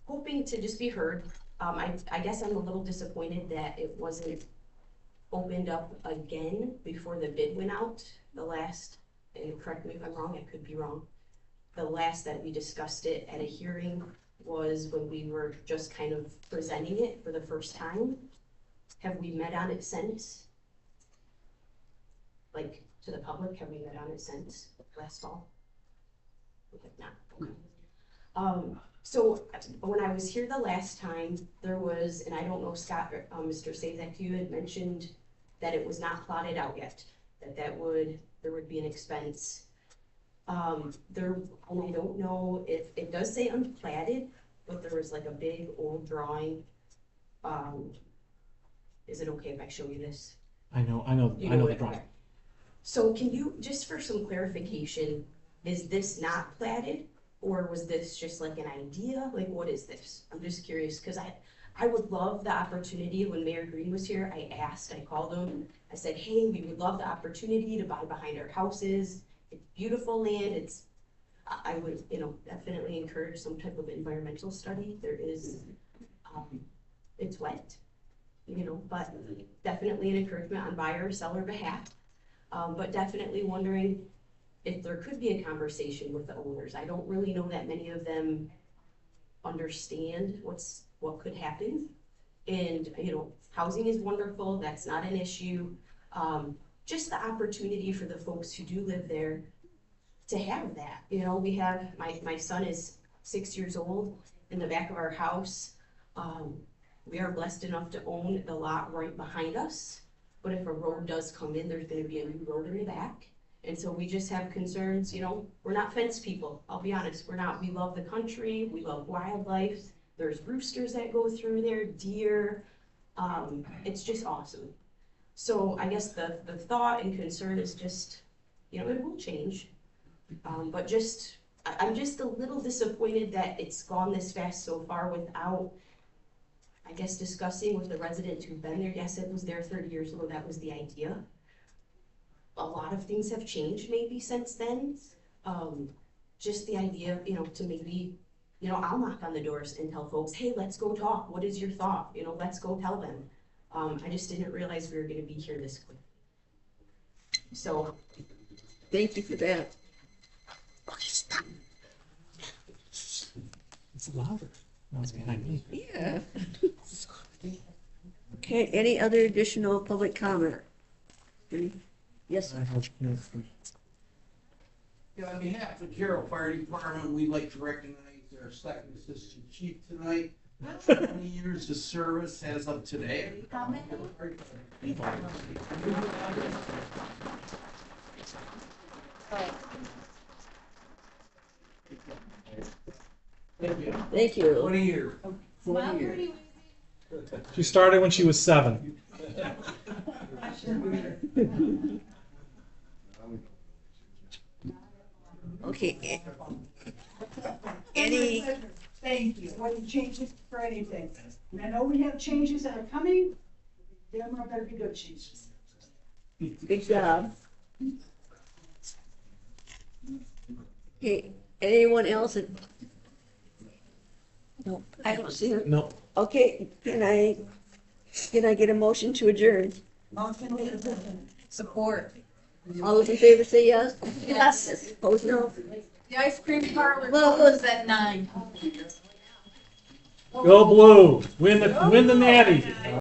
hoping to just be heard. I guess I'm a little disappointed that it wasn't opened up again before the bid went out. The last, and correct me if I'm wrong, I could be wrong. The last that we discussed it at a hearing was when we were just kind of presenting it for the first time. Have we met on it since? Like, to the public, have we met on it since last fall? We have not. Okay. So when I was here the last time, there was, and I don't know, Scott, Mr. Sazak, you had mentioned that it was not plotted out yet, that there would be an expense. And I don't know if, it does say unplatted, but there was like a big old drawing. Is it okay if I show you this? I know the drawing. Okay. So can you, just for some clarification, is this not platted? Or was this just like an idea? Like, what is this? I'm just curious, because I would love the opportunity. When Mayor Green was here, I called him. I said, hey, we would love the opportunity to buy behind our houses. It's beautiful land. I would, definitely encourage some type of environmental study. There is, it's wet, but definitely an encouragement on buyer or seller behalf. But definitely wondering if there could be a conversation with the owners. I don't really know that many of them understand what could happen. And, housing is wonderful. That's not an issue. Just the opportunity for the folks who do live there to have that. We have, my son is 6 years old. In the back of our house, we are blessed enough to own the lot right behind us. But if a road does come in, there's going to be a new road in the back. And so we just have concerns, we're not fence people. I'll be honest, we're not. We love the country. We love wildlife. There's roosters that go through there, deer. It's just awesome. So I guess the thought and concern is just, it will change. But I'm just a little disappointed that it's gone this fast so far without, I guess, discussing with the residents who've been there. Yes, it was there 30 years ago. That was the idea. A lot of things have changed maybe since then. Just the idea, to maybe, I'll knock on the doors and tell folks, hey, let's go talk. What is your thought? Let's go tell them. I just didn't realize we were going to be here this quick. So, thank you for that. It's louder. No, it's behind me. Yeah. Okay, any other additional public comment? Yes. On behalf of Carroll Fire Department, we'd like to recognize our second assistant chief tonight, How many years of service as of today? How many? Thank you. 20 years. 20 years. She started when she was 7. Okay. Any, Thank you. Wouldn't change it for anything. And I know we have changes that are coming. Damn well better be good changes. good job. Okay, anyone else? No, I don't see it. No. Okay, can I get a motion to adjourn? Motion to adjourn. Support. All those in favor say yes? Yes. Opposed, no? The ice cream parlor Well, closes at 9. Go Blue. Win the natty.